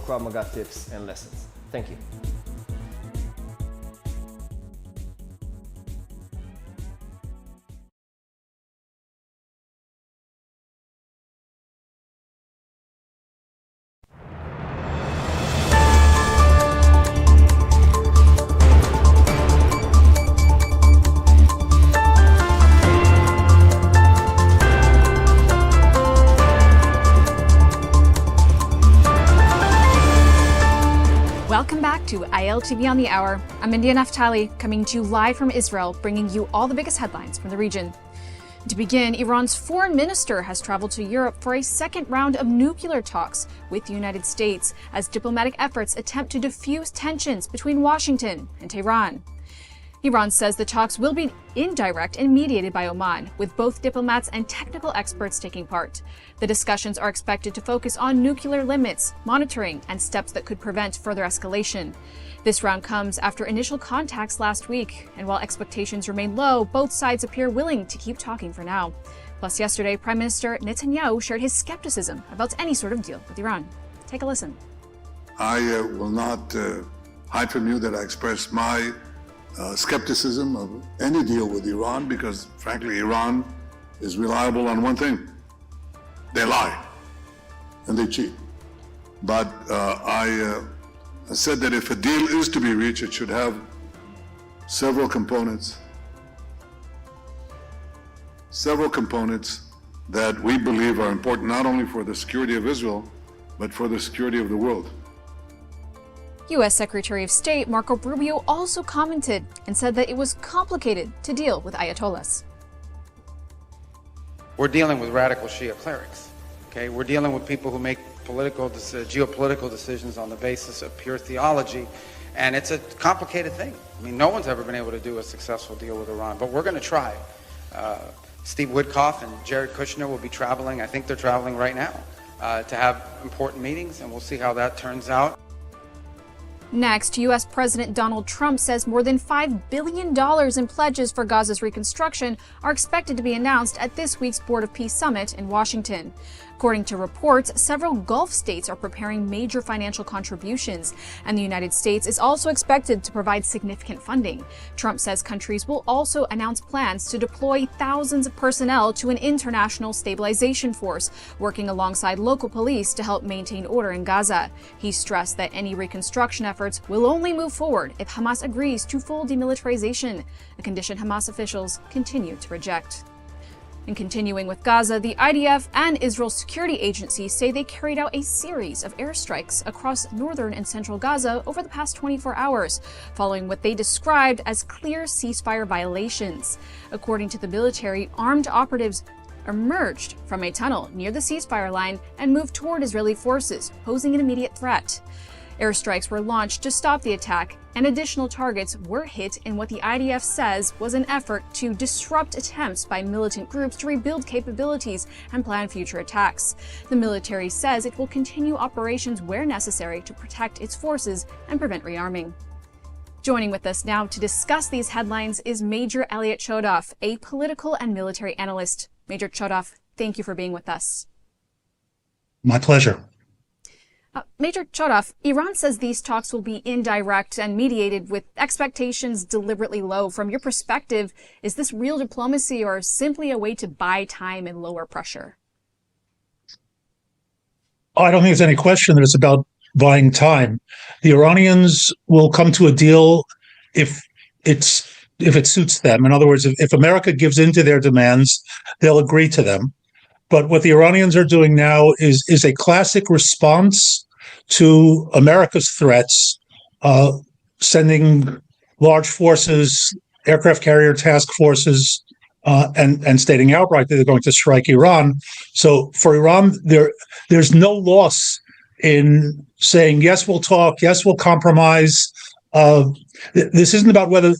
Krav Maga tips and lessons. Thank you. Welcome back to ILTV on the Hour. I'm India Naftali, coming to you live from Israel, bringing you all the biggest headlines from the region. To begin, Iran's foreign minister has traveled to Europe for a second round of nuclear talks with the United States as diplomatic efforts attempt to diffuse tensions between Washington and Tehran. Iran says the talks will be indirect and mediated by Oman, with both diplomats and technical experts taking part. The discussions are expected to focus on nuclear limits, monitoring, and steps that could prevent further escalation. This round comes after initial contacts last week, and while expectations remain low, both sides appear willing to keep talking for now. Plus, yesterday, Prime Minister Netanyahu shared his skepticism about any sort of deal with Iran. Take a listen. I will not hide from you that I express my skepticism of any deal with Iran because, frankly, Iran is reliable on one thing. They lie and they cheat. But I said that if a deal is to be reached, it should have several components that we believe are important not only for the security of Israel, but for the security of the world. U.S. Secretary of State Marco Rubio also commented and said that it was complicated to deal with Ayatollahs. We're dealing with radical Shia clerics. Okay, we're dealing with people who make geopolitical decisions on the basis of pure theology, and it's a complicated thing. I mean, no one's ever been able to do a successful deal with Iran, but we're going to try. Steve Witkoff and Jared Kushner will be traveling. I think they're traveling right now to have important meetings, and we'll see how that turns out. Next, U.S. President Donald Trump says more than $5 billion in pledges for Gaza's reconstruction are expected to be announced at this week's Board of Peace Summit in Washington. According to reports, several Gulf states are preparing major financial contributions, and the United States is also expected to provide significant funding. Trump says countries will also announce plans to deploy thousands of personnel to an international stabilization force, working alongside local police to help maintain order in Gaza. He stressed that any reconstruction efforts will only move forward if Hamas agrees to full demilitarization, a condition Hamas officials continue to reject. And continuing with Gaza, the IDF and Israel's security agencies say they carried out a series of airstrikes across northern and central Gaza over the past 24 hours, following what they described as clear ceasefire violations. According to the military, armed operatives emerged from a tunnel near the ceasefire line and moved toward Israeli forces, posing an immediate threat. Airstrikes were launched to stop the attack, and additional targets were hit in what the IDF says was an effort to disrupt attempts by militant groups to rebuild capabilities and plan future attacks. The military says it will continue operations where necessary to protect its forces and prevent rearming. Joining with us now to discuss these headlines is Major Elliot Chodoff, a political and military analyst. Major Chodoff, thank you for being with us. My pleasure. Major Chodoff, Iran says these talks will be indirect and mediated with expectations deliberately low. From your perspective, is this real diplomacy or simply a way to buy time and lower pressure? I don't think there's any question that it's about buying time. The Iranians will come to a deal if it suits them. In other words, if America gives in to their demands, they'll agree to them. But what the Iranians are doing now is a classic response to America's threats, sending large forces, aircraft carrier task forces, and stating outright that they're going to strike Iran. So for Iran, there's no loss in saying, yes, we'll talk, yes, we'll compromise. This isn't about whether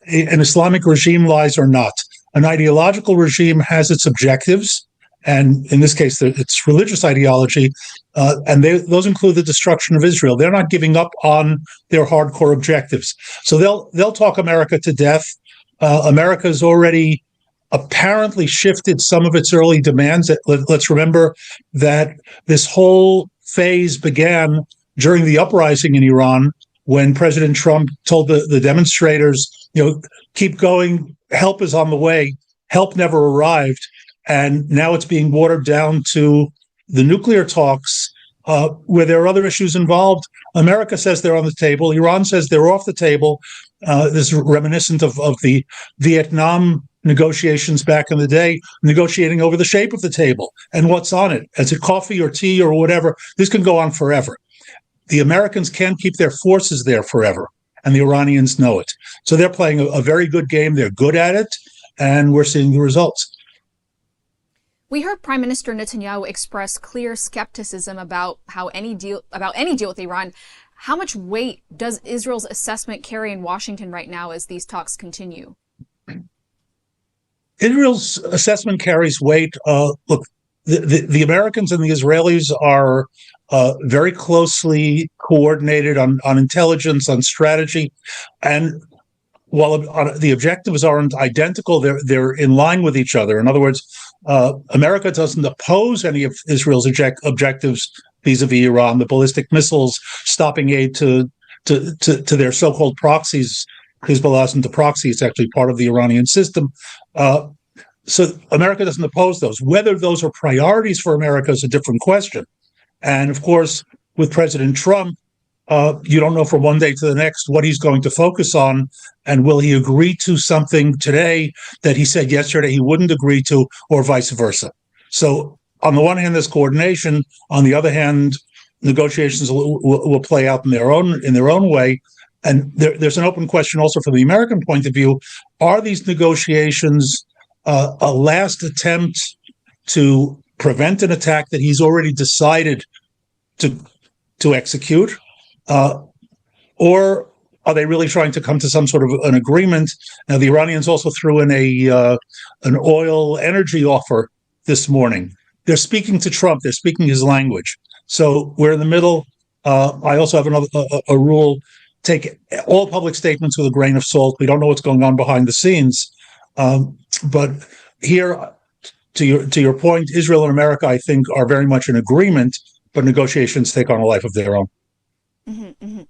an Islamic regime lies or not. An ideological regime has its objectives, and in this case, it's religious ideology, and those include the destruction of Israel. They're not giving up on their hardcore objectives. So they'll talk America to death. America's already apparently shifted some of its early demands. Let's remember that this whole phase began during the uprising in Iran, when President Trump told the demonstrators, keep going, help is on the way, help never arrived. And now it's being watered down to the nuclear talks, where there are other issues involved. America says they're on the table. Iran says they're off the table. This is reminiscent of the Vietnam negotiations back in the day, negotiating over the shape of the table and what's on it. Is it coffee or tea or whatever? This can go on forever. The Americans can't keep their forces there forever, and the Iranians know it. So they're playing a very good game. They're good at it, and we're seeing the results. We heard Prime Minister Netanyahu express clear skepticism about any deal with Iran. How much weight does Israel's assessment carry in Washington right now as these talks continue? Israel's assessment carries weight. Look, the Americans and the Israelis are very closely coordinated on intelligence, on strategy, and while the objectives aren't identical, they're in line with each other. In other words, America doesn't oppose any of Israel's objectives vis-a-vis Iran, the ballistic missiles, stopping aid to their so-called proxies. Hezbollah isn't a proxy; it's actually part of the Iranian system. So America doesn't oppose those. Whether those are priorities for America is a different question. And of course, with President Trump, you don't know from one day to the next what he's going to focus on, and will he agree to something today that he said yesterday he wouldn't agree to, or vice versa. So on the one hand, there's coordination. On the other hand, negotiations will play out in their own way. And there's an open question also from the American point of view: are these negotiations a last attempt to prevent an attack that he's already decided to execute? Or are they really trying to come to some sort of an agreement? Now, the Iranians also threw in an oil energy offer this morning. They're speaking to Trump. They're speaking his language. So we're in the middle. I also have a rule: take all public statements with a grain of salt. We don't know what's going on behind the scenes. But here, to your point, Israel and America, I think, are very much in agreement, but negotiations take on a life of their own. Mm-hmm, mm-hmm.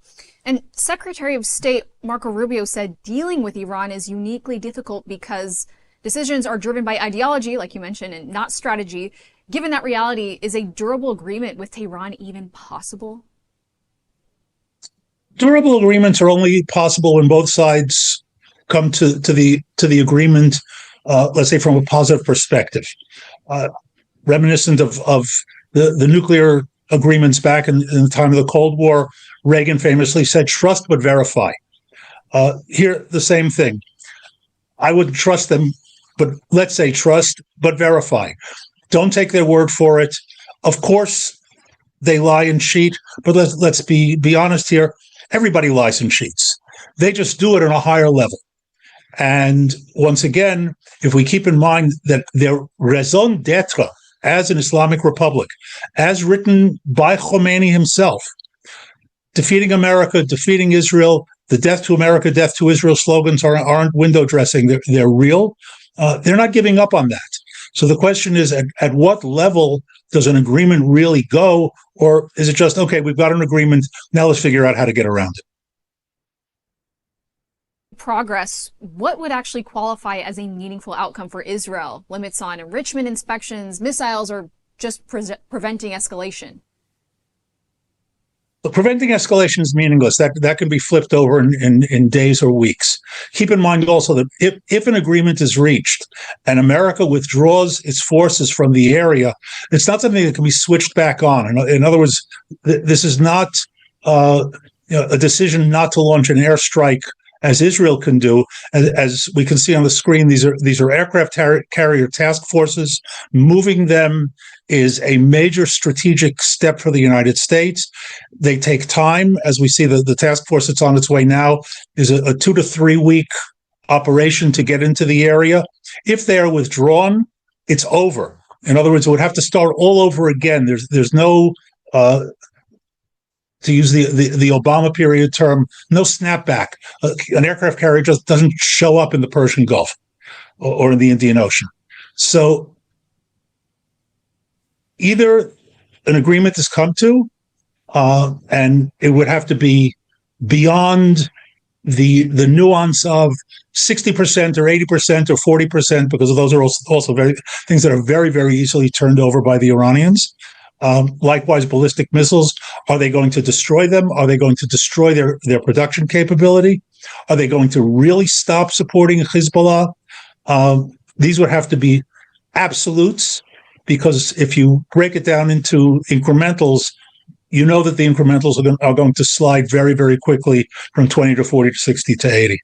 And Secretary of State Marco Rubio said dealing with Iran is uniquely difficult because decisions are driven by ideology, like you mentioned, and not strategy. Given that reality, is a durable agreement with Tehran even possible? Durable agreements are only possible when both sides come to the agreement, let's say, from a positive perspective. Reminiscent of the nuclear agreements back in the time of the Cold War, Reagan famously said, "Trust but verify." Here, the same thing. I wouldn't trust them, but let's say trust but verify. Don't take their word for it. Of course, they lie and cheat, but let's be honest here. Everybody lies and cheats. They just do it on a higher level. And once again, if we keep in mind that their raison d'etre as an Islamic republic, as written by Khomeini himself, defeating America, defeating Israel, the death to America, death to Israel slogans aren't window dressing. They're real. They're not giving up on that. So the question is, at what level does an agreement really go? Or is it just, okay, we've got an agreement, now let's figure out how to get around it? Progress, what would actually qualify as a meaningful outcome for Israel? Limits on enrichment inspections, missiles, or just preventing escalation? Preventing escalation is meaningless. That can be flipped over in days or weeks. Keep in mind also that if an agreement is reached and America withdraws its forces from the area, it's not something that can be switched back on. In other words, this is not a decision not to launch an airstrike, as Israel can do. As we can see on the screen, these are aircraft carrier task forces. Moving them is a major strategic step for the United States. They take time. As we see, the task force that's on its way now is a 2 to 3 week operation to get into the area. If they are withdrawn, it's over. In other words, it would have to start all over again. There's no, to use the Obama period term, no snapback. An aircraft carrier just doesn't show up in the Persian Gulf or in the Indian Ocean. So either an agreement is come to, and it would have to be beyond the nuance of 60% or 80% or 40%, because those are also very things that are very, very easily turned over by the Iranians. Likewise, ballistic missiles, are they going to destroy them? Are they going to destroy their production capability? Are they going to really stop supporting Hezbollah? These would have to be absolutes, because if you break it down into incrementals, you know that the incrementals are going to slide very, very quickly from 20 to 40 to 60 to 80.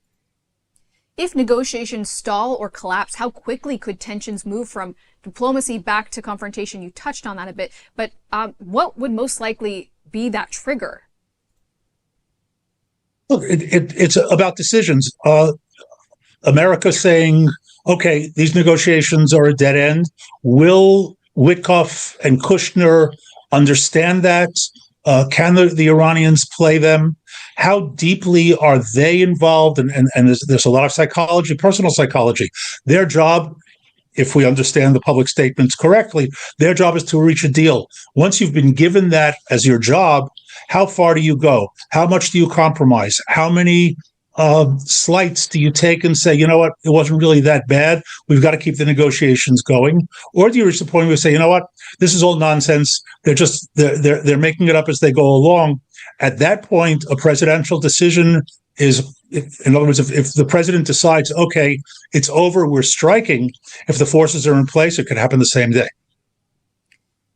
If negotiations stall or collapse, how quickly could tensions move from diplomacy back to confrontation? You touched on that a bit, but what would most likely be that trigger? Look, it's about decisions. America saying, okay, these negotiations are a dead end. Will Witkoff and Kushner understand that? Can the Iranians play them? How deeply are they involved? And there's a lot of psychology, personal psychology. Their job, if we understand the public statements correctly, their job is to reach a deal. Once you've been given that as your job, how far do you go? How much do you compromise? How many slights do you take and say, you know what, it wasn't really that bad, we've got to keep the negotiations going? Or do you reach the point where you say, you know what, this is all nonsense, they're making it up as they go along? At that point, a presidential decision is, in other words, if the president decides, okay, it's over, we're striking, if the forces are in place, it could happen the same day.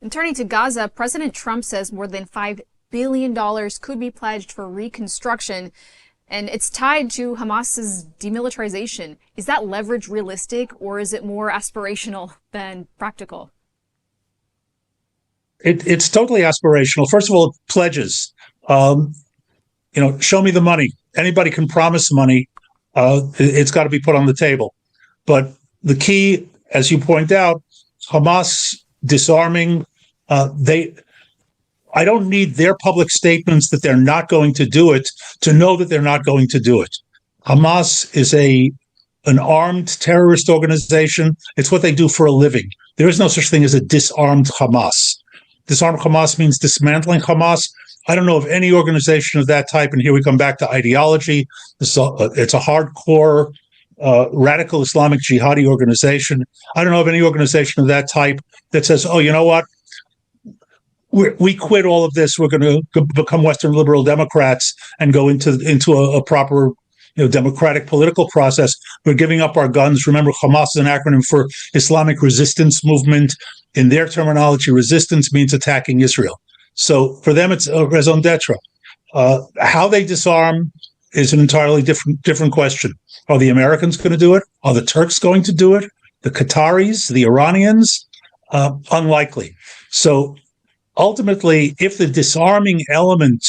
And turning to Gaza, President Trump says more than $5 billion could be pledged for reconstruction, and it's tied to Hamas's demilitarization. Is that leverage realistic, or is it more aspirational than practical? It's totally aspirational. First of all, pledges. Show me the money. Anybody can promise money. It's got to be put on the table. But the key, as you point out, Hamas disarming, I don't need their public statements that they're not going to do it to know that they're not going to do it. Hamas is an armed terrorist organization. It's what they do for a living. There is no such thing as a disarmed Hamas. Disarmed Hamas means dismantling Hamas. I don't know of any organization of that type, and here we come back to ideology. It's a hardcore, radical Islamic jihadi organization. I don't know of any organization of that type that says, oh, you know what? We quit all of this. We're going to become Western liberal Democrats and go into a proper, democratic political process. We're giving up our guns. Remember, Hamas is an acronym for Islamic Resistance Movement. In their terminology, resistance means attacking Israel. So for them, it's a raison d'etre. How they disarm is an entirely different question. Are the Americans going to do it? Are the Turks going to do it? The Qataris, the Iranians? Unlikely. So ultimately, if the disarming element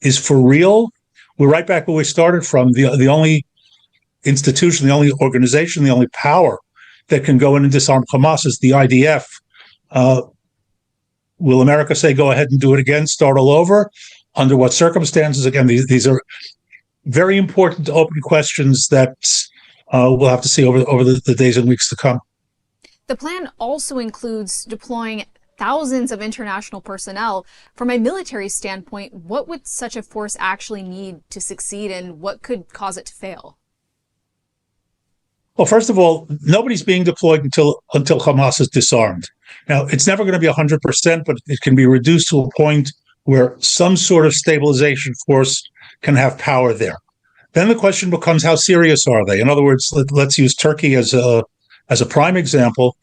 is for real, we're right back where we started from. The only institution, the only organization, the only power that can go in and disarm Hamas is the IDF. Will America say, go ahead and do it again, start all over? Under what circumstances? Again, these are very important open questions that we'll have to see over the days and weeks to come. The plan also includes deploying thousands of international personnel. From a military standpoint, what would such a force actually need to succeed, and what could cause it to fail? Well, first of all, nobody's being deployed until Hamas is disarmed. Now, it's never going to be 100%, but it can be reduced to a point where some sort of stabilization force can have power there. Then the question becomes, how serious are they? In other words, let's use Turkey as a prime example.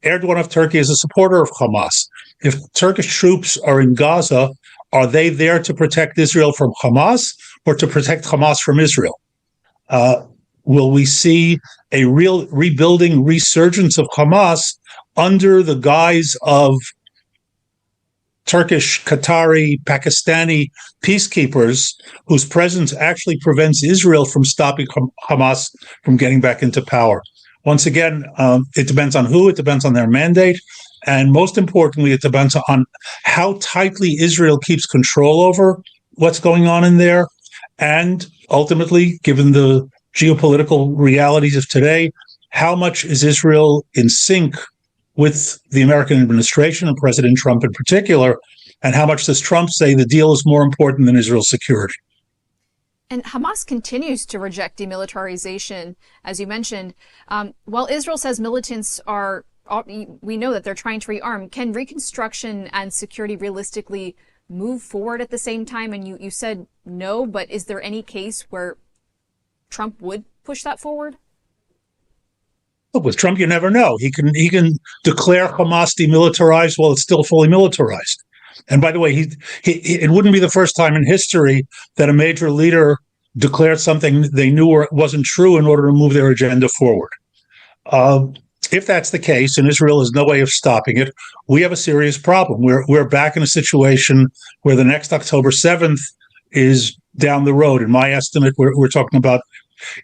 Erdogan of Turkey is a supporter of Hamas. If Turkish troops are in Gaza, are they there to protect Israel from Hamas or to protect Hamas from Israel? Will we see a real rebuilding resurgence of Hamas under the guise of Turkish, Qatari, Pakistani peacekeepers whose presence actually prevents Israel from stopping Hamas from getting back into power? Once again, it depends on who, it depends on their mandate, and most importantly, it depends on how tightly Israel keeps control over what's going on in there, and ultimately, given the geopolitical realities of today, how much is Israel in sync with the American administration and President Trump in particular And how much does Trump say the deal is more important than Israel's security? And Hamas continues to reject demilitarization, as you mentioned. While Israel says militants are, we know that they're trying to rearm, can reconstruction and security realistically move forward at the same time? And you said no, but is there any case where Trump would push that forward? Look, with Trump, you never know. He can declare Hamas demilitarized while it's still fully militarized. And by the way, it wouldn't be the first time in history that a major leader declared something they knew wasn't true in order to move their agenda forward. If that's the case, and Israel has no way of stopping it, we have a serious problem. We're back in a situation where the next October 7th is down the road. In my estimate, we're talking about,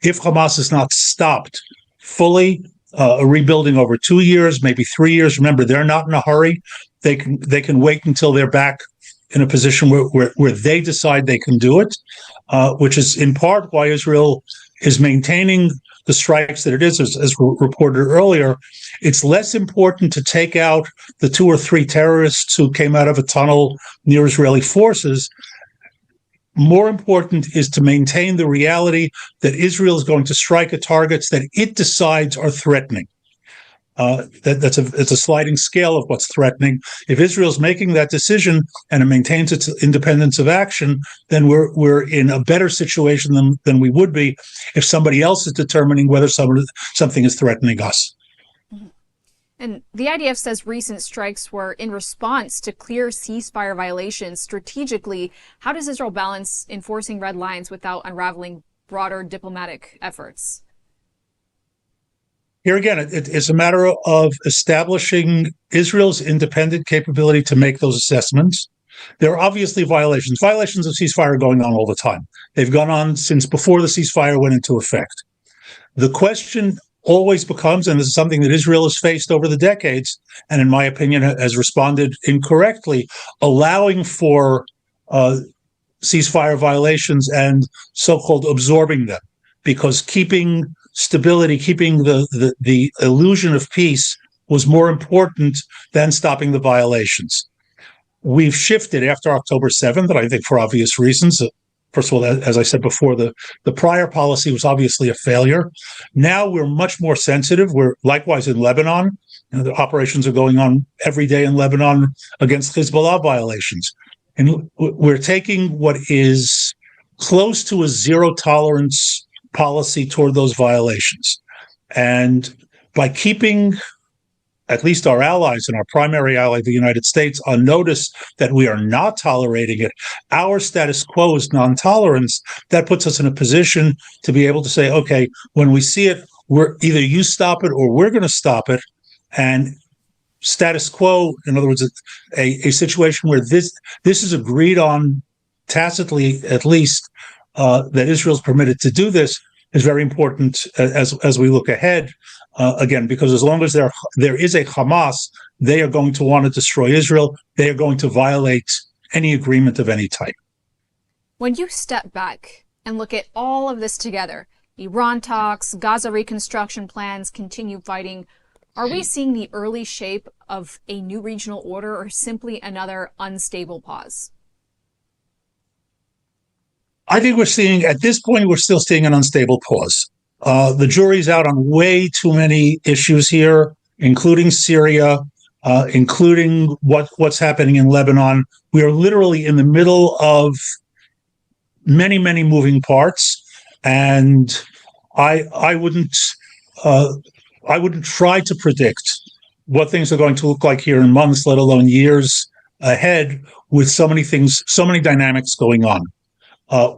if Hamas is not stopped fully, a rebuilding over 2 years, maybe 3 years. Remember, they're not in a hurry. They can wait until they're back in a position where they decide they can do it, which is in part why Israel is maintaining the strikes that it is, as reported earlier. It's less important to take out the 2 or 3 terrorists who came out of a tunnel near Israeli forces. More important is to maintain the reality that Israel is going to strike at targets that it decides are threatening. It's a sliding scale of what's threatening. If Israel's making that decision and it maintains its independence of action, then we're in a better situation than we would be if somebody else is determining whether something is threatening us. And the IDF says recent strikes were in response to clear ceasefire violations. Strategically, how does Israel balance enforcing red lines without unraveling broader diplomatic efforts? Here again, it's a matter of establishing Israel's independent capability to make those assessments. There are obviously violations. Violations of ceasefire are going on all the time. They've gone on since before the ceasefire went into effect. The question always becomes, and this is something that Israel has faced over the decades, and in my opinion has responded incorrectly, allowing for ceasefire violations and so-called absorbing them, because keeping stability, keeping the illusion of peace was more important than stopping the violations. We've shifted after October 7th, and I think for obvious reasons. First of all, as I said before, the prior policy was obviously a failure. Now we're much more sensitive. We're likewise in Lebanon. The operations are going on every day in Lebanon against Hezbollah violations. And we're taking what is close to a zero tolerance policy toward those violations. And by keeping at least our allies and our primary ally, the United States, on notice that we are not tolerating it, our status quo is non-tolerance. That puts us in a position to be able to say, okay, when we see it, we're either you stop it or we're going to stop it. And status quo, in other words, a situation where this is agreed on tacitly, at least, that Israel's permitted to do this, is very important as we look ahead. Again, because as long as there is a Hamas, they are going to want to destroy Israel. They are going to violate any agreement of any type. When you step back and look at all of this together, Iran talks, Gaza reconstruction plans, continue fighting, are we seeing the early shape of a new regional order or simply another unstable pause? I think at this point, we're still seeing an unstable pause. The jury's out on way too many issues here, including Syria, including what's happening in Lebanon. We are literally in the middle of many, many moving parts, and I wouldn't try to predict what things are going to look like here in months, let alone years ahead, with so many things, so many dynamics going on.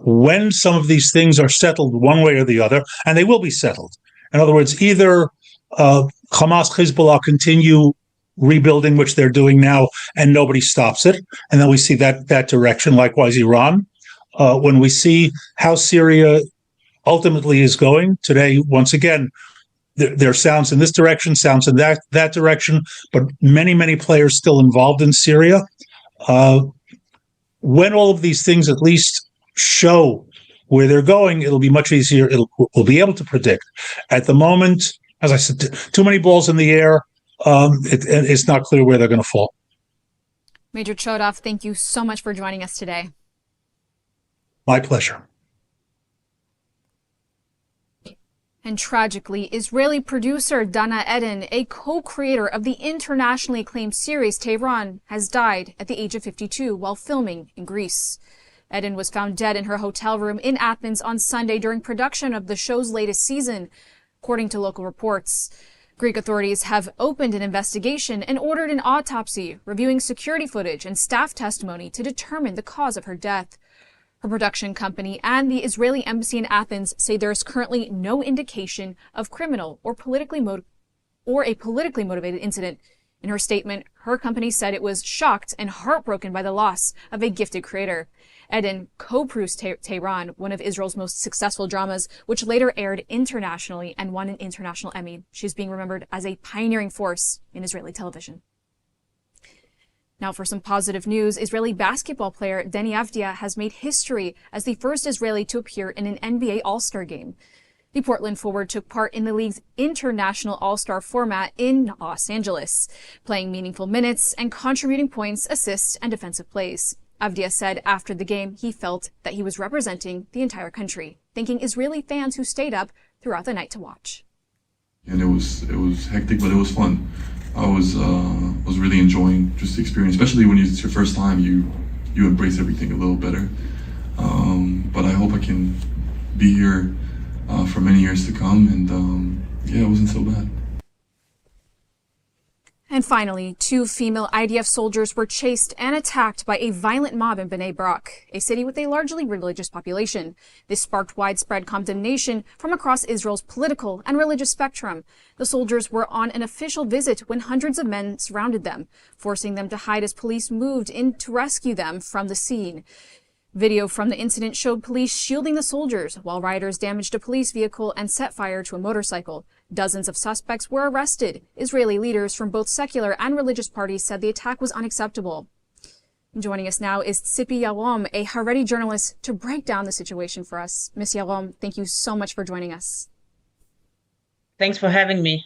When some of these things are settled one way or the other, and they will be settled. In other words, either Hamas, Hezbollah continue rebuilding, which they're doing now, and nobody stops it, and then we see that direction. Likewise, Iran. When we see how Syria ultimately is going today, once again, there are sounds in this direction, sounds in that direction, but many, many players still involved in Syria. When all of these things at least show where they're going, it'll be much easier. We'll be able to predict. At the moment, as I said, too many balls in the air. It's not clear where they're going to fall. Major Chodov, thank you so much for joining us today. My pleasure. And tragically, Israeli producer Dana Eden, a co-creator of the internationally acclaimed series Tehran, has died at the age of 52 while filming in Greece. Eden was found dead in her hotel room in Athens on Sunday during production of the show's latest season, according to local reports. Greek authorities have opened an investigation and ordered an autopsy, reviewing security footage and staff testimony to determine the cause of her death. Her production company and the Israeli embassy in Athens say there is currently no indication of criminal or a politically motivated incident. In her statement, her company said it was shocked and heartbroken by the loss of a gifted creator. Eden co-produced Tehran, one of Israel's most successful dramas, which later aired internationally and won an international Emmy. She's being remembered as a pioneering force in Israeli television. Now for some positive news, Israeli basketball player Deni Avdia has made history as the first Israeli to appear in an NBA All-Star game. The Portland forward took part in the league's international All-Star format in Los Angeles, playing meaningful minutes and contributing points, assists, and defensive plays. Avdia said after the game he felt that he was representing the entire country, thanking Israeli fans who stayed up throughout the night to watch. And it was hectic, but it was fun. I was really enjoying just the experience, especially when it's your first time. You embrace everything a little better. But I hope I can be here for many years to come, and yeah, it wasn't so bad. And finally, 2 female IDF soldiers were chased and attacked by a violent mob in Bnei Brak, a city with a largely religious population. This sparked widespread condemnation from across Israel's political and religious spectrum. The soldiers were on an official visit when hundreds of men surrounded them, forcing them to hide as police moved in to rescue them from the scene. Video from the incident showed police shielding the soldiers while rioters damaged a police vehicle and set fire to a motorcycle. Dozens of suspects were arrested. Israeli leaders from both secular and religious parties said the attack was unacceptable. Joining us now is Tzipi Yalom, a Haredi journalist, to break down the situation for us. Ms. Yalom, thank you so much for joining us. Thanks for having me.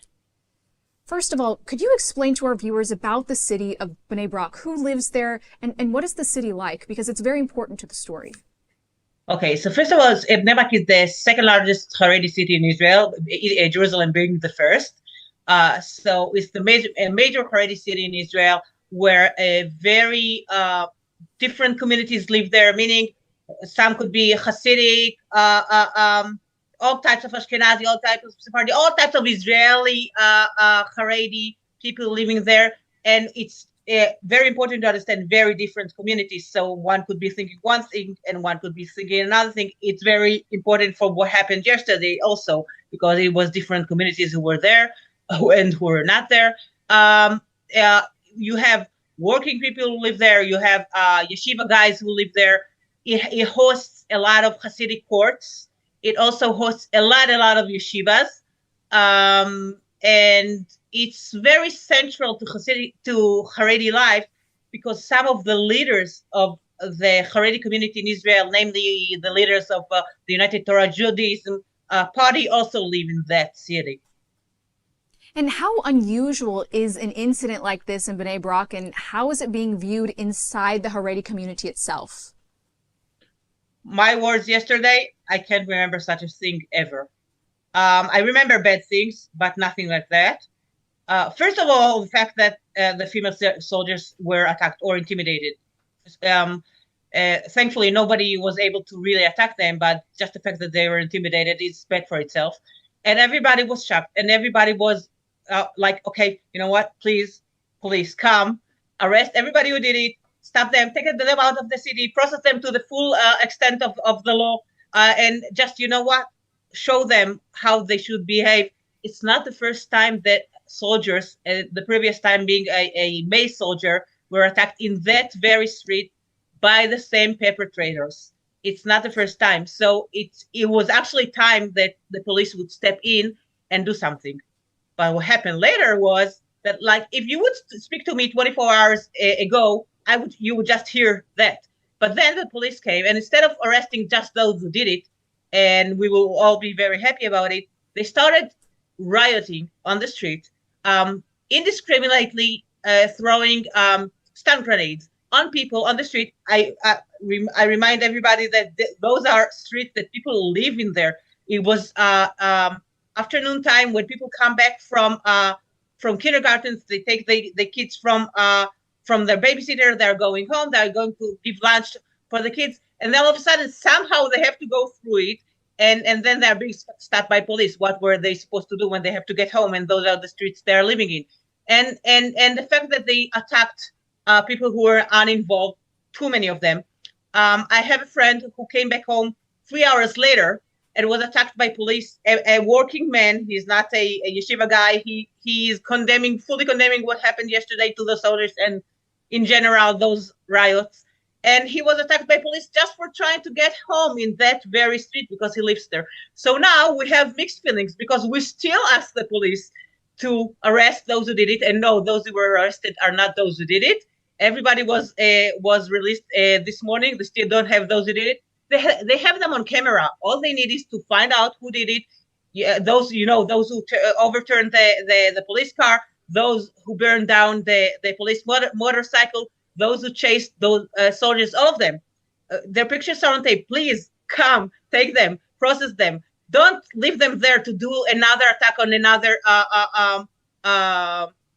First of all, could you explain to our viewers about the city of Bnei Brak? Who lives there and what is the city like? Because it's very important to the story. Okay, so first of all, Bnei Brak is the second largest Haredi city in Israel, Jerusalem being the first. So it's a major Haredi city in Israel where very different communities live there, meaning some could be Hasidic, all types of Ashkenazi, all types of Sephardi, all types of Israeli Haredi people living there. And it's very important to understand very different communities. So one could be thinking one thing and one could be thinking another thing. It's very important for what happened yesterday also, because it was different communities who were there and who were not there. You have working people who live there. You have yeshiva guys who live there. It hosts a lot of Hasidic courts. It also hosts a lot of yeshivas. And it's very central to Haredi life because some of the leaders of the Haredi community in Israel, namely the leaders of the United Torah Judaism party, also live in that city. And how unusual is an incident like this in Bnei Brak, and how is it being viewed inside the Haredi community itself? My words yesterday, I can't remember such a thing ever. I remember bad things, but nothing like that. First of all, the fact that the female soldiers were attacked or intimidated. Thankfully, nobody was able to really attack them, but just the fact that they were intimidated is bad for itself. And everybody was shocked, and everybody was like, okay, you know what, please, police, come, arrest everybody who did it, stop them, take them out of the city, process them to the full extent of the law, and just, you know what, show them how they should behave. It's not the first time that soldiers, the previous time being a May soldier, were attacked in that very street by the same perpetrators. It's not the first time. So it was actually time that the police would step in and do something. But what happened later was that, like, if you would speak to me 24 hours ago, you would just hear that. But then the police came, and instead of arresting just those who did it, and we will all be very happy about it, they started rioting on the street, indiscriminately throwing stun grenades, on people on the street. I remind everybody that those are streets that people live in there. It was afternoon time when people come back from kindergartens. They take the kids from their babysitter. They're going home. They're going to give lunch for the kids, and then all of a sudden, somehow they have to go through it, and then they're being stopped by police. What were they supposed to do when they have to get home? And those are the streets they're living in. And the fact that they attacked people who were uninvolved, too many of them. I have a friend who came back home 3 hours later and was attacked by police. A working man. He's not a yeshiva guy. He is fully condemning what happened yesterday to the soldiers and in general those riots. And he was attacked by police just for trying to get home in that very street because he lives there. So now we have mixed feelings because we still ask the police to arrest those who did it, and no, those who were arrested are not those who did it. Everybody was released this morning. They still don't have those who did it. They have them on camera. All they need is to find out who did it. Yeah, those who overturned the police car, those who burned down the police motorcycle, those who chased those soldiers, all of them. Their pictures are on tape. Please come, take them, process them. Don't leave them there to do another attack on another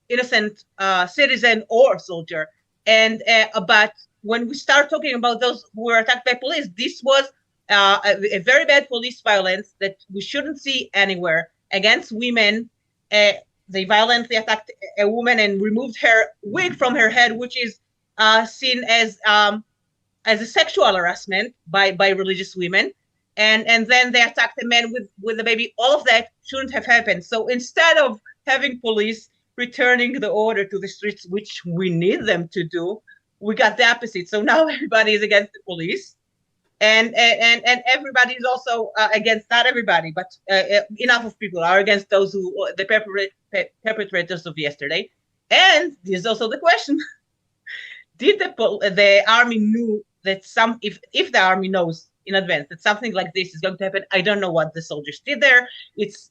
innocent citizen or soldier. But when we start talking about those who were attacked by police, this was a very bad police violence that we shouldn't see anywhere against women. They violently attacked a woman and removed her wig from her head, which is seen as a sexual harassment by religious women. And then they attacked a man with a baby. All of that shouldn't have happened. So instead of having police returning the order to the streets, which we need them to do, we got the opposite. So now everybody is against the police, and everybody is also against, not everybody, but enough of people are against those who the perpetrators of yesterday. And there's also the question: did the army knew that if the army knows in advance that something like this is going to happen? I don't know what the soldiers did there. It's,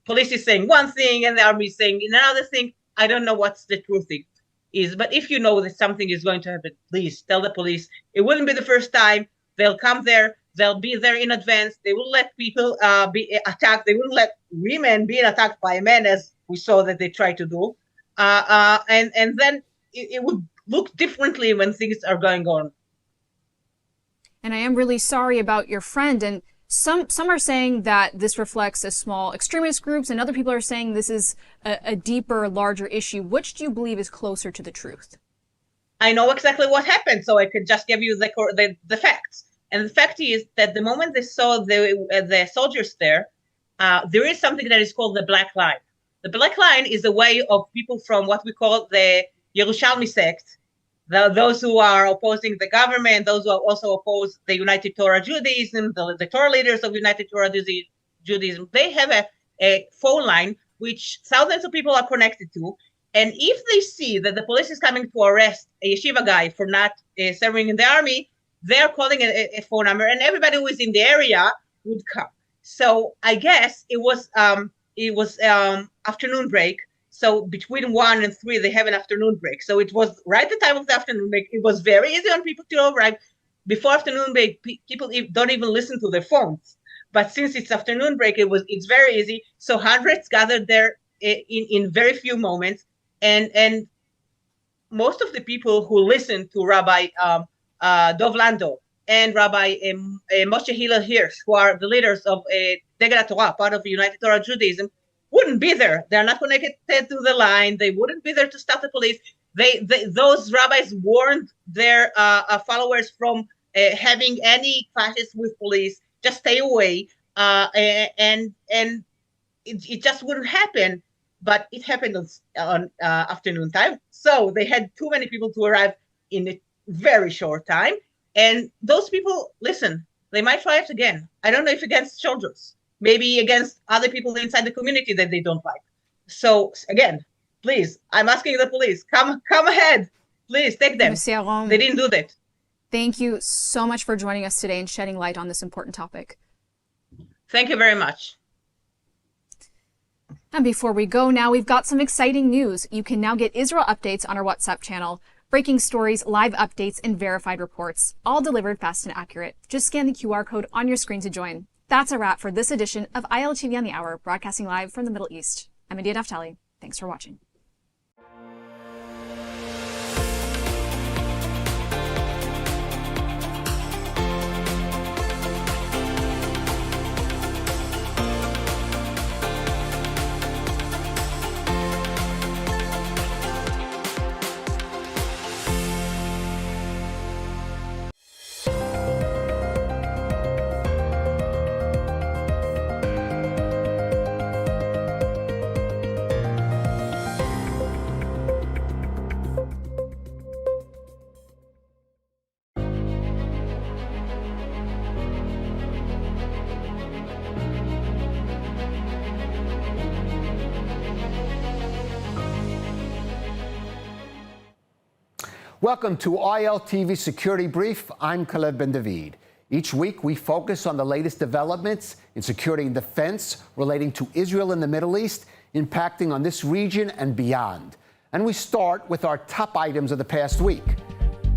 police is saying one thing and the army is saying another thing. I don't know what's the truth is, but if you know that something is going to happen, please tell the police. It wouldn't be the first time. They'll come there. They'll be there in advance. They will let people be attacked. They wouldn't let women be attacked by men, as we saw that they tried to do. And then it would look differently when things are going on. And I am really sorry about your friend. And some are saying that this reflects a small extremist groups, and other people are saying this is a deeper, larger issue. Which do you believe is closer to the truth? I know exactly what happened, so I could just give you the facts. And the fact is that the moment they saw the soldiers there is something that is called the Black Line. The Black Line is a way of people from what we call the Yerushalmi sect, those who are opposing the government, those who also oppose the United Torah Judaism, the Torah leaders of United Torah Judaism. They have a phone line which thousands of people are connected to. And if they see that the police is coming to arrest a yeshiva guy for not serving in the army, they're calling a phone number, and everybody who is in the area would come. So I guess it was afternoon break. So between 1 and 3, they have an afternoon break. So it was right at the time of the afternoon break. It was very easy on people to arrive. Before afternoon break, people don't even listen to their phones. But since it's afternoon break, it's very easy. So hundreds gathered there in very few moments. And most of the people who listened to Rabbi Dov Lando and Rabbi Moshe Hillel Hirsch, who are the leaders of Degel Torah, part of United Torah Judaism, wouldn't be there. They're not connected to the line. They wouldn't be there to stop the police. Those rabbis warned their followers from having any clashes with police. Just stay away. And it just wouldn't happen. But it happened on afternoon time. So they had too many people to arrive in a very short time. And those people, listen, they might try it again. I don't know if against soldiers, maybe against other people inside the community that they don't like. So again, please, I'm asking the police, come ahead. Please take them. They didn't do that. Thank you so much for joining us today and shedding light on this important topic. Thank you very much. And before we go now, we've got some exciting news. You can now get Israel updates on our WhatsApp channel. Breaking stories, live updates, and verified reports, all delivered fast and accurate. Just scan the QR code on your screen to join. That's a wrap for this edition of ILTV on the Hour, broadcasting live from the Middle East. I'm Adia Naftali. Thanks for watching. Welcome to ILTV Security Brief. I'm Khaled Ben David. Each week, we focus on the latest developments in security and defense relating to Israel and the Middle East, impacting on this region and beyond. And we start with our top items of the past week.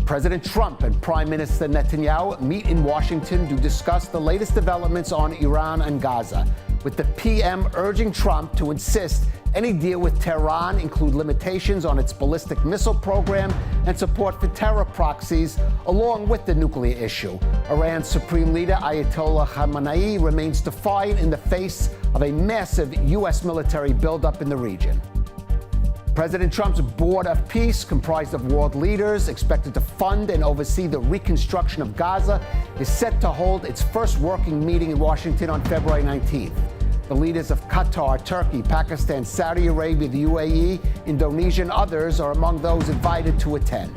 President Trump and Prime Minister Netanyahu meet in Washington to discuss the latest developments on Iran and Gaza, with the PM urging Trump to insist any deal with Tehran include limitations on its ballistic missile program and support for terror proxies, along with the nuclear issue. Iran's Supreme Leader Ayatollah Khamenei remains defiant in the face of a massive U.S. military buildup in the region. President Trump's Board of Peace, comprised of world leaders expected to fund and oversee the reconstruction of Gaza, is set to hold its first working meeting in Washington on February 19th. The leaders of Qatar, Turkey, Pakistan, Saudi Arabia, the UAE, Indonesia, and others are among those invited to attend.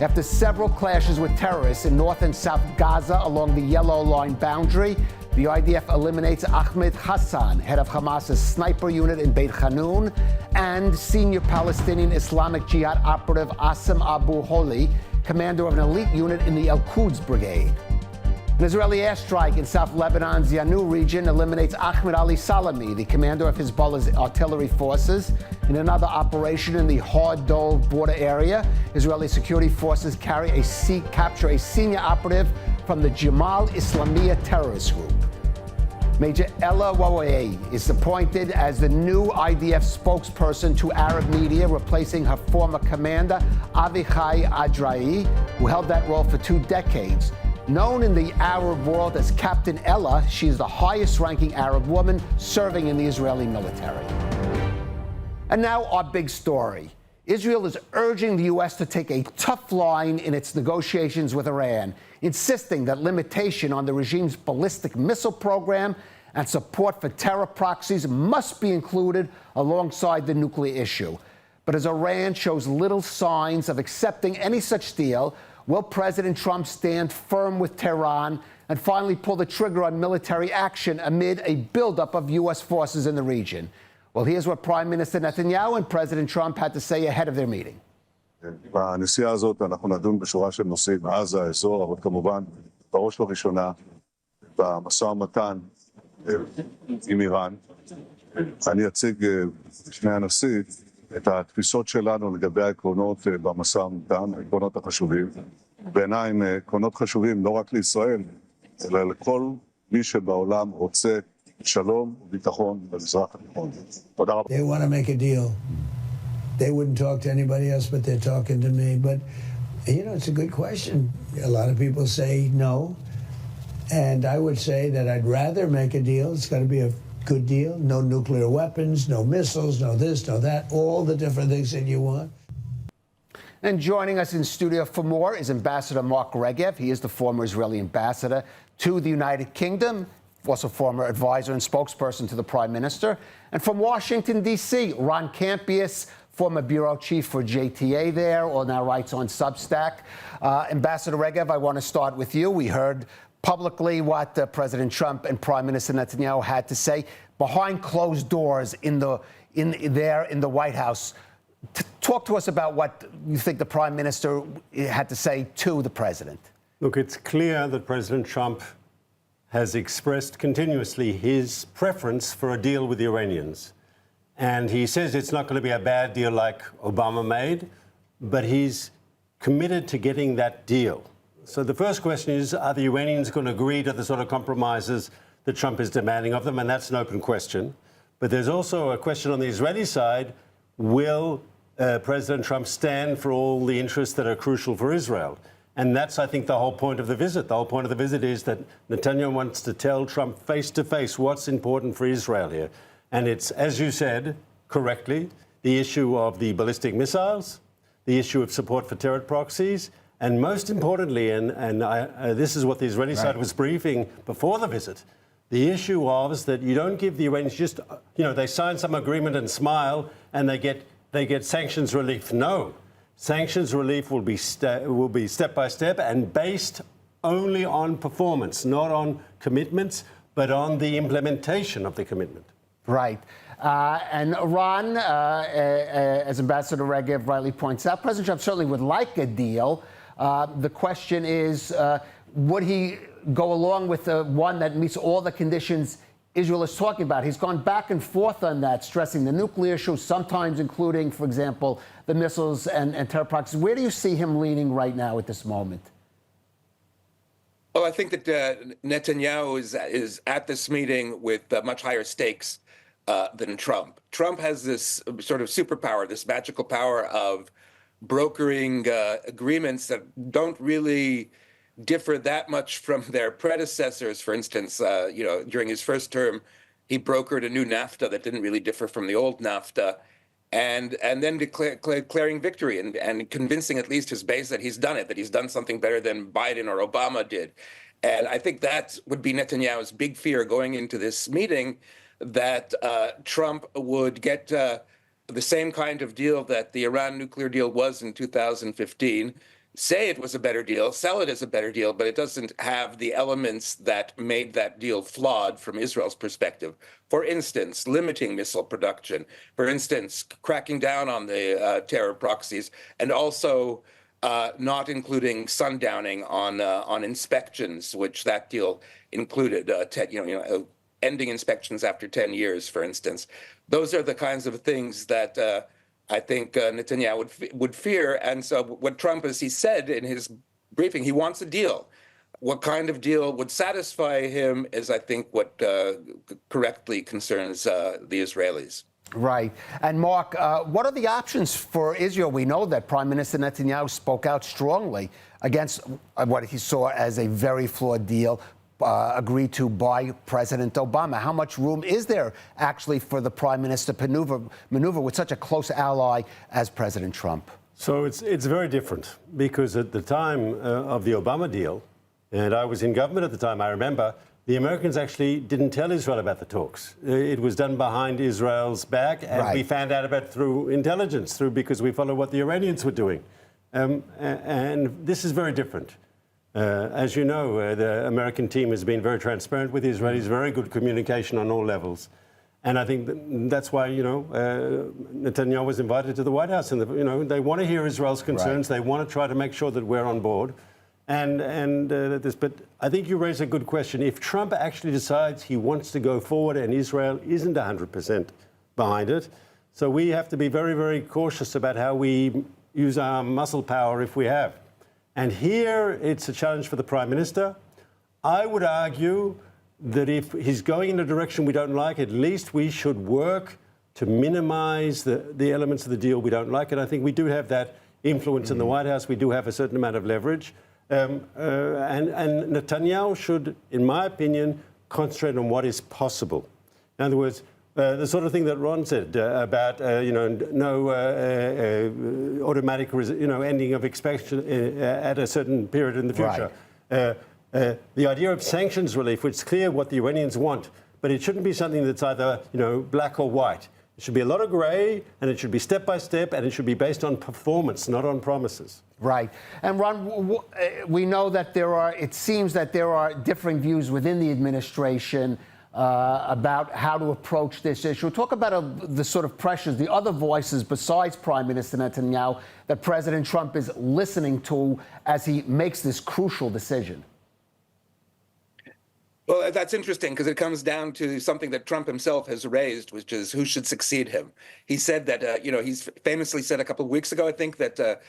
After several clashes with terrorists in North and South Gaza along the Yellow Line boundary, the IDF eliminates Ahmed Hassan, head of Hamas's sniper unit in Beit Hanun, and senior Palestinian Islamic Jihad operative Asim Abu Holi, commander of an elite unit in the Al-Quds Brigade. An Israeli airstrike in South Lebanon's Yanu region eliminates Ahmed Ali Salami, the commander of Hezbollah's artillery forces. In another operation in the Har-Dol border area, Israeli security forces capture a senior operative from the Jamal Islamiyah terrorist group. Major Ella Wawaye is appointed as the new IDF spokesperson to Arab media, replacing her former commander, Avichai Adrai, who held that role for 2 decades. Known in the Arab world as Captain Ella, she is the highest-ranking Arab woman serving in the Israeli military. And now our big story. Israel is urging the U.S. to take a tough line in its negotiations with Iran, insisting that limitation on the regime's ballistic missile program and support for terror proxies must be included alongside the nuclear issue. But as Iran shows little signs of accepting any such deal, will President Trump stand firm with Tehran and finally pull the trigger on military action amid a buildup of U.S. forces in the region? Well, here's what Prime Minister Netanyahu and President Trump had to say ahead of their meeting. בנסיעה הזאת אנחנו נדון בשורה של נושאים, עזה, האזור, אבל כמובן, בראש ובראשונה, במשא ומתן עם איראן. אני אציג בפני הנשיא את התפיסות שלנו לגבי העקרונות במשא ומתן, העקרונות החשובים. בעיניי הם עקרונות חשובים לא רק לישראל, אלא לכל מי שבעולם רוצה שלום וביטחון במזרח התיכון. תודה רבה. They want to make a deal. They wouldn't talk to anybody else, but they're talking to me. But, you know, it's a good question. A lot of people say no. And I would say that I'd rather make a deal. It's got to be a good deal. No nuclear weapons, no missiles, no this, no that, all the different things that you want. And joining us in studio for more is Ambassador Mark Regev. He is the former Israeli ambassador to the United Kingdom, also former advisor and spokesperson to the Prime Minister. And from Washington, D.C., Ron Campius, former bureau chief for JTA there, or now writes on Substack. Ambassador Regev, I want to start with you. We heard publicly what President Trump and Prime Minister Netanyahu had to say behind closed doors in the White House. Talk to us about what you think the Prime Minister had to say to the President. Look, it's clear that President Trump has expressed continuously his preference for a deal with the Iranians. And he says it's not going to be a bad deal like Obama made. but he's committed to getting that deal. So the first question is, are the Iranians going to agree to the sort of compromises that Trump is demanding of them? And that's an open question. But there's also a question on the Israeli side, will President Trump stand for all the interests that are crucial for Israel? And that's, I think, the whole point of the visit. The whole point of the visit is that Netanyahu wants to tell Trump face to face what's important for Israel here. And it's, as you said correctly, the issue of the ballistic missiles, the issue of support for terror proxies, and most importantly, this is what the Israeli side was briefing before the visit, the issue was that you don't give the Iranians just, they sign some agreement and smile and they get sanctions relief. No, sanctions relief will be step by step and based only on performance, not on commitments, but on the implementation of the commitment. Right. And Iran, as Ambassador Regev rightly points out, President Trump certainly would like a deal. The question is, would he go along with the one that meets all the conditions Israel is talking about? He's gone back and forth on that, stressing the nuclear issue, sometimes including, for example, the missiles and terror proxies. Where do you see him leaning right now at this moment? Well, I think that Netanyahu is at this meeting with much higher stakes than Trump. Trump has this sort of superpower, this magical power of brokering agreements that don't really differ that much from their predecessors. For instance, during his first term, he brokered a new NAFTA that didn't really differ from the old NAFTA, and then declaring victory and convincing at least his base that he's done it, that he's done something better than Biden or Obama did. And I think that would be Netanyahu's big fear going into this meeting, that Trump would get the same kind of deal that the Iran nuclear deal was in 2015, say it was a better deal, sell it as a better deal, but it doesn't have the elements that made that deal flawed from Israel's perspective. For instance, limiting missile production, for instance, cracking down on the terror proxies, and also not including sundowning on inspections, which that deal included, ending inspections after 10 years, for instance. Those are the kinds of things that I think Netanyahu would fear. And so what Trump, as he said in his briefing, he wants a deal. What kind of deal would satisfy him is, I think, what correctly concerns the Israelis. Right. And Mark, what are the options for Israel? We know that Prime Minister Netanyahu spoke out strongly against what he saw as a very flawed deal agreed to by President Obama. How much room is there actually for the Prime Minister to maneuver with such a close ally as President Trump? So it's very different, because at the time of the Obama deal, and I was in government at the time, I remember, the Americans actually didn't tell Israel about the talks. It was done behind Israel's back, and we found out about it through intelligence, because we followed what the Iranians were doing. And this is very different. As you know, the American team has been very transparent with the Israelis, very good communication on all levels. And I think that's why, Netanyahu was invited to the White House. And, they want to hear Israel's concerns. They want to try to make sure that we're on board. But I think you raise a good question. If Trump actually decides he wants to go forward and Israel isn't 100% behind it, so we have to be very, very cautious about how we use our muscle power if we have. And here it's a challenge for the Prime Minister. I would argue that if he's going in a direction we don't like, at least we should work to minimize the elements of the deal we don't like. And I think we do have that influence in the White House. We do have a certain amount of leverage. And Netanyahu should, in my opinion, concentrate on what is possible. In other words, the sort of thing that Ron said about no automatic ending of inspection at a certain period in the future. The idea of sanctions relief, which is clear what the Iranians want, but it shouldn't be something that's either black or white. It should be a lot of grey, and it should be step by step, and it should be based on performance, not on promises. Right. And Ron, we know that it seems that there are differing views within the administration about how to approach this issue. Talk about the sort of pressures, the other voices besides Prime Minister Netanyahu that President Trump is listening to as he makes this crucial decision. Well, that's interesting because it comes down to something that Trump himself has raised, which is who should succeed him. He said that, he's famously said a couple of weeks ago, I think, that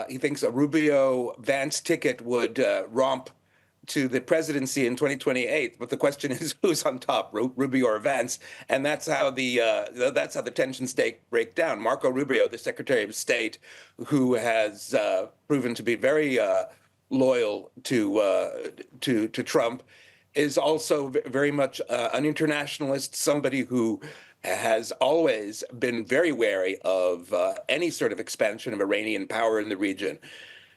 he thinks a Rubio-Vance ticket would romp to the presidency in 2028. But the question is, who's on top, Rubio or Vance? And that's how the tensions break down. Marco Rubio, the Secretary of State, who has proven to be very loyal to Trump, is also very much an internationalist, somebody who has always been very wary of any sort of expansion of Iranian power in the region.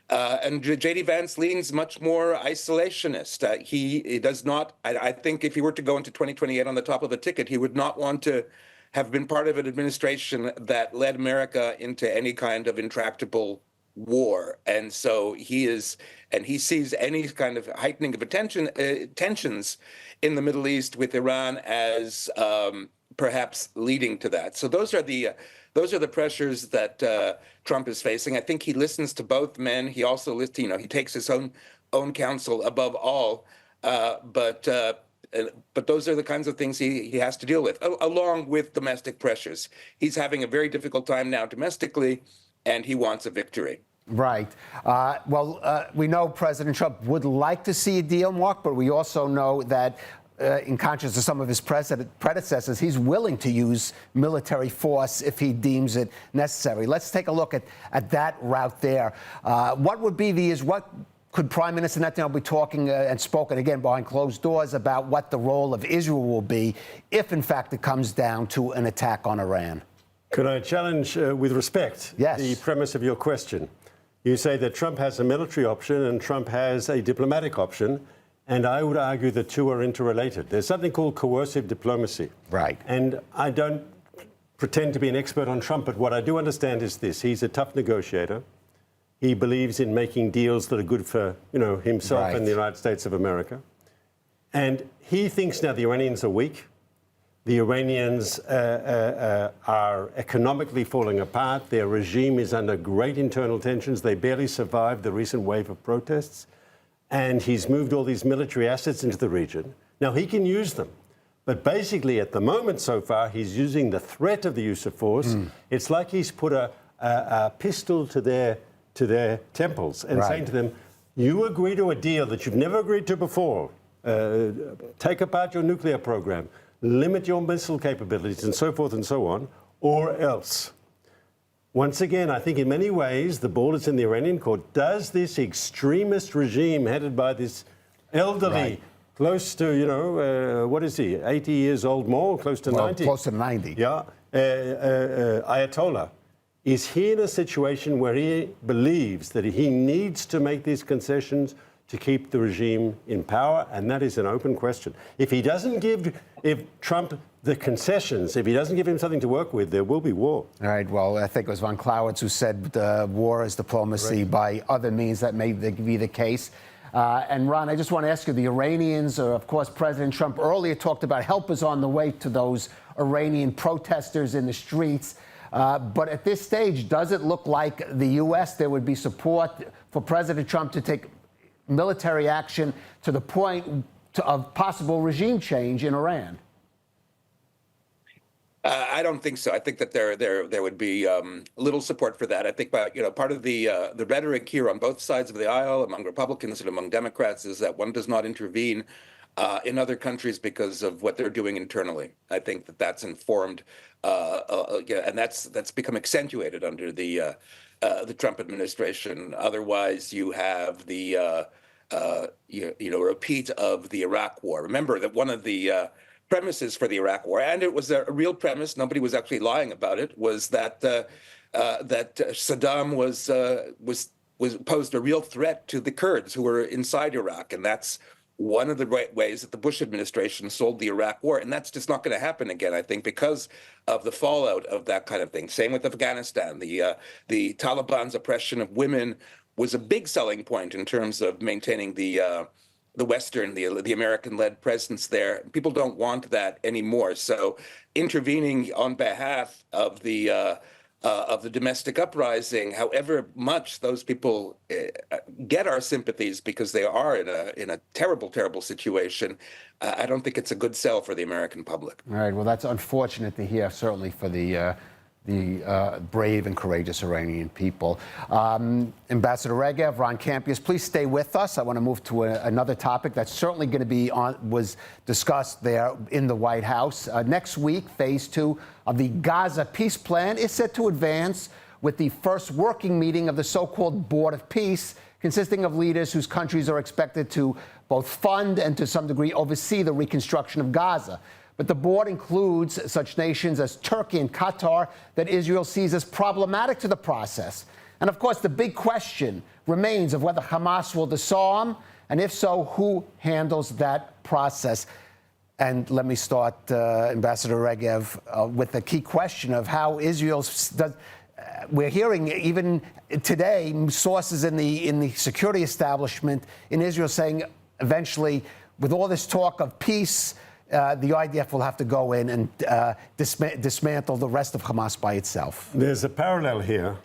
And J.D. Vance leans much more isolationist. He does not, I think if he were to go into 2028 on the top of the ticket, he would not want to have been part of an administration that led America into any kind of intractable war. And so he sees any kind of heightening of tensions in the Middle East with Iran as perhaps leading to that. So those are the pressures that Trump is facing. I think he listens to both men. He also he takes his own counsel above all. But those are the kinds of things he has to deal with, along with domestic pressures. He's having a very difficult time now domestically, and he wants a victory. Right. We know President Trump would like to see a deal, Mark, but we also know that in contrast to some of his predecessors, he's willing to use military force if he deems it necessary. Let's take a look at that route there. What could Prime Minister Netanyahu be talking and spoken again behind closed doors about what the role of Israel will be if, in fact, it comes down to an attack on Iran? Could I challenge, with respect, the premise of your question? You say that Trump has a military option and Trump has a diplomatic option. And I would argue the two are interrelated. There's something called coercive diplomacy. Right. And I don't pretend to be an expert on Trump, but what I do understand is this. He's a tough negotiator. He believes in making deals that are good for, himself and the United States of America. And he thinks now the Iranians are weak. The Iranians are economically falling apart. Their regime is under great internal tensions. They barely survived the recent wave of protests. And he's moved all these military assets into the region. Now, he can use them. But basically, at the moment so far, he's using the threat of the use of force. It's like he's put a pistol to their temples and saying to them, you agree to a deal that you've never agreed to before. Take apart your nuclear program, limit your missile capabilities, and so forth and so on, or else. Once again, I think in many ways the ball is in the Iranian court. Does this extremist regime headed by this elderly, close to, what is he, 80 years old more, close to 90? Close to 90. Yeah, Ayatollah, is he in a situation where he believes that he needs to make these concessions to keep the regime in power? And that is an open question. If he doesn't give Trump the concessions, if he doesn't give him something to work with, there will be war. All right. Well, I think it was von Clausewitz who said war is diplomacy by other means. That may be the case. And Ron, I just want to ask you, the Iranians, of course, President Trump earlier talked about help is on the way to those Iranian protesters in the streets. But at this stage, does it look like the U.S., there would be support for President Trump to take military action to the point of possible regime change in Iran? I don't think so. I think that there would be little support for that. I think, part of the rhetoric here on both sides of the aisle, among Republicans and among Democrats, is that one does not intervene in other countries because of what they're doing internally. I think that that's informed, and that's become accentuated under the Trump administration. Otherwise, you have the repeat of the Iraq War. Remember that one of the premises for the Iraq War, and it was a real premise, nobody was actually lying about it, was that Saddam was posed a real threat to the Kurds who were inside Iraq, and that's one of the ways that the Bush administration sold the Iraq War, and that's just not going to happen again, I think, because of the fallout of that kind of thing. Same with Afghanistan. The Taliban's oppression of women was a big selling point in terms of maintaining the Western, the American-led presence there. People don't want that anymore. So intervening on behalf of the of the domestic uprising, however much those people get our sympathies because they are in a terrible, terrible situation, I don't think it's a good sell for the American public. All right. Well, that's unfortunate to hear, certainly for the brave and courageous Iranian people. Ambassador Regev, Ron Campius, please stay with us. I want to move to another topic that's certainly going to be was discussed there in the White House. Next week, phase 2 of the Gaza peace plan is set to advance with the first working meeting of the so-called Board of Peace, consisting of leaders whose countries are expected to both fund and to some degree oversee the reconstruction of Gaza. But the board includes such nations as Turkey and Qatar that Israel sees as problematic to the process. And of course, the big question remains of whether Hamas will disarm, and if so, who handles that process. And let me start, Ambassador Regev, with the key question of how Israel does. We're hearing even today sources in the security establishment in Israel saying eventually, with all this talk of peace, the IDF will have to go in and dismantle the rest of Hamas by itself. There's a parallel here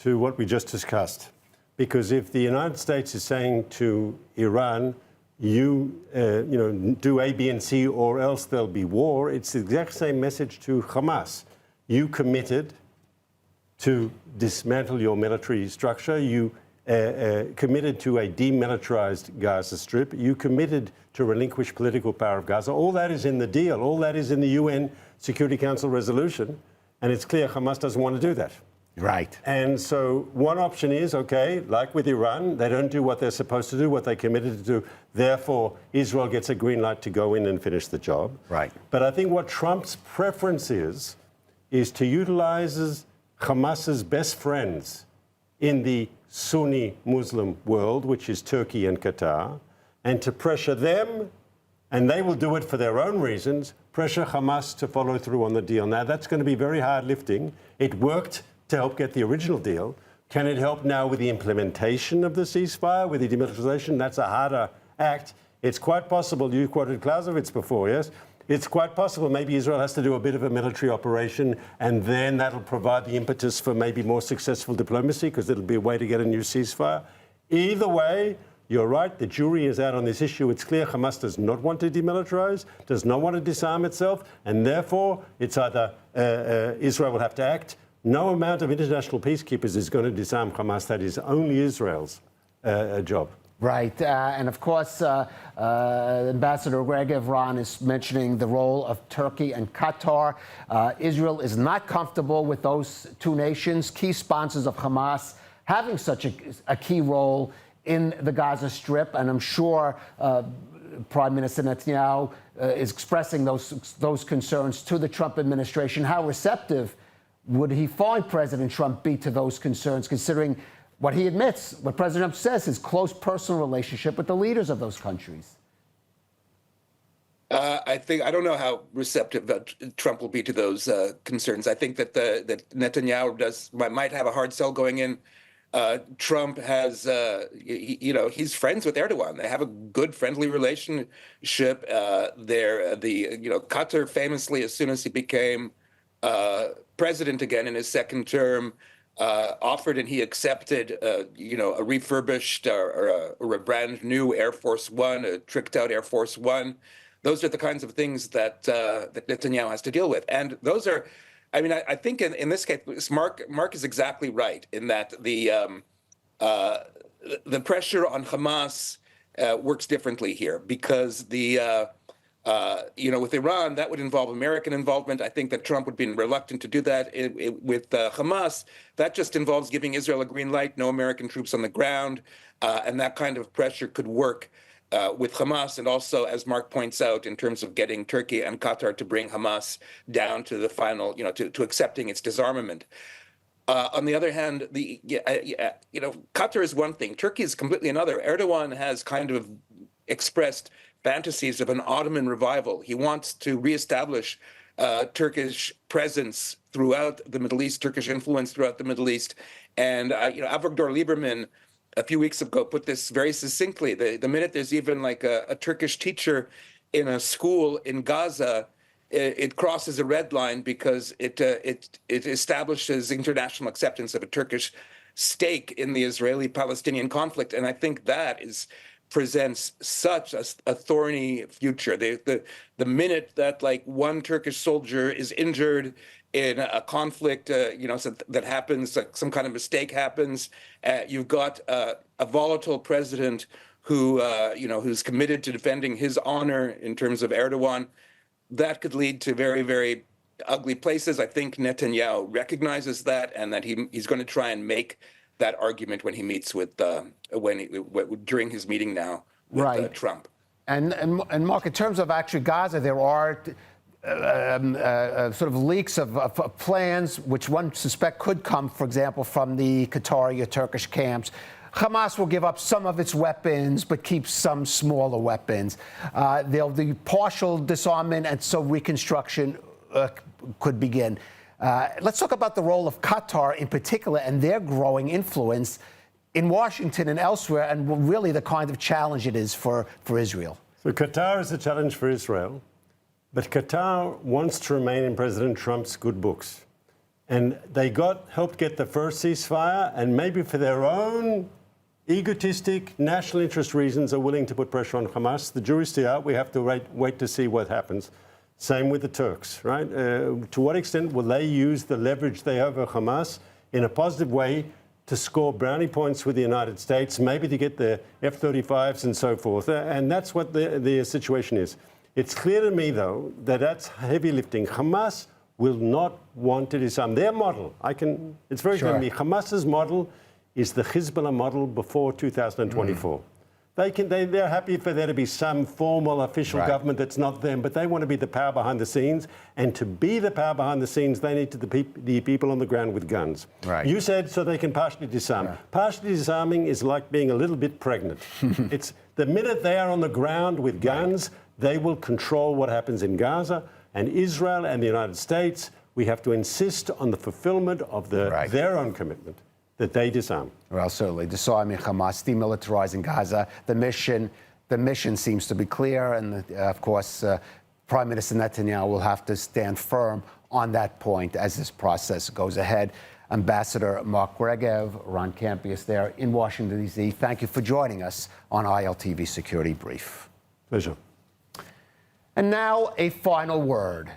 to what we just discussed, because if the United States is saying to Iran, you do A, B, and C, or else there'll be war, it's the exact same message to Hamas. You committed to dismantle your military structure. You committed to a demilitarized Gaza Strip. You committed to relinquish political power of Gaza. All that is in the deal. All that is in the UN Security Council resolution. And it's clear Hamas doesn't want to do that. Right. And so one option is, okay, like with Iran, they don't do what they're supposed to do, what they committed to do. Therefore, Israel gets a green light to go in and finish the job. Right. But I think what Trump's preference is to utilize Hamas's best friends in the Sunni Muslim world, which is Turkey and Qatar, and to pressure them, and they will do it for their own reasons, pressure Hamas to follow through on the deal. Now, that's going to be very hard lifting. It worked to help get the original deal. Can it help now with the implementation of the ceasefire, with the demilitarization? That's a harder act. It's quite possible, you quoted Clausewitz before, yes? It's quite possible maybe Israel has to do a bit of a military operation, and then that'll provide the impetus for maybe more successful diplomacy, because it'll be a way to get a new ceasefire. Either way, you're right, the jury is out on this issue. It's clear Hamas does not want to demilitarize, does not want to disarm itself, and therefore it's either Israel will have to act. No amount of international peacekeepers is going to disarm Hamas. That is only Israel's job. Right. And of course, Ambassador Regev, Ron, is mentioning the role of Turkey and Qatar. Israel is not comfortable with those two nations, key sponsors of Hamas, having such a key role in the Gaza Strip. And I'm sure Prime Minister Netanyahu is expressing those concerns to the Trump administration. How receptive would he find President Trump be to those concerns, considering what he admits, what President Trump says, his close personal relationship with the leaders of those countries? I don't know how receptive Trump will be to those concerns. I think that Netanyahu might have a hard sell going in. Trump has, he's friends with Erdogan. They have a good, friendly relationship. Qatar famously, as soon as he became president again in his second term, offered and he accepted, a refurbished or a brand new Air Force One, a tricked out Air Force One. Those are the kinds of things that Netanyahu has to deal with, and those are. I think in this case, Mark is exactly right in that the pressure on Hamas works differently here, because with Iran, that would involve American involvement. I think that Trump would be reluctant to do that. With Hamas, that just involves giving Israel a green light, no American troops on the ground, and that kind of pressure could work with Hamas, and also, as Mark points out, in terms of getting Turkey and Qatar to bring Hamas down to the final, to accepting its disarmament. On the other hand, Qatar is one thing, Turkey is completely another. Erdogan has kind of expressed fantasies of an Ottoman revival. He wants to reestablish Turkish presence throughout the Middle East, Turkish influence throughout the Middle East, and Avigdor Lieberman a few weeks ago put this very succinctly. The minute there's even like a Turkish teacher in a school in Gaza, it crosses a red line because it establishes international acceptance of a Turkish stake in the Israeli-Palestinian conflict, and I think that presents such a thorny future. The minute that like one Turkish soldier is injured in a conflict, that happens, some kind of mistake happens, you've got a volatile president who's committed to defending his honor in terms of Erdogan. That could lead to very, very ugly places. I think Netanyahu recognizes that, and that he's going to try and make that argument when he meets with during his meeting now with Trump. And Mark, in terms of actually Gaza, there are sort of leaks of plans which one suspect could come, for example, from the Qatari or Turkish camps. Hamas will give up some of its weapons, but keep some smaller weapons. There'll be partial disarmament, and so reconstruction could begin. Let's talk about the role of Qatar in particular and their growing influence in Washington and elsewhere, and really the kind of challenge it is for Israel. So Qatar is a challenge for Israel, but Qatar wants to remain in President Trump's good books. And they helped get the first ceasefire, and maybe for their own egotistic national interest reasons are willing to put pressure on Hamas. The jury's still out. We have to wait to see what happens. Same with the Turks, right? To what extent will they use the leverage they have over Hamas in a positive way to score brownie points with the United States, maybe to get the F-35s and so forth? And that's what the situation is. It's clear to me, though, that that's heavy lifting. Hamas will not want to disarm. Their model, it's very clear to me, Hamas's model is the Hezbollah model before 2024. They're happy for there to be some formal official government that's not them, but they want to be the power behind the scenes. And to be the power behind the scenes, they need the people on the ground with guns. Right. You said so they can partially disarm. Yeah. Partially disarming is like being a little bit pregnant. It's the minute they are on the ground with guns, they will control what happens in Gaza. And Israel and the United States, we have to insist on the fulfillment of their own commitment that they disarm. Well, certainly, disarming Hamas, demilitarizing Gaza. The mission seems to be clear, and of course, Prime Minister Netanyahu will have to stand firm on that point as this process goes ahead. Ambassador Mark Regev, Ron Campius there in Washington, D.C., thank you for joining us on ILTV Security Brief. Pleasure. And now a final word.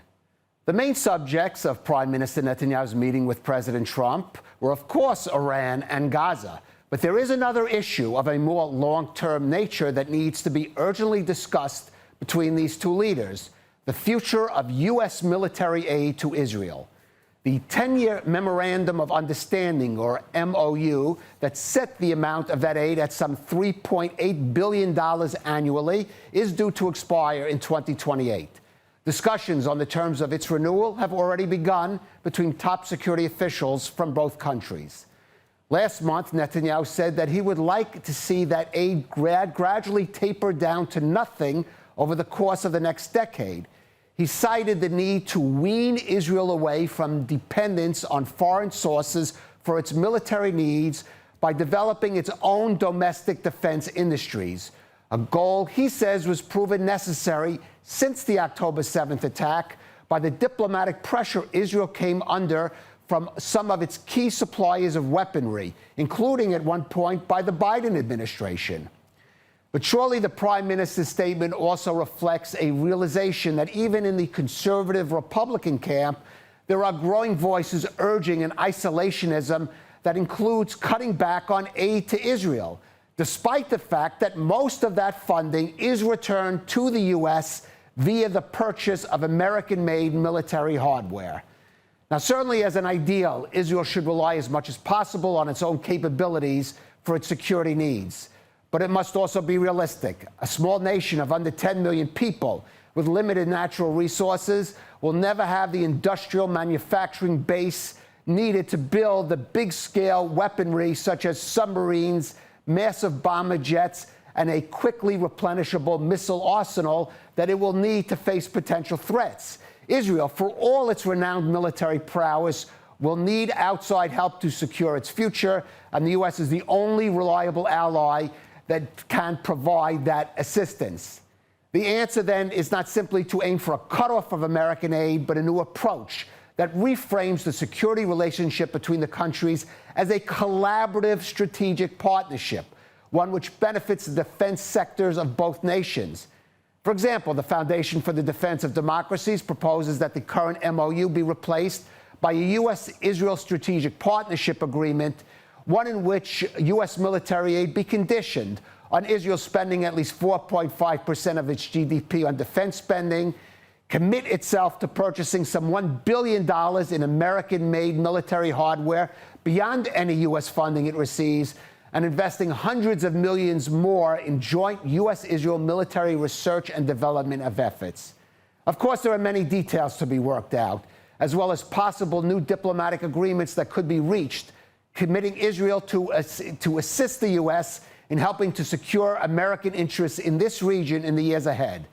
The main subjects of Prime Minister Netanyahu's meeting with President Trump were, of course, Iran and Gaza. But there is another issue of a more long-term nature that needs to be urgently discussed between these two leaders: the future of U.S. military aid to Israel. The 10-year Memorandum of Understanding, or MOU, that set the amount of that aid at some $3.8 billion annually is due to expire in 2028. Discussions on the terms of its renewal have already begun between top security officials from both countries. Last month, Netanyahu said that he would like to see that aid gradually taper down to nothing over the course of the next decade. He cited the need to wean Israel away from dependence on foreign sources for its military needs by developing its own domestic defense industries, a goal he says was proven necessary since the October 7th attack by the diplomatic pressure Israel came under from some of its key suppliers of weaponry, including at one point by the Biden administration. But surely the Prime Minister's statement also reflects a realization that even in the conservative Republican camp, there are growing voices urging an isolationism that includes cutting back on aid to Israel, despite the fact that most of that funding is returned to the U.S. via the purchase of American-made military hardware. Now, certainly as an ideal, Israel should rely as much as possible on its own capabilities for its security needs. But it must also be realistic. A small nation of under 10 million people with limited natural resources will never have the industrial manufacturing base needed to build the big-scale weaponry such as submarines, massive bomber jets, and a quickly replenishable missile arsenal that it will need to face potential threats. Israel, for all its renowned military prowess, will need outside help to secure its future, and the U.S. is the only reliable ally that can provide that assistance. The answer then is not simply to aim for a cutoff of American aid, but a new approach that reframes the security relationship between the countries as a collaborative strategic partnership, one which benefits the defense sectors of both nations. For example, the Foundation for the Defense of Democracies proposes that the current MOU be replaced by a U.S. Israel Strategic Partnership Agreement, one in which U.S. military aid be conditioned on Israel spending at least 4.5% of its GDP on defense spending, commit itself to purchasing some $1 billion in American-made military hardware beyond any U.S. funding it receives, and investing hundreds of millions more in joint U.S.-Israel military research and development of efforts. Of course, there are many details to be worked out, as well as possible new diplomatic agreements that could be reached, committing Israel to assist the U.S. in helping to secure American interests in this region in the years ahead.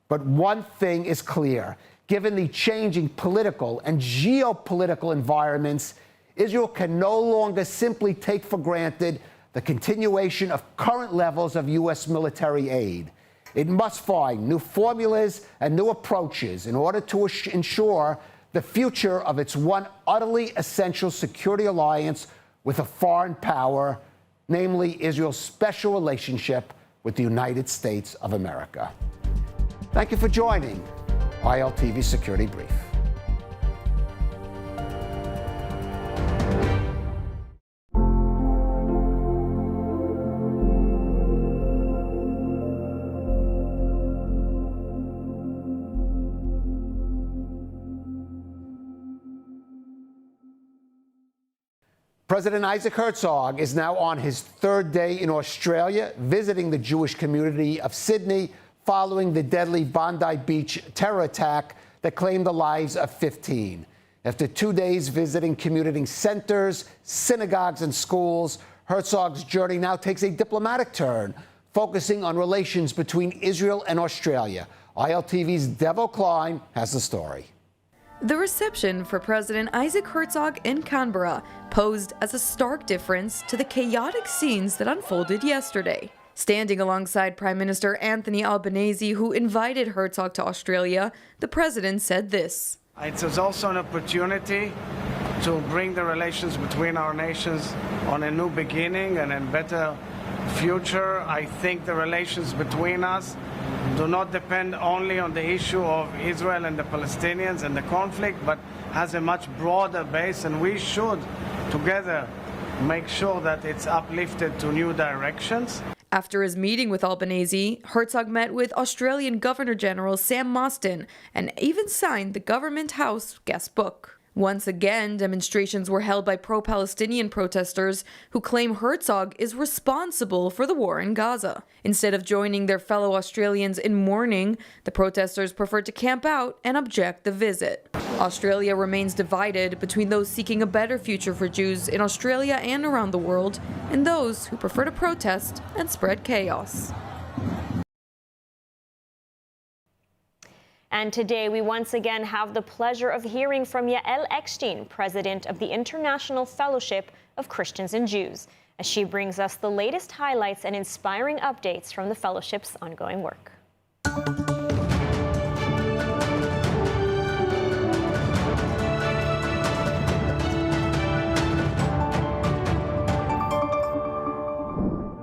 But one thing is clear. Given the changing political and geopolitical environments, Israel can no longer simply take for granted the continuation of current levels of U.S. military aid. It must find new formulas and new approaches in order to ensure the future of its one utterly essential security alliance with a foreign power, namely Israel's special relationship with the United States of America. Thank you for joining ILTV Security Brief. President Isaac Herzog is now on his third day in Australia, visiting the Jewish community of Sydney following the deadly Bondi Beach terror attack that claimed the lives of 15. After 2 days visiting community centers, synagogues, and schools, Herzog's journey now takes a diplomatic turn, focusing on relations between Israel and Australia. ILTV's Devo Klein has the story. The reception for President Isaac Herzog in Canberra posed as a stark difference to the chaotic scenes that unfolded yesterday. Standing alongside Prime Minister Anthony Albanese, who invited Herzog to Australia, the president said this. It was also an opportunity to bring the relations between our nations on a new beginning and a better future. I think the relations between us do not depend only on the issue of Israel and the Palestinians and the conflict, but has a much broader base, and we should together make sure that it's uplifted to new directions. After his meeting with Albanese, Herzog met with Australian Governor-General Sam Mostyn and even signed the Government House guest book. Once again, demonstrations were held by pro-Palestinian protesters who claim Herzog is responsible for the war in Gaza. Instead of joining their fellow Australians in mourning, the protesters preferred to camp out and object the visit. Australia remains divided between those seeking a better future for Jews in Australia and around the world, and those who prefer to protest and spread chaos. And today we once again have the pleasure of hearing from Yael Eckstein, president of the International Fellowship of Christians and Jews, as she brings us the latest highlights and inspiring updates from the fellowship's ongoing work.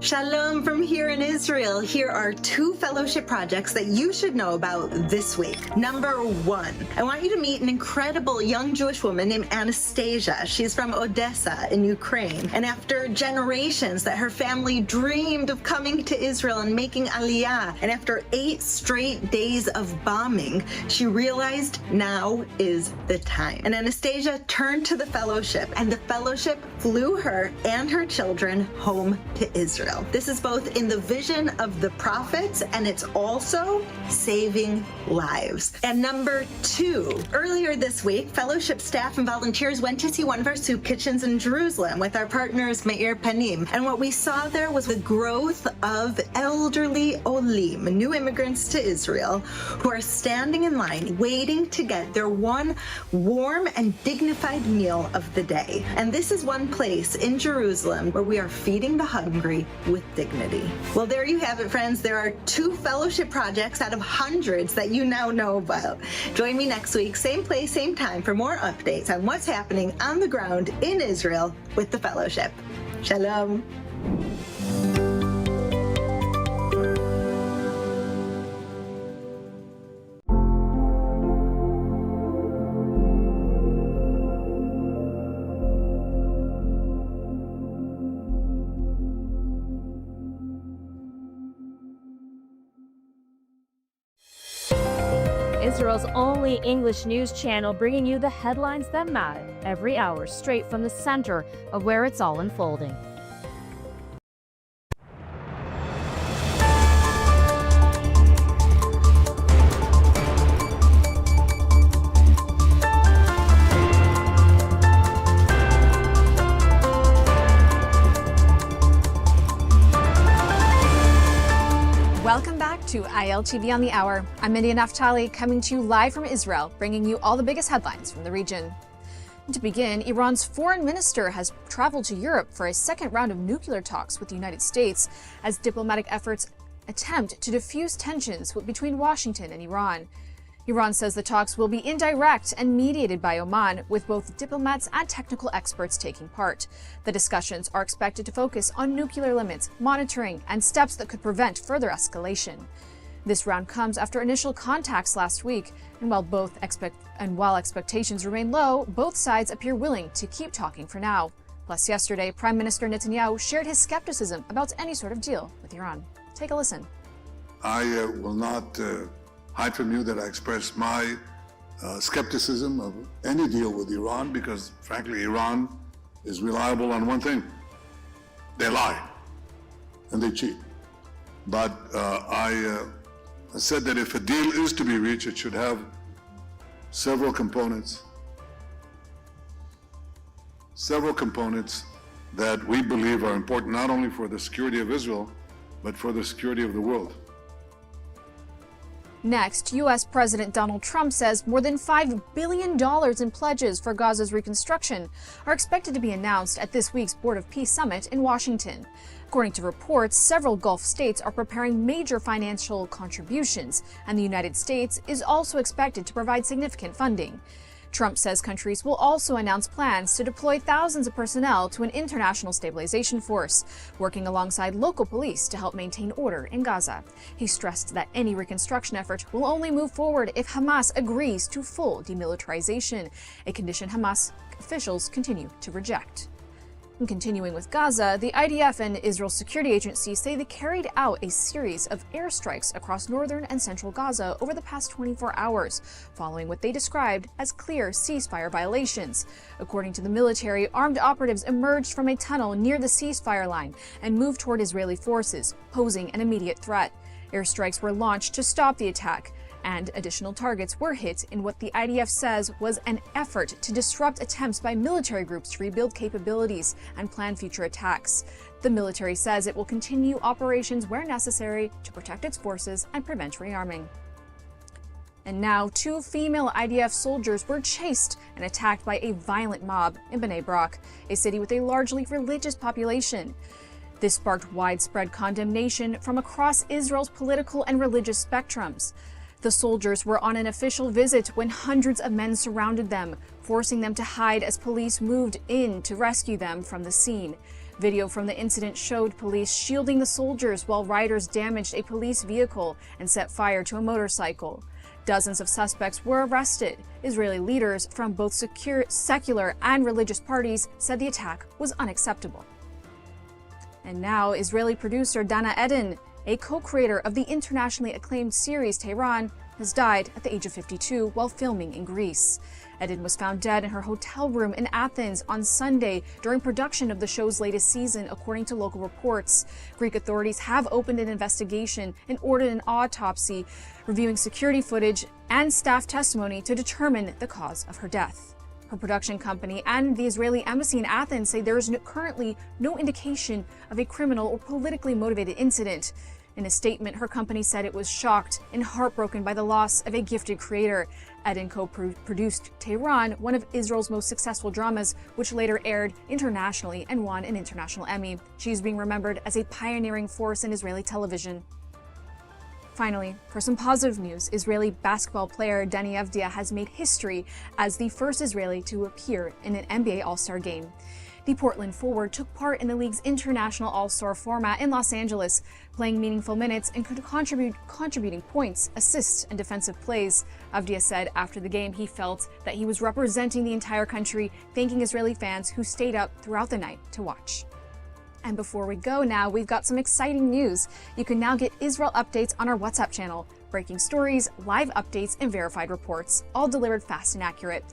Shalom from here in Israel. Here are 2 fellowship projects that you should know about this week. Number 1, I want you to meet an incredible young Jewish woman named Anastasia. She's from Odessa in Ukraine. And after generations that her family dreamed of coming to Israel and making Aliyah, and after 8 straight days of bombing, she realized now is the time. And Anastasia turned to the fellowship, and the fellowship flew her and her children home to Israel. This is both in the vision of the prophets, and it's also saving lives. And number 2, earlier this week, fellowship staff and volunteers went to see one of our soup kitchens in Jerusalem with our partners Meir Panim. And what we saw there was the growth of elderly Olim, new immigrants to Israel, who are standing in line waiting to get their one warm and dignified meal of the day. And this is one place in Jerusalem where we are feeding the hungry with dignity. opportunity. Well, there you have it, friends. There are 2 fellowship projects out of hundreds that you now know about. Join me next week, same place, same time, for more updates on what's happening on the ground in Israel with the fellowship. Shalom. Israel's only English news channel, bringing you the headlines that matter every hour, straight from the center of where it's all unfolding. Welcome back to ILTV on the Hour. I'm India Naftali, coming to you live from Israel, bringing you all the biggest headlines from the region. And to begin, Iran's foreign minister has traveled to Europe for a second round of nuclear talks with the United States as diplomatic efforts attempt to diffuse tensions between Washington and Iran. Iran says the talks will be indirect and mediated by Oman, with both diplomats and technical experts taking part. The discussions are expected to focus on nuclear limits, monitoring, and steps that could prevent further escalation. This round comes after initial contacts last week, and while expectations remain low, both sides appear willing to keep talking for now. Plus, yesterday, Prime Minister Netanyahu shared his skepticism about any sort of deal with Iran. Take a listen. I will not hide from you that I express my skepticism of any deal with Iran because, frankly, Iran is reliable on one thing. They lie and they cheat. But I said that if a deal is to be reached, it should have several components that we believe are important not only for the security of Israel, but for the security of the world. Next, U.S. President Donald Trump says more than $5 billion in pledges for Gaza's reconstruction are expected to be announced at this week's Board of Peace Summit in Washington. According to reports, several Gulf states are preparing major financial contributions, and the United States is also expected to provide significant funding. Trump says countries will also announce plans to deploy thousands of personnel to an international stabilization force, working alongside local police to help maintain order in Gaza. He stressed that any reconstruction effort will only move forward if Hamas agrees to full demilitarization, a condition Hamas officials continue to reject. And continuing with Gaza, the IDF and Israel's security agency say they carried out a series of airstrikes across northern and central Gaza over the past 24 hours, following what they described as clear ceasefire violations. According to the military, armed operatives emerged from a tunnel near the ceasefire line and moved toward Israeli forces, posing an immediate threat. Airstrikes were launched to stop the attack, and additional targets were hit in what the IDF says was an effort to disrupt attempts by military groups to rebuild capabilities and plan future attacks. The military says it will continue operations where necessary to protect its forces and prevent rearming. And now, 2 female IDF soldiers were chased and attacked by a violent mob in Bnei Brak, a city with a largely religious population. This sparked widespread condemnation from across Israel's political and religious spectrums. The soldiers were on an official visit when hundreds of men surrounded them, forcing them to hide as police moved in to rescue them from the scene. Video from the incident showed police shielding the soldiers while rioters damaged a police vehicle and set fire to a motorcycle. Dozens of suspects were arrested. Israeli leaders from both secular and religious parties said the attack was unacceptable. And now, Israeli producer Dana Eden, a co-creator of the internationally acclaimed series Tehran, has died at the age of 52 while filming in Greece. Eden was found dead in her hotel room in Athens on Sunday during production of the show's latest season, according to local reports. Greek authorities have opened an investigation and ordered an autopsy, reviewing security footage and staff testimony to determine the cause of her death. Her production company and the Israeli embassy in Athens say there is currently no indication of a criminal or politically motivated incident. In a statement, her company said it was shocked and heartbroken by the loss of a gifted creator. Eden co-produced Tehran, one of Israel's most successful dramas, which later aired internationally and won an international Emmy. She is being remembered as a pioneering force in Israeli television. Finally, for some positive news, Israeli basketball player Dani Avdija has made history as the first Israeli to appear in an NBA All-Star game. The Portland forward took part in the league's international All-Star format in Los Angeles, playing meaningful minutes and contributing points, assists, and defensive plays. Avdija said after the game he felt that he was representing the entire country, thanking Israeli fans who stayed up throughout the night to watch. And before we go now, we've got some exciting news. You can now get Israel updates on our WhatsApp channel. Breaking stories, live updates, and verified reports, all delivered fast and accurate.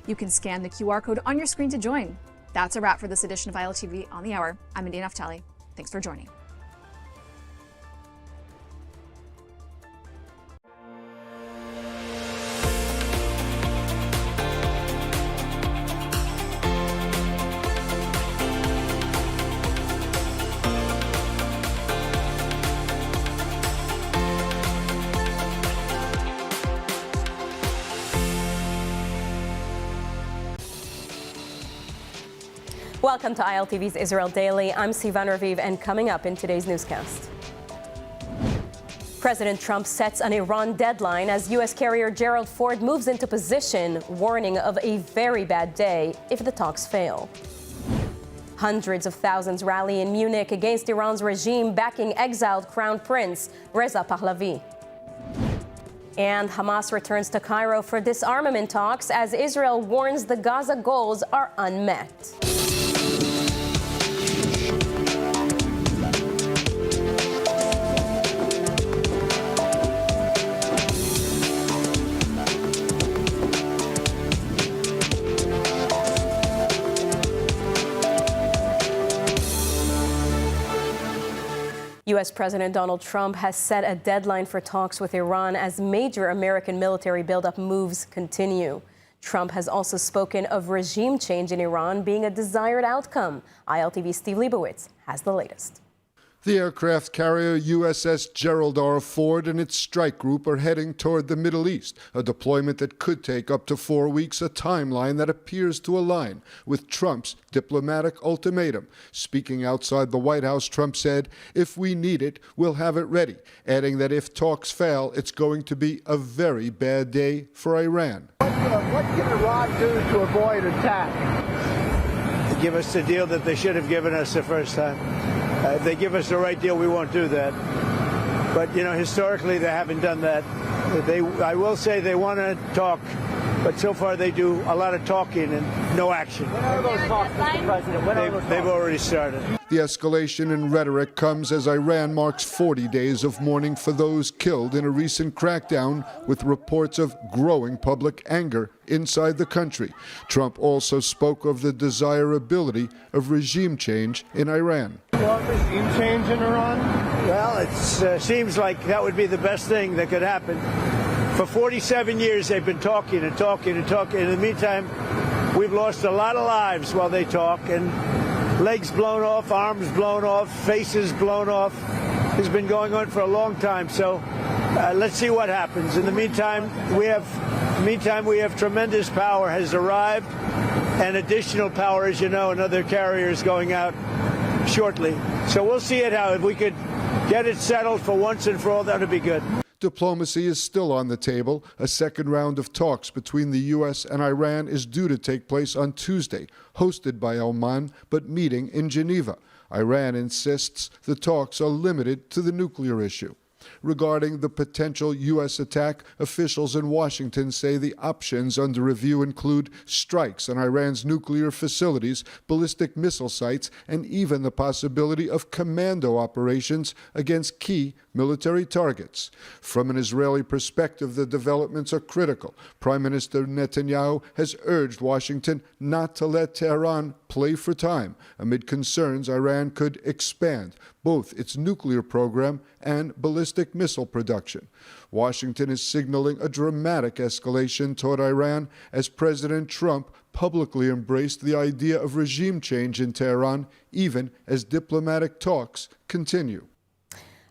You can scan the QR code on your screen to join. That's a wrap for this edition of ILTV on the Hour. I'm India Naftali. Thanks for joining. Welcome to ILTV's Israel Daily. I'm Sivan Raviv, and coming up in today's newscast. President Trump sets an Iran deadline as U.S. carrier Gerald Ford moves into position, warning of a very bad day if the talks fail. Hundreds of thousands rally in Munich against Iran's regime backing exiled Crown Prince Reza Pahlavi. And Hamas returns to Cairo for disarmament talks as Israel warns the Gaza goals are unmet. U.S. President Donald Trump has set a deadline for talks with Iran as major American military buildup moves continue. Trump has also spoken of regime change in Iran being a desired outcome. ILTV's Steve Leibowitz has the latest. The aircraft carrier USS Gerald R. Ford and its strike group are heading toward the Middle East, a deployment that could take up to 4 weeks, a timeline that appears to align with Trump's diplomatic ultimatum. Speaking outside the White House, Trump said, "If we need it, we'll have it ready," adding that if talks fail, it's going to be a very bad day for Iran. What can Iran do to avoid attack? Give us the deal that they should have given us the first time. If they give us the right deal, we won't do that. But, you know, historically, they haven't done that. I will say they want to talk, but so far they do a lot of talking and no action. When are those talks, Mr. President? When are those talks? They've already started. The escalation in rhetoric comes as Iran marks 40 days of mourning for those killed in a recent crackdown, with reports of growing public anger inside the country. Trump also spoke of the desirability of regime change in Iran. You want regime change in Iran? Well, it seems like that would be the best thing that could happen. For 47 years, they've been talking and talking and talking. In the meantime, we've lost a lot of lives while they talk, and legs blown off, arms blown off, faces blown off. It's been going on for a long time. So let's see what happens. In the meantime, we have tremendous power has arrived, and additional power, as you know, and other carriers going out shortly. So we'll see it out. If we could get it settled for once and for all, that would be good. Diplomacy is still on the table. A second round of talks between the U.S. and Iran is due to take place on Tuesday, hosted by Oman, but meeting in Geneva. Iran insists the talks are limited to the nuclear issue. Regarding the potential U.S. attack, officials in Washington say the options under review include strikes on Iran's nuclear facilities, ballistic missile sites, and even the possibility of commando operations against key military targets. From an Israeli perspective, the developments are critical. Prime Minister Netanyahu has urged Washington not to let Tehran play for time, amid concerns Iran could expand both its nuclear program and ballistic missile production. Washington is signaling a dramatic escalation toward Iran as President Trump publicly embraced the idea of regime change in Tehran, even as diplomatic talks continue.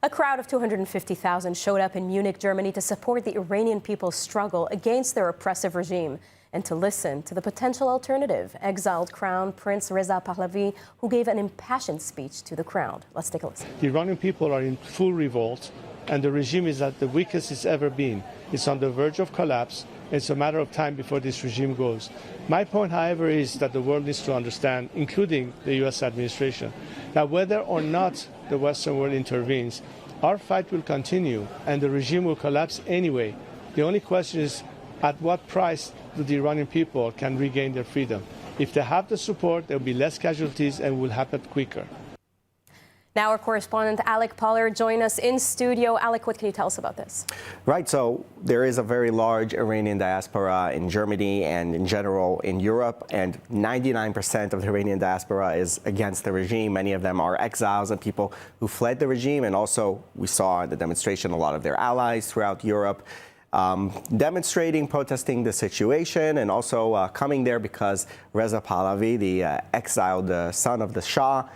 A crowd of 250,000 showed up in Munich, Germany to support the Iranian people's struggle against their oppressive regime and to listen to the potential alternative, exiled Crown Prince Reza Pahlavi, who gave an impassioned speech to the crowd. Let's take a listen. The Iranian people are in full revolt, and the regime is at the weakest it's ever been. It's on the verge of collapse. It's a matter of time before this regime goes. My point, however, is that the world needs to understand, including the U.S. administration, that whether or not the Western world intervenes, our fight will continue and the regime will collapse anyway. The only question is at what price do the Iranian people can regain their freedom. If they have the support, there will be less casualties and will happen quicker. Now our correspondent Alec Pollard joins us in studio. Alec, what can you tell us about this? Right, so there is a very large Iranian diaspora in Germany and in general in Europe, and 99% of the Iranian diaspora is against the regime. Many of them are exiles and people who fled the regime, and also we saw in the demonstration a lot of their allies throughout Europe demonstrating, protesting the situation, and also coming there because Reza Pahlavi, the exiled son of the Shah,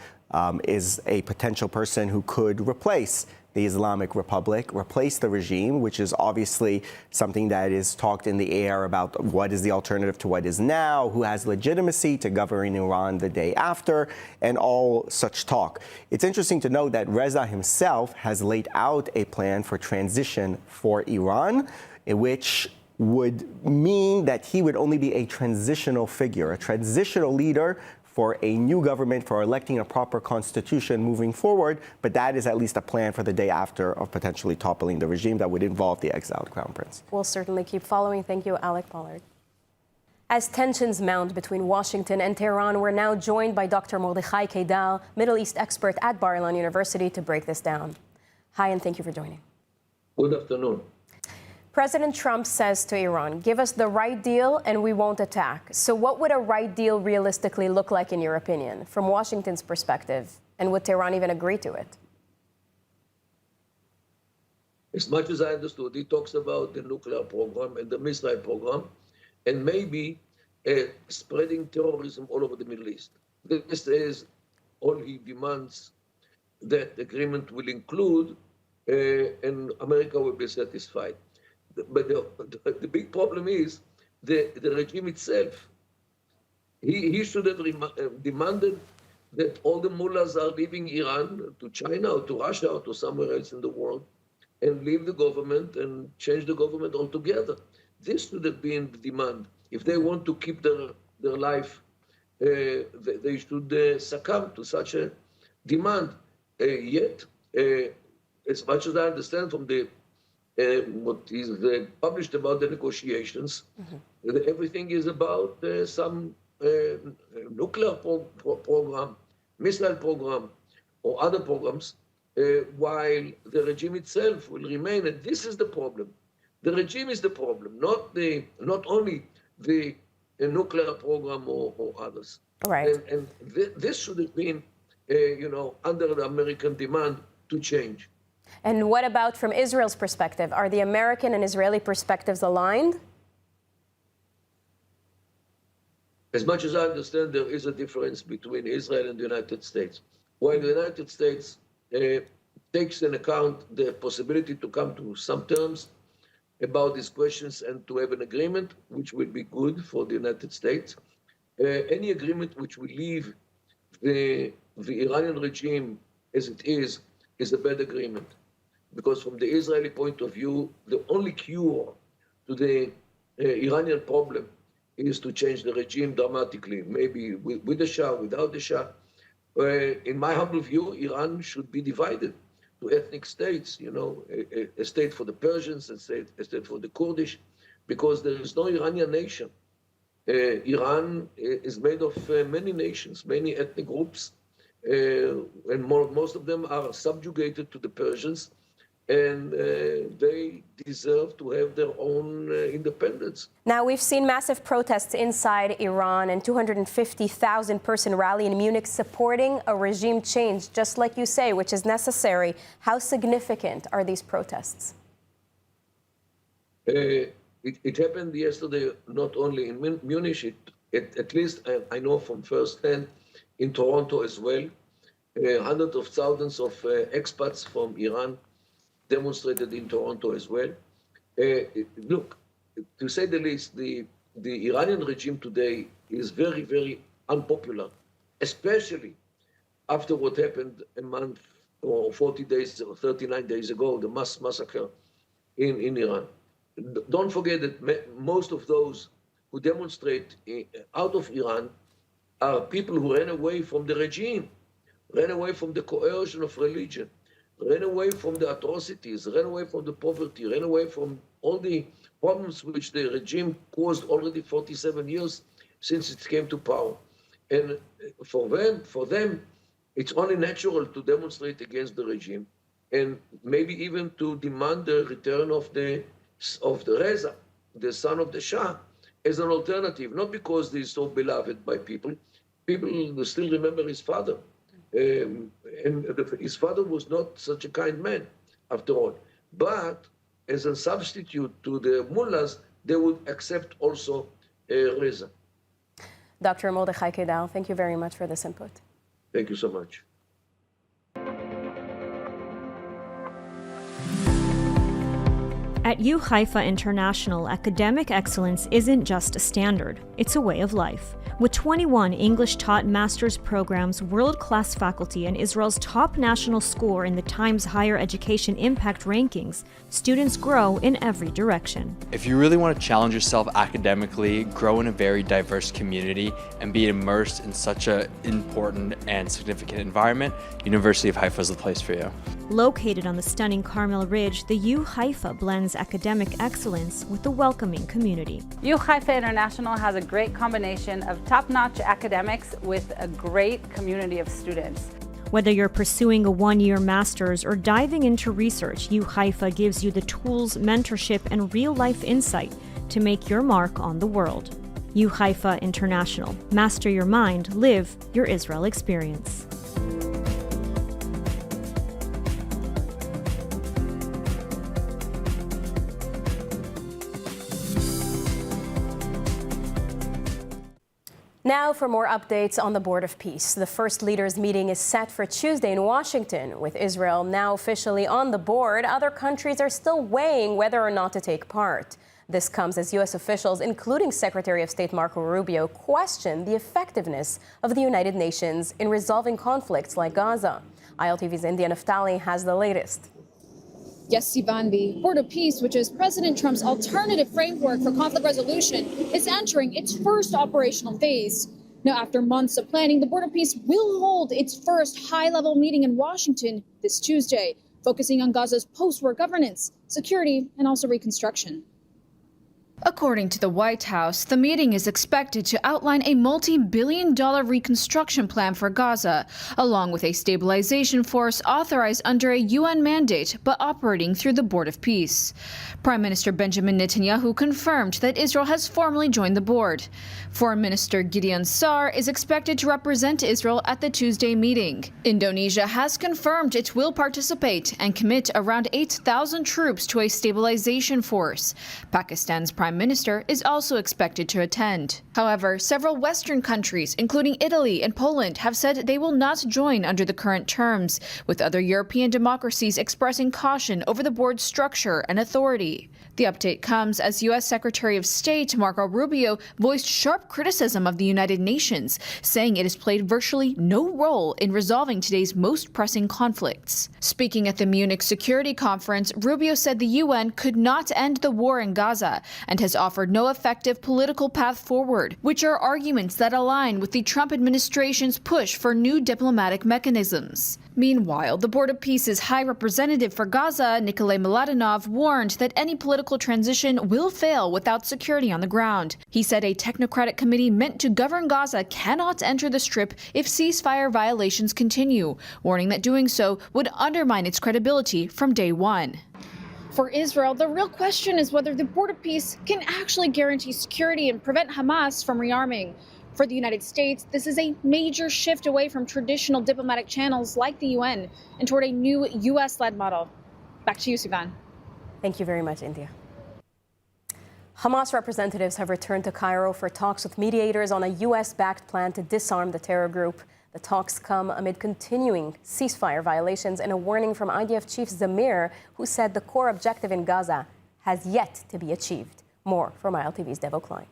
is a potential person who could replace the Islamic Republic, replace the regime, which is obviously something that is talked in the air about what is the alternative to what is now, who has legitimacy to govern Iran the day after, and all such talk. It's interesting to note that Reza himself has laid out a plan for transition for Iran, which would mean that he would only be a transitional figure, a transitional leader for a new government, for electing a proper constitution moving forward, but that is at least a plan for the day after of potentially toppling the regime that would involve the exiled crown prince. We'll certainly keep following. Thank you, Alec Pollard. As tensions mount between Washington and Tehran, we're now joined by Dr. Mordechai Keidal, Middle East expert at Bar-Ilan University, to break this down. Hi, and thank you for joining. Good afternoon. President Trump says to Iran, give us the right deal and we won't attack. So what would a right deal realistically look like in your opinion, from Washington's perspective? And would Tehran even agree to it? As much as I understood, he talks about the nuclear program and the missile program and maybe spreading terrorism all over the Middle East. This is all he demands that the agreement will include and America will be satisfied. But the big problem is the regime itself. He should have demanded that all the mullahs are leaving Iran to China or to Russia or to somewhere else in the world and leave the government and change the government altogether. This should have been the demand. If they want to keep their life, they should succumb to such a demand. Yet, as much as I understand from the what is published about the negotiations, everything is about some nuclear program, missile program, or other programs, while the regime itself will remain. And this is the problem. The regime is the problem, not only the nuclear program or others. Right. And this should have been, under the American demand to change. And what about from Israel's perspective? Are the American and Israeli perspectives aligned? As much as I understand, there is a difference between Israel and the United States. While the United States takes into account the possibility to come to some terms about these questions and to have an agreement, which will be good for the United States, any agreement which will leave the Iranian regime as it is a bad agreement. Because from the Israeli point of view, the only cure to the Iranian problem is to change the regime dramatically, maybe with the Shah, without the Shah. In my humble view, Iran should be divided to ethnic states, a state for the Persians, a state for the Kurdish, because there is no Iranian nation. Iran is made of many nations, many ethnic groups, and most of them are subjugated to the Persians, and they deserve to have their own independence. Now, we've seen massive protests inside Iran and 250,000-person rally in Munich supporting a regime change, just like you say, which is necessary. How significant are these protests? It happened yesterday, not only in Munich, at least I know from firsthand, in Toronto as well. Hundreds of thousands of expats from Iran demonstrated in Toronto as well. Look, to say the least, the Iranian regime today is very, very unpopular, especially after what happened a month or 40 days or 39 days ago, the mass massacre in Iran. Don't forget that most of those who demonstrate out of Iran are people who ran away from the regime, ran away from the coercion of religion, ran away from the atrocities, ran away from the poverty, ran away from all the problems which the regime caused already 47 years since it came to power. And for them, it's only natural to demonstrate against the regime and maybe even to demand the return of the Reza, the son of the Shah, as an alternative, not because he's so beloved by people. People still remember his father. And his father was not such a kind man, after all. But as a substitute to the mullahs, they would accept also Reza. Dr. Mordechai Kedal, thank you very much for this input. Thank you so much. At U Haifa International, academic excellence isn't just a standard, it's a way of life. With 21 English-taught master's programs, world-class faculty, and Israel's top national score in the Times Higher Education Impact Rankings, students grow in every direction. If you really want to challenge yourself academically, grow in a very diverse community, and be immersed in such an important and significant environment, University of Haifa is the place for you. Located on the stunning Carmel Ridge, the U Haifa blends academic excellence with a welcoming community. U Haifa International has a great combination of top-notch academics with a great community of students. Whether you're pursuing a one-year master's or diving into research, U Haifa gives you the tools, mentorship, and real-life insight to make your mark on the world. U Haifa International. Master your mind, live your Israel experience. Now for more updates on the Board of Peace. The first leaders meeting is set for Tuesday in Washington. With Israel now officially on the board, other countries are still weighing whether or not to take part. This comes as U.S. officials, including Secretary of State Marco Rubio, question the effectiveness of the United Nations in resolving conflicts like Gaza. ILTV's India Naftali has the latest. Yes, Sivan, the Board of Peace, which is President Trump's alternative framework for conflict resolution, is entering its first operational phase. Now, after months of planning, the Board of Peace will hold its first high-level meeting in Washington this Tuesday, focusing on Gaza's post-war governance, security, and also reconstruction. According to the White House, the meeting is expected to outline a multi-billion-dollar reconstruction plan for Gaza, along with a stabilization force authorized under a UN mandate but operating through the Board of Peace. Prime Minister Benjamin Netanyahu confirmed that Israel has formally joined the board. Foreign Minister Gideon Saar is expected to represent Israel at the Tuesday meeting. Indonesia has confirmed it will participate and commit around 8,000 troops to a stabilization force. Pakistan's Prime Minister is also expected to attend. However, several Western countries, including Italy and Poland, have said they will not join under the current terms, with other European democracies expressing caution over the board's structure and authority. The update comes as U.S. Secretary of State Marco Rubio voiced sharp criticism of the United Nations, saying it has played virtually no role in resolving today's most pressing conflicts. Speaking at the Munich Security Conference, Rubio said the UN could not end the war in Gaza and has offered no effective political path forward, which are arguments that align with the Trump administration's push for new diplomatic mechanisms. Meanwhile, the Board of Peace's High Representative for Gaza, Nikolay Mladenov, warned that any political transition will fail without security on the ground. He said a technocratic committee meant to govern Gaza cannot enter the Strip if ceasefire violations continue, warning that doing so would undermine its credibility from day one. For Israel, the real question is whether the Board of Peace can actually guarantee security and prevent Hamas from rearming. For the United States, this is a major shift away from traditional diplomatic channels like the UN and toward a new U.S.-led model. Back to you, Sivan. Thank you very much, India. Hamas representatives have returned to Cairo for talks with mediators on a U.S.-backed plan to disarm the terror group. The talks come amid continuing ceasefire violations and a warning from IDF Chief Zamir, who said the core objective in Gaza has yet to be achieved. More from ILTV's Devo Klein.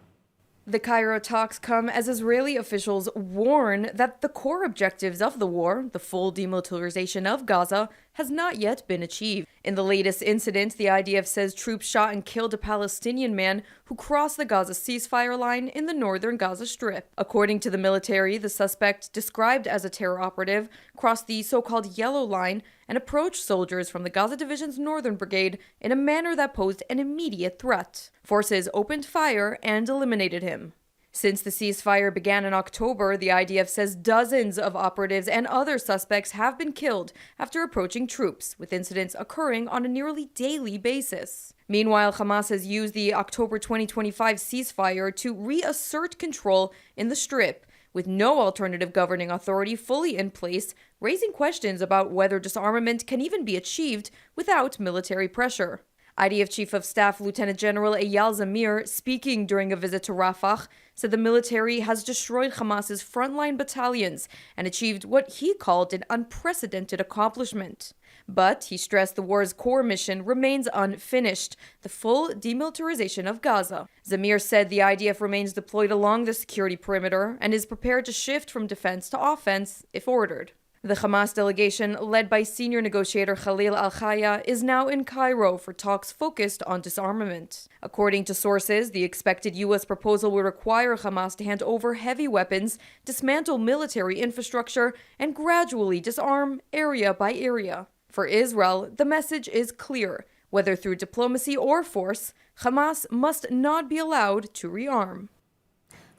The Cairo talks come as Israeli officials warn that the core objectives of the war, the full demilitarization of Gaza, has not yet been achieved. In the latest incident, the IDF says troops shot and killed a Palestinian man who crossed the Gaza ceasefire line in the northern Gaza Strip. According to the military, the suspect, described as a terror operative, crossed the so-called yellow line and approached soldiers from the Gaza Division's Northern Brigade in a manner that posed an immediate threat. Forces opened fire and eliminated him. Since the ceasefire began in October, the IDF says dozens of operatives and other suspects have been killed after approaching troops, with incidents occurring on a nearly daily basis. Meanwhile, Hamas has used the October 2025 ceasefire to reassert control in the Strip, with no alternative governing authority fully in place, raising questions about whether disarmament can even be achieved without military pressure. IDF Chief of Staff Lieutenant General Eyal Zamir, speaking during a visit to Rafah, said the military has destroyed Hamas's frontline battalions and achieved what he called an unprecedented accomplishment. But he stressed the war's core mission remains unfinished, the full demilitarization of Gaza. Zamir said the IDF remains deployed along the security perimeter and is prepared to shift from defense to offense if ordered. The Hamas delegation, led by senior negotiator Khalil al-Khaya, is now in Cairo for talks focused on disarmament. According to sources, the expected U.S. proposal will require Hamas to hand over heavy weapons, dismantle military infrastructure, and gradually disarm area by area. For Israel, the message is clear. Whether through diplomacy or force, Hamas must not be allowed to rearm.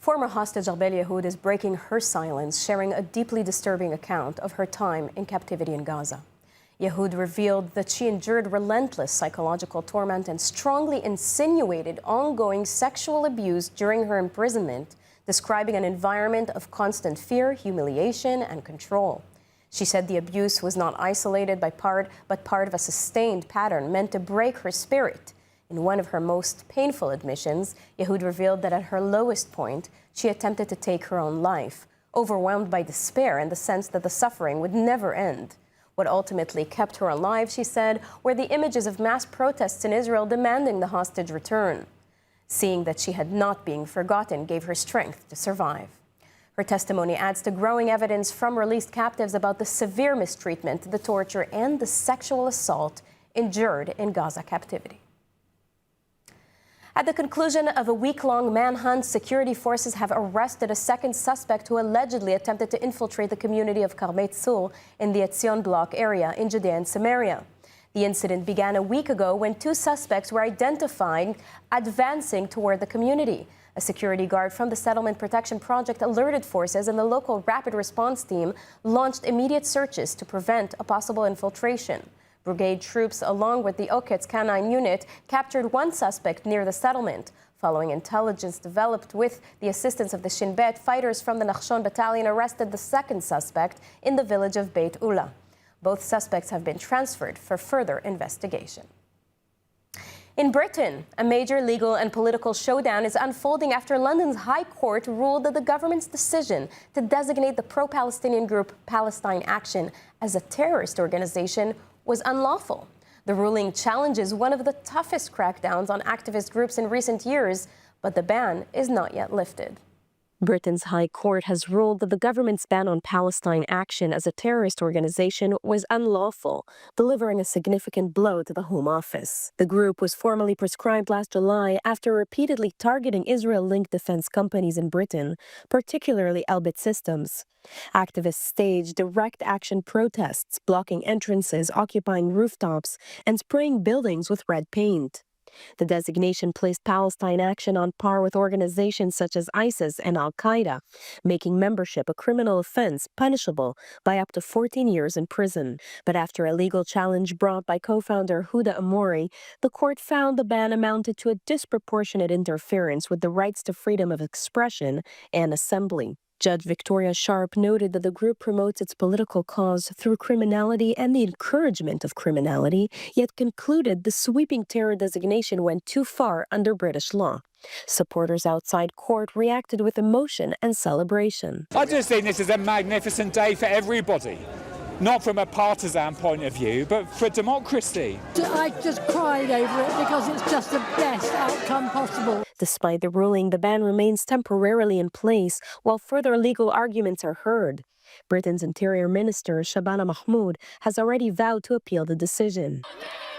Former hostage Arbel Yahoud is breaking her silence, sharing a deeply disturbing account of her time in captivity in Gaza. Yahoud revealed that she endured relentless psychological torment and strongly insinuated ongoing sexual abuse during her imprisonment, describing an environment of constant fear, humiliation, and control. She said the abuse was not isolated but part of a sustained pattern meant to break her spirit. In one of her most painful admissions, Yahoud revealed that at her lowest point, she attempted to take her own life, overwhelmed by despair and the sense that the suffering would never end. What ultimately kept her alive, she said, were the images of mass protests in Israel demanding the hostage return. Seeing that she had not been forgotten gave her strength to survive. Her testimony adds to growing evidence from released captives about the severe mistreatment, the torture, and the sexual assault endured in Gaza captivity. At the conclusion of a week-long manhunt, security forces have arrested a second suspect who allegedly attempted to infiltrate the community of Karmei Tzur in the Etzion block area in Judea and Samaria. The incident began a week ago when two suspects were identified advancing toward the community. A security guard from the Settlement Protection Project alerted forces, and the local rapid response team launched immediate searches to prevent a possible infiltration. Brigade troops, along with the Oketz Canine unit, captured one suspect near the settlement. Following intelligence developed with the assistance of the Shin Bet, fighters from the Nachshon battalion arrested the second suspect in the village of Beit Ula. Both suspects have been transferred for further investigation. In Britain, a major legal and political showdown is unfolding after London's High Court ruled that the government's decision to designate the pro-Palestinian group Palestine Action as a terrorist organization was unlawful. The ruling challenges one of the toughest crackdowns on activist groups in recent years, but the ban is not yet lifted. Britain's High Court has ruled that the government's ban on Palestine Action as a terrorist organization was unlawful, delivering a significant blow to the Home Office. The group was formally proscribed last July after repeatedly targeting Israel-linked defense companies in Britain, particularly Elbit Systems. Activists staged direct action protests, blocking entrances, occupying rooftops, and spraying buildings with red paint. The designation placed Palestine Action on par with organizations such as ISIS and Al-Qaeda, making membership a criminal offense punishable by up to 14 years in prison. But after a legal challenge brought by co-founder Huda Amori, the court found the ban amounted to a disproportionate interference with the rights to freedom of expression and assembly. Judge Victoria Sharp noted that the group promotes its political cause through criminality and the encouragement of criminality, yet concluded the sweeping terror designation went too far under British law. Supporters outside court reacted with emotion and celebration. I just think this is a magnificent day for everybody. Not from a partisan point of view, but for democracy. I just cried over it because it's just the best outcome possible. Despite the ruling, the ban remains temporarily in place while further legal arguments are heard. Britain's Interior Minister, Shabana Mahmood, has already vowed to appeal the decision.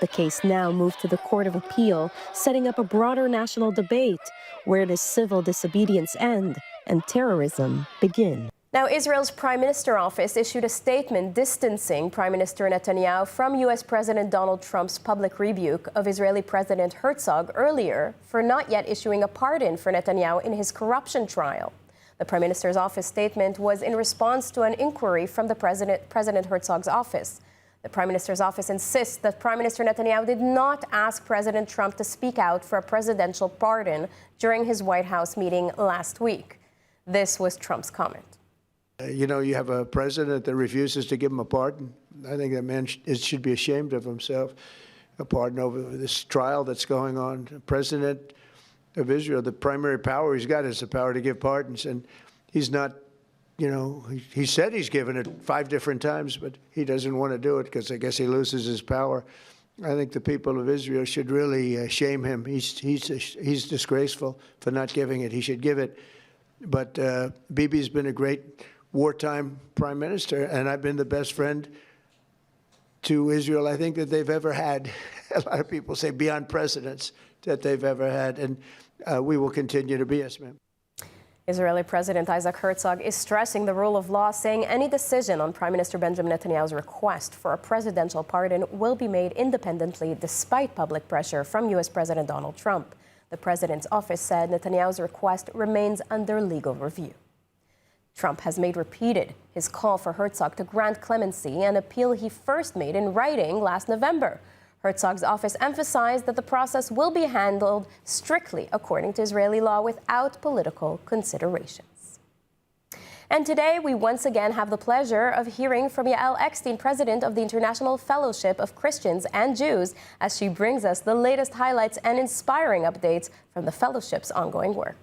The case now moved to the Court of Appeal, setting up a broader national debate. Where does civil disobedience end and terrorism begin? Now, Israel's Prime Minister office issued a statement distancing Prime Minister Netanyahu from U.S. President Donald Trump's public rebuke of Israeli President Herzog earlier for not yet issuing a pardon for Netanyahu in his corruption trial. The Prime Minister's office statement was in response to an inquiry from the President Herzog's office. The Prime Minister's office insists that Prime Minister Netanyahu did not ask President Trump to speak out for a presidential pardon during his White House meeting last week. This was Trump's comment. You know, you have a president that refuses to give him a pardon. I think that man should be ashamed of himself. A pardon over this trial that's going on. The president of Israel, the primary power he's got is the power to give pardons. And he's not, you know, he said he's given it 5 different times, but he doesn't want to do it because I guess he loses his power. I think the people of Israel should really shame him. He's disgraceful for not giving it. He should give it. But Bibi's been a great wartime prime minister, and I've been the best friend to Israel I think that they've ever had. A lot of people say beyond presidents that they've ever had, and we will continue to be. Yes, ma'am. Israeli President Isaac Herzog is stressing the rule of law, saying any decision on Prime Minister Benjamin Netanyahu's request for a presidential pardon will be made independently despite public pressure from U.S. President Donald Trump. The president's office said Netanyahu's request remains under legal review. Trump has made repeated his call for Herzog to grant clemency, an appeal he first made in writing last November. Herzog's office emphasized that the process will be handled strictly according to Israeli law without political considerations. And today, we once again have the pleasure of hearing from Yael Eckstein, president of the International Fellowship of Christians and Jews, as she brings us the latest highlights and inspiring updates from the fellowship's ongoing work.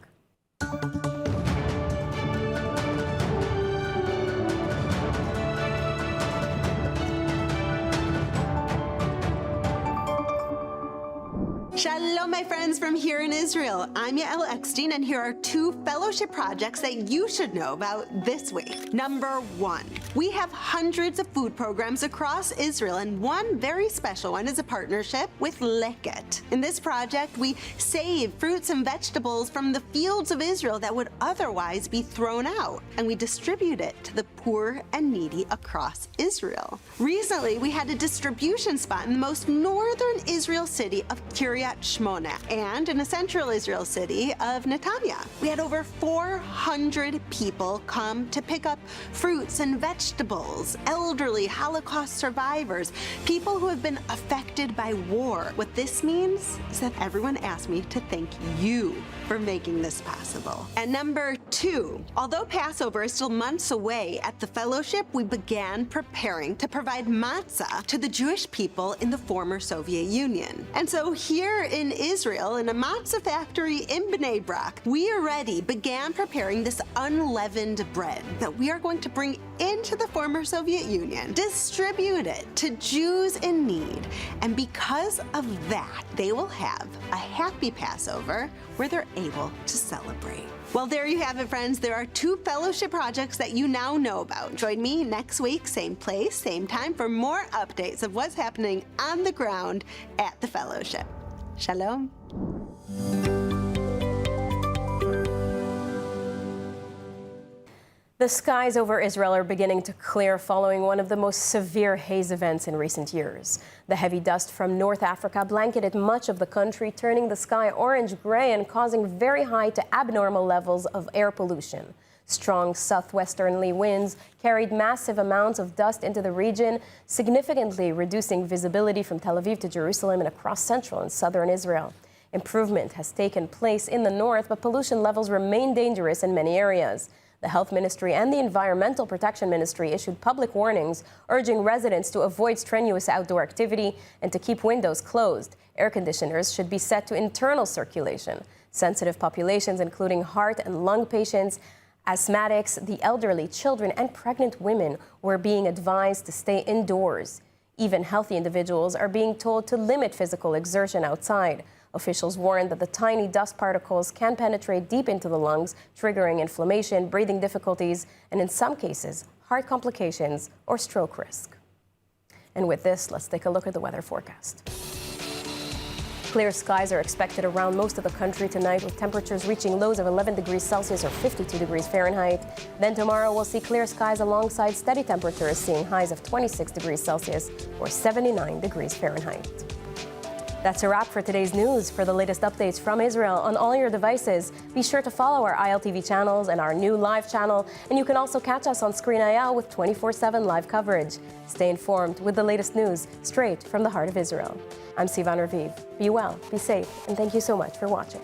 Shalom, my friends from here in Israel. I'm Yael Eckstein, and here are 2 fellowship projects that you should know about this week. Number 1, we have hundreds of food programs across Israel, and one very special one is a partnership with Leket. In this project, we save fruits and vegetables from the fields of Israel that would otherwise be thrown out, and we distribute it to the poor and needy across Israel. Recently, we had a distribution spot in the most northern Israel city of Kiryat Shmona and in a central Israel city of Netanya. We had over 400 people come to pick up fruits and vegetables, elderly Holocaust survivors, people who have been affected by war. What this means is that everyone asked me to thank you for making this possible. And number 2, although Passover is still months away, at the fellowship we began preparing to provide matzah to the Jewish people in the former Soviet Union. And so here in Israel, in a matzah factory in Bnei Brak, we already began preparing this unleavened bread that we are going to bring into the former Soviet Union, distribute it to Jews in need, and because of that, they will have a happy Passover where they're able to celebrate. Well, there you have it, friends. There are 2 fellowship projects that you now know about. Join me next week, same place, same time, for more updates of what's happening on the ground at the fellowship. Shalom. The skies over Israel are beginning to clear following one of the most severe haze events in recent years. The heavy dust from North Africa blanketed much of the country, turning the sky orange-gray and causing very high to abnormal levels of air pollution. Strong southwesterly winds carried massive amounts of dust into the region, significantly reducing visibility from Tel Aviv to Jerusalem and across central and southern Israel. Improvement has taken place in the north, but pollution levels remain dangerous in many areas. The Health Ministry and the Environmental Protection Ministry issued public warnings urging residents to avoid strenuous outdoor activity and to keep windows closed. Air conditioners should be set to internal circulation. Sensitive populations, including heart and lung patients, asthmatics, the elderly, children, and pregnant women, were being advised to stay indoors. Even healthy individuals are being told to limit physical exertion outside. Officials warn that the tiny dust particles can penetrate deep into the lungs, triggering inflammation, breathing difficulties, and in some cases, heart complications or stroke risk. And with this, let's take a look at the weather forecast. Clear skies are expected around most of the country tonight, with temperatures reaching lows of 11 degrees Celsius or 52 degrees Fahrenheit. Then tomorrow we'll see clear skies alongside steady temperatures, seeing highs of 26 degrees Celsius or 79 degrees Fahrenheit. That's a wrap for today's news. For the latest updates from Israel on all your devices, be sure to follow our ILTV channels and our new live channel. And you can also catch us on Screen IL with 24/7 live coverage. Stay informed with the latest news straight from the heart of Israel. I'm Sivan Raviv. Be well, be safe, and thank you so much for watching.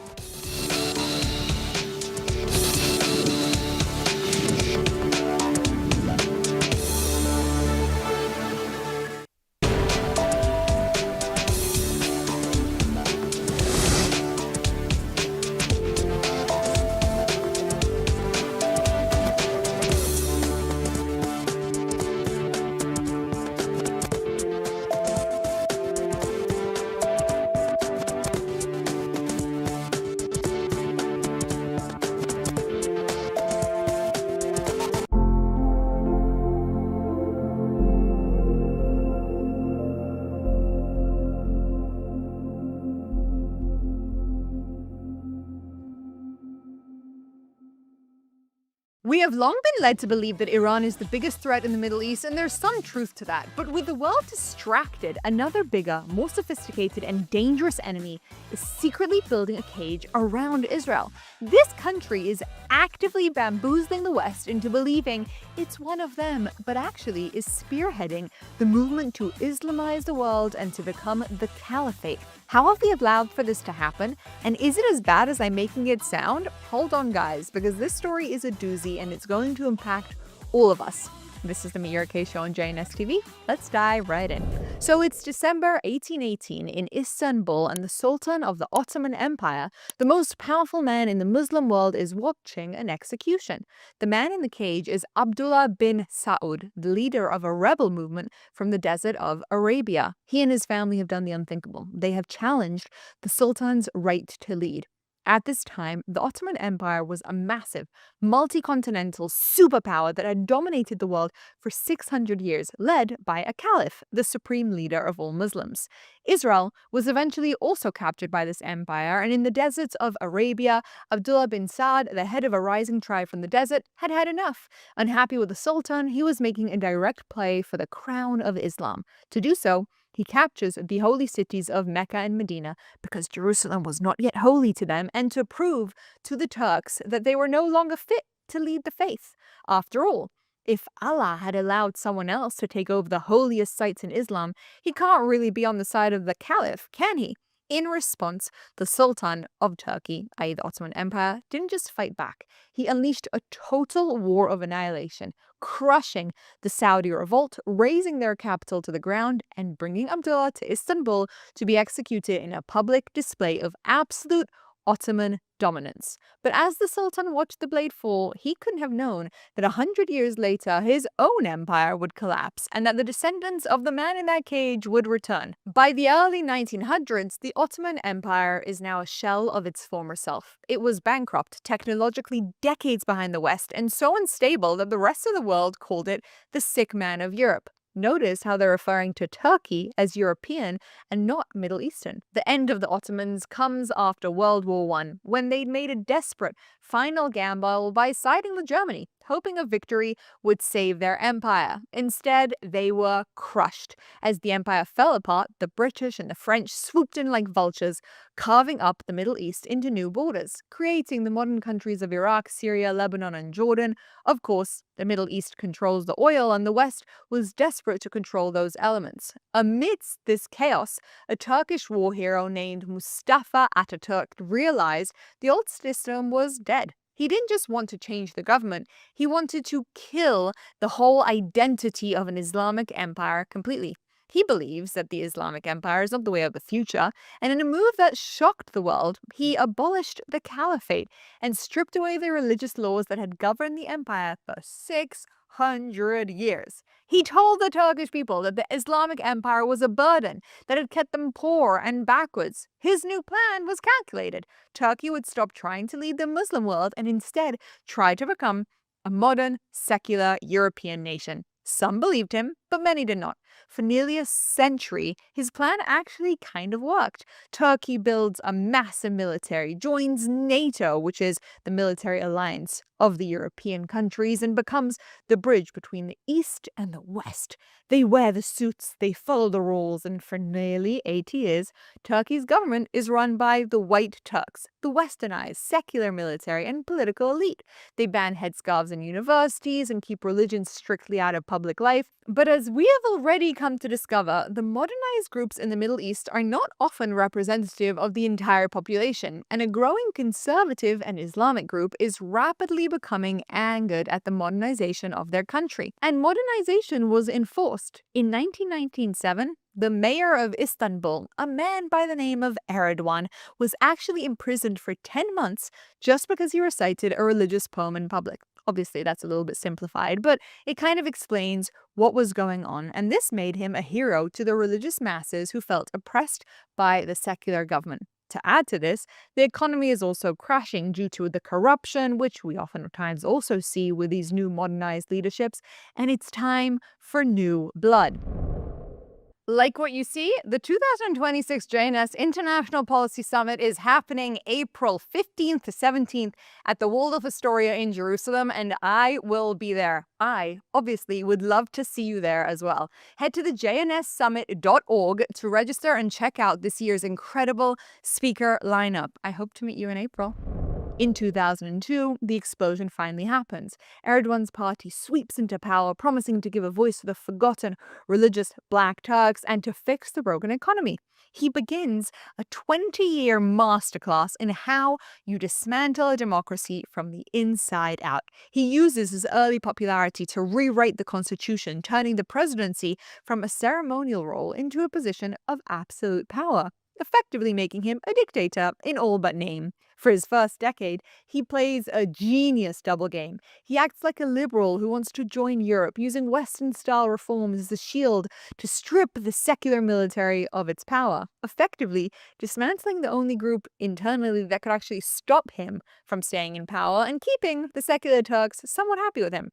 We have long been led to believe that Iran is the biggest threat in the Middle East, and there's some truth to that. But with the world distracted, another bigger, more sophisticated and dangerous enemy is secretly building a cage around Israel. This country is actively bamboozling the West into believing it's one of them, but actually is spearheading the movement to Islamize the world and to become the caliphate. How have we allowed for this to happen? And is it as bad as I'm making it sound? Hold on, guys, because this story is a doozy and it's going to impact all of us. This is the Meir K Show on JNS TV. Let's dive right in. So it's December 1818 in Istanbul, and the Sultan of the Ottoman Empire, the most powerful man in the Muslim world, is watching an execution. The man in the cage is Abdullah bin Saud, the leader of a rebel movement from the desert of Arabia. He and his family have done the unthinkable. They have challenged the Sultan's right to lead. At this time, the Ottoman Empire was a massive, multi-continental superpower that had dominated the world for 600 years, led by a caliph, the supreme leader of all Muslims. Israel was eventually also captured by this empire, and in the deserts of Arabia, Abdullah bin Saud, the head of a rising tribe from the desert, had had enough. Unhappy with the Sultan, he was making a direct play for the crown of Islam. To do so, he captures the holy cities of Mecca and Medina because Jerusalem was not yet holy to them, and to prove to the Turks that they were no longer fit to lead the faith. After all, if Allah had allowed someone else to take over the holiest sites in Islam, he can't really be on the side of the caliph, can he? In response, the Sultan of Turkey, i.e. the Ottoman Empire, didn't just fight back. He unleashed a total war of annihilation, crushing the Saudi revolt, razing their capital to the ground, and bringing Abdullah to Istanbul to be executed in a public display of absolute Ottoman dominance. But as the Sultan watched the blade fall, he couldn't have known that 100 years later his own empire would collapse and that the descendants of the man in that cage would return. By the early 1900s, the Ottoman Empire is now a shell of its former self. It was bankrupt, technologically decades behind the West, and so unstable that the rest of the world called it the sick man of Europe. Notice how they're referring to Turkey as European and not Middle Eastern. The end of the Ottomans comes after World War I, when they'd made a desperate final gamble by siding with Germany, hoping a victory would save their empire. Instead, they were crushed. As the empire fell apart, the British and the French swooped in like vultures, carving up the Middle East into new borders, creating the modern countries of Iraq, Syria, Lebanon, and Jordan. Of course, the Middle East controls the oil, and the West was desperate to control those elements. Amidst this chaos, a Turkish war hero named Mustafa Ataturk realized the old system was dead. He didn't just want to change the government, he wanted to kill the whole identity of an Islamic empire completely. He believes that the Islamic Empire is not the way of the future, and in a move that shocked the world, he abolished the caliphate and stripped away the religious laws that had governed the empire for 600 years. He told the Turkish people that the Islamic Empire was a burden that had kept them poor and backwards. His new plan was calculated. Turkey would stop trying to lead the Muslim world and instead try to become a modern, secular European nation. Some believed him, but many did not. For nearly a century, his plan actually kind of worked. Turkey builds a massive military, joins NATO, which is the military alliance of the European countries, and becomes the bridge between the East and the West. They wear the suits, they follow the rules, and for nearly 80 years, Turkey's government is run by the White Turks, the westernized, secular military and political elite. They ban headscarves in universities and keep religion strictly out of public life. But as we have already come to discover, the modernized groups in the Middle East are not often representative of the entire population, and a growing conservative and Islamic group is rapidly becoming angered at the modernization of their country. And modernization was enforced. In 1997, the mayor of Istanbul, a man by the name of Erdogan, was actually imprisoned for 10 months just because he recited a religious poem in public. Obviously, that's a little bit simplified, but it kind of explains what was going on, and this made him a hero to the religious masses who felt oppressed by the secular government. To add to this, the economy is also crashing due to the corruption, which we oftentimes also see with these new modernized leaderships, and it's time for new blood. Like what you see, the 2026 JNS International Policy Summit is happening April 15th to 17th at the Waldorf Astoria in Jerusalem, and I will be there. I, obviously, would love to see you there as well. Head to the jnssummit.org to register and check out this year's incredible speaker lineup. I hope to meet you in April. In 2002, the explosion finally happens. Erdogan's party sweeps into power, promising to give a voice to the forgotten religious Black Turks and to fix the broken economy. He begins a 20-year masterclass in how you dismantle a democracy from the inside out. He uses his early popularity to rewrite the constitution, turning the presidency from a ceremonial role into a position of absolute power, effectively making him a dictator in all but name. For his first decade, he plays a genius double game. He acts like a liberal who wants to join Europe, using Western-style reforms as a shield to strip the secular military of its power, effectively dismantling the only group internally that could actually stop him from staying in power and keeping the secular Turks somewhat happy with him.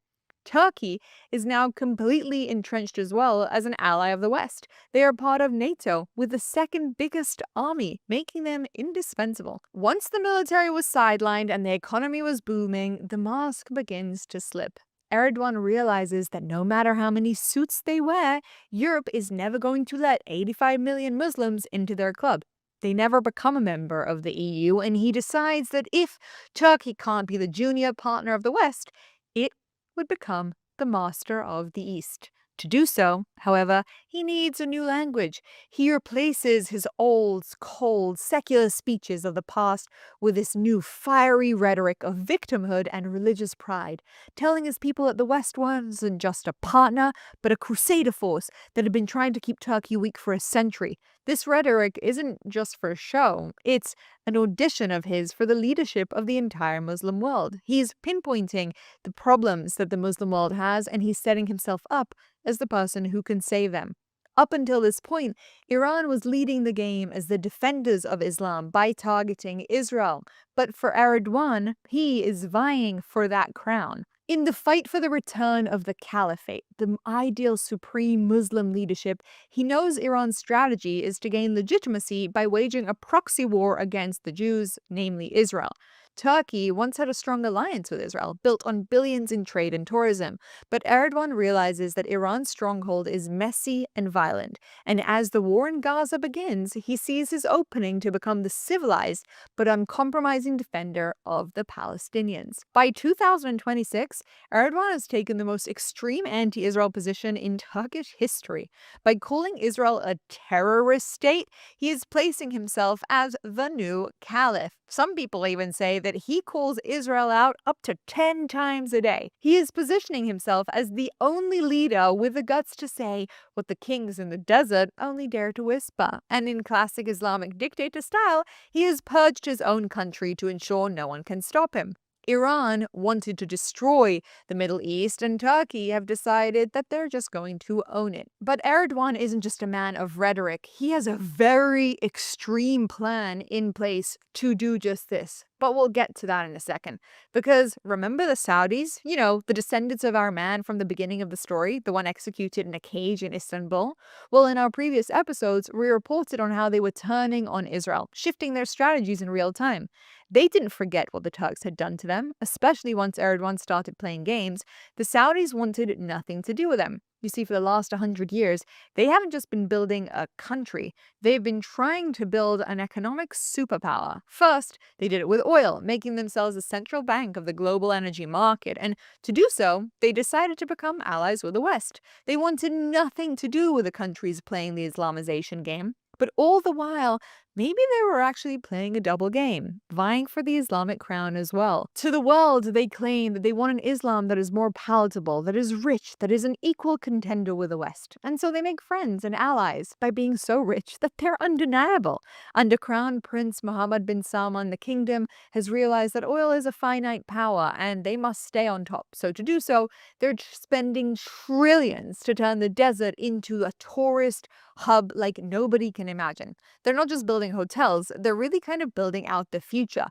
Turkey is now completely entrenched as well as an ally of the West. They are part of NATO with the second biggest army, making them indispensable. Once the military was sidelined and the economy was booming, the mask begins to slip. Erdogan realizes that no matter how many suits they wear, Europe is never going to let 85 million Muslims into their club. They never become a member of the EU, and he decides that if Turkey can't be the junior partner of the West, it would become the master of the East. To do so, however, he needs a new language. He replaces his old, cold, secular speeches of the past with this new fiery rhetoric of victimhood and religious pride, telling his people that the West wasn't just a partner, but a crusader force that had been trying to keep Turkey weak for a century. This rhetoric isn't just for show, it's an audition of his for the leadership of the entire Muslim world. He's pinpointing the problems that the Muslim world has, and he's setting himself up as the person who can save them. Up until this point, Iran was leading the game as the defenders of Islam by targeting Israel. But for Erdogan, he is vying for that crown. In the fight for the return of the caliphate, the ideal supreme Muslim leadership, he knows Iran's strategy is to gain legitimacy by waging a proxy war against the Jews, namely Israel. Turkey once had a strong alliance with Israel, built on billions in trade and tourism, but Erdogan realizes that Iran's stronghold is messy and violent, and as the war in Gaza begins, he sees his opening to become the civilized but uncompromising defender of the Palestinians. By 2026, Erdogan has taken the most extreme anti-Israel position in Turkish history. By calling Israel a terrorist state, he is placing himself as the new caliph. Some people even say that he calls Israel out up to 10 times a day. He is positioning himself as the only leader with the guts to say what the kings in the desert only dare to whisper. And in classic Islamic dictator style, he has purged his own country to ensure no one can stop him. Iran wanted to destroy the Middle East, and Turkey have decided that they're just going to own it. But Erdogan isn't just a man of rhetoric. He has a very extreme plan in place to do just this. But we'll get to that in a second. Because remember the Saudis? You know, the descendants of our man from the beginning of the story, the one executed in a cage in Istanbul? Well, in our previous episodes, we reported on how they were turning on Israel, shifting their strategies in real time. They didn't forget what the Turks had done to them, especially once Erdogan started playing games. The Saudis wanted nothing to do with them. You see, for the last 100 years, they haven't just been building a country. They've been trying to build an economic superpower. First, they did it with oil, making themselves the central bank of the global energy market. And to do so, they decided to become allies with the West. They wanted nothing to do with the countries playing the Islamization game. But all the while, maybe they were actually playing a double game, vying for the Islamic crown as well. To the world, they claim that they want an Islam that is more palatable, that is rich, that is an equal contender with the West. And so they make friends and allies by being so rich that they're undeniable. Under Crown Prince Mohammed bin Salman, the kingdom has realized that oil is a finite power and they must stay on top. So to do so, they're spending trillions to turn the desert into a tourist hub like nobody can imagine. They're not just building hotels, they're really kind of building out the future.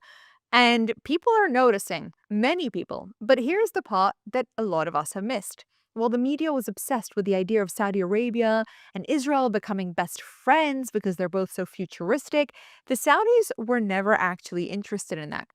And people are noticing, many people. But here's the part that a lot of us have missed. While the media was obsessed with the idea of Saudi Arabia and Israel becoming best friends because they're both so futuristic, the Saudis were never actually interested in that.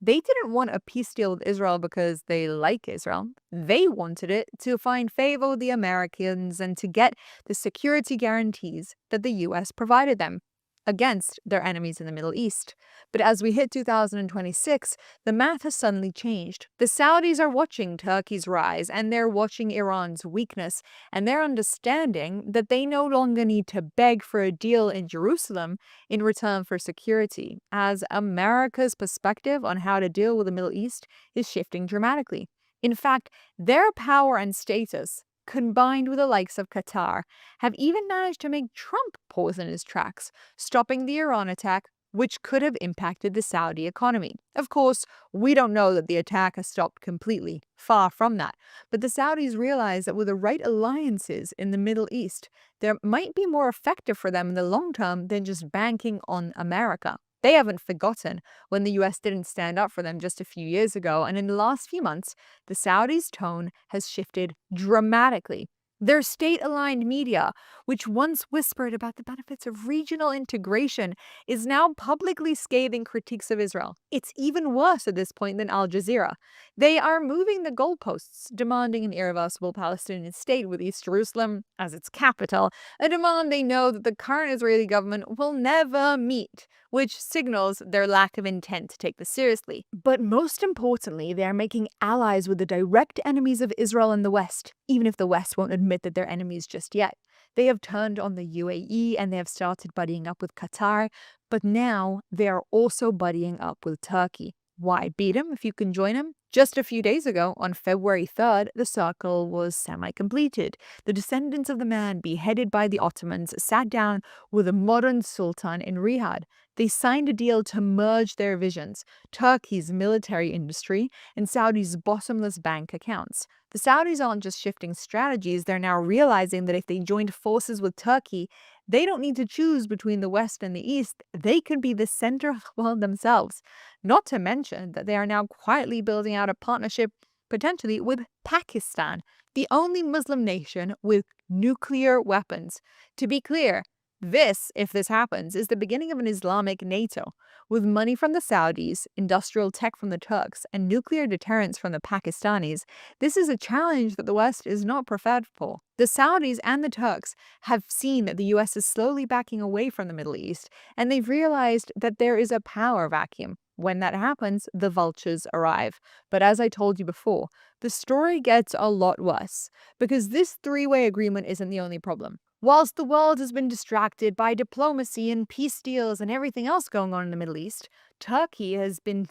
They didn't want a peace deal with Israel because they like Israel. They wanted it to find favor with the Americans and to get the security guarantees that the U.S. provided them against their enemies in the Middle East. But as we hit 2026, the math has suddenly changed. The Saudis are watching Turkey's rise and they're watching Iran's weakness, and they're understanding that they no longer need to beg for a deal in Jerusalem in return for security, as America's perspective on how to deal with the Middle East is shifting dramatically. In fact, their power and status, combined with the likes of Qatar, have even managed to make Trump pause in his tracks, stopping the Iran attack, which could have impacted the Saudi economy. Of course, we don't know that the attack has stopped completely, far from that. But the Saudis realize that with the right alliances in the Middle East, there might be more effective for them in the long term than just banking on America. They haven't forgotten when the U.S. didn't stand up for them just a few years ago, and in the last few months, the Saudis' tone has shifted dramatically. Their state-aligned media, which once whispered about the benefits of regional integration, is now publicly scathing critiques of Israel. It's even worse at this point than Al Jazeera. They are moving the goalposts, demanding an irreversible Palestinian state with East Jerusalem as its capital, a demand they know that the current Israeli government will never meet, which signals their lack of intent to take this seriously. But most importantly, they are making allies with the direct enemies of Israel and the West, even if the West won't admit that they're enemies just yet. They have turned on the UAE and they have started buddying up with Qatar, but now they are also buddying up with Turkey. Why beat them if you can join them? Just a few days ago, on February 3rd, the circle was semi-completed. The descendants of the man beheaded by the Ottomans sat down with a modern sultan in Riyadh. They signed a deal to merge their visions, Turkey's military industry and Saudi's bottomless bank accounts. The Saudis aren't just shifting strategies, they're now realizing that if they joined forces with Turkey, they don't need to choose between the West and the East. They can be the center of the world themselves. Not to mention that they are now quietly building out a partnership potentially with Pakistan, the only Muslim nation with nuclear weapons. To be clear, this, if this happens, is the beginning of an Islamic NATO. With money from the Saudis, industrial tech from the Turks, and nuclear deterrence from the Pakistanis, this is a challenge that the West is not prepared for. The Saudis and the Turks have seen that the U.S. is slowly backing away from the Middle East, and they've realized that there is a power vacuum. When that happens, the vultures arrive. But as I told you before, the story gets a lot worse, because this three-way agreement isn't the only problem. Whilst the world has been distracted by diplomacy and peace deals and everything else going on in the Middle East, Turkey has been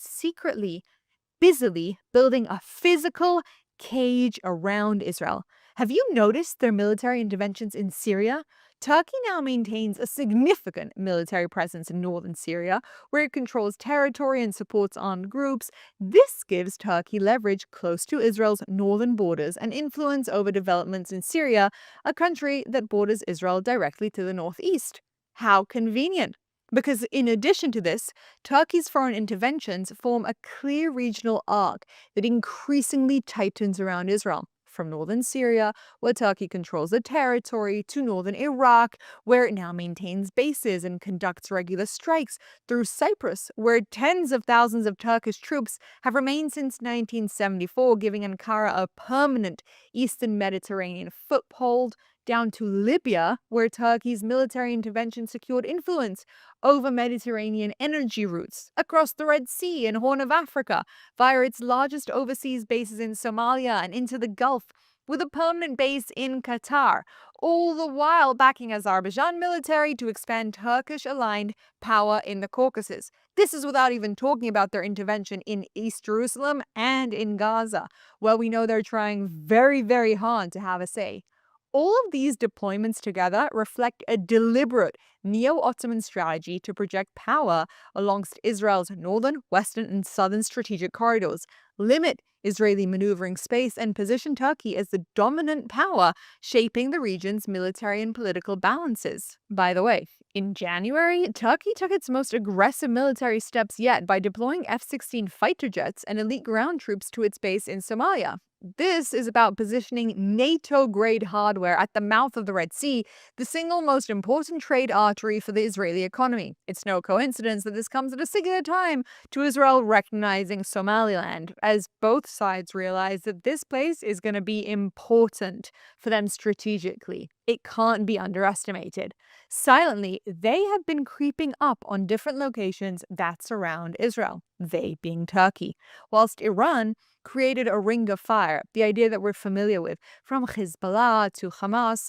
busily building a physical cage around Israel. Have you noticed their military interventions in Syria? Turkey now maintains a significant military presence in northern Syria, where it controls territory and supports armed groups. This gives Turkey leverage close to Israel's northern borders and influence over developments in Syria, a country that borders Israel directly to the northeast. How convenient! Because in addition to this, Turkey's foreign interventions form a clear regional arc that increasingly tightens around Israel. From northern Syria, where Turkey controls the territory, to northern Iraq, where it now maintains bases and conducts regular strikes, through Cyprus, where tens of thousands of Turkish troops have remained since 1974, giving Ankara a permanent eastern Mediterranean foothold, down to Libya, where Turkey's military intervention secured influence over Mediterranean energy routes, across the Red Sea and Horn of Africa, via its largest overseas bases in Somalia and into the Gulf, with a permanent base in Qatar, all the while backing Azerbaijan military to expand Turkish-aligned power in the Caucasus. This is without even talking about their intervention in East Jerusalem and in Gaza, where we know they're trying very, very hard to have a say. All of these deployments together reflect a deliberate neo-Ottoman strategy to project power alongst Israel's northern, western, and southern strategic corridors, limit Israeli maneuvering space, and position Turkey as the dominant power shaping the region's military and political balances. By the way, in January, Turkey took its most aggressive military steps yet by deploying F-16 fighter jets and elite ground troops to its base in Somalia. This is about positioning NATO-grade hardware at the mouth of the Red Sea, the single most important trade artery for the Israeli economy. It's no coincidence that this comes at a singular time to Israel recognizing Somaliland, as both sides realize that this place is going to be important for them strategically. It can't be underestimated. Silently, they have been creeping up on different locations that surround Israel, they being Turkey, whilst Iran created a ring of fire, the idea that we're familiar with, from Hezbollah to Hamas.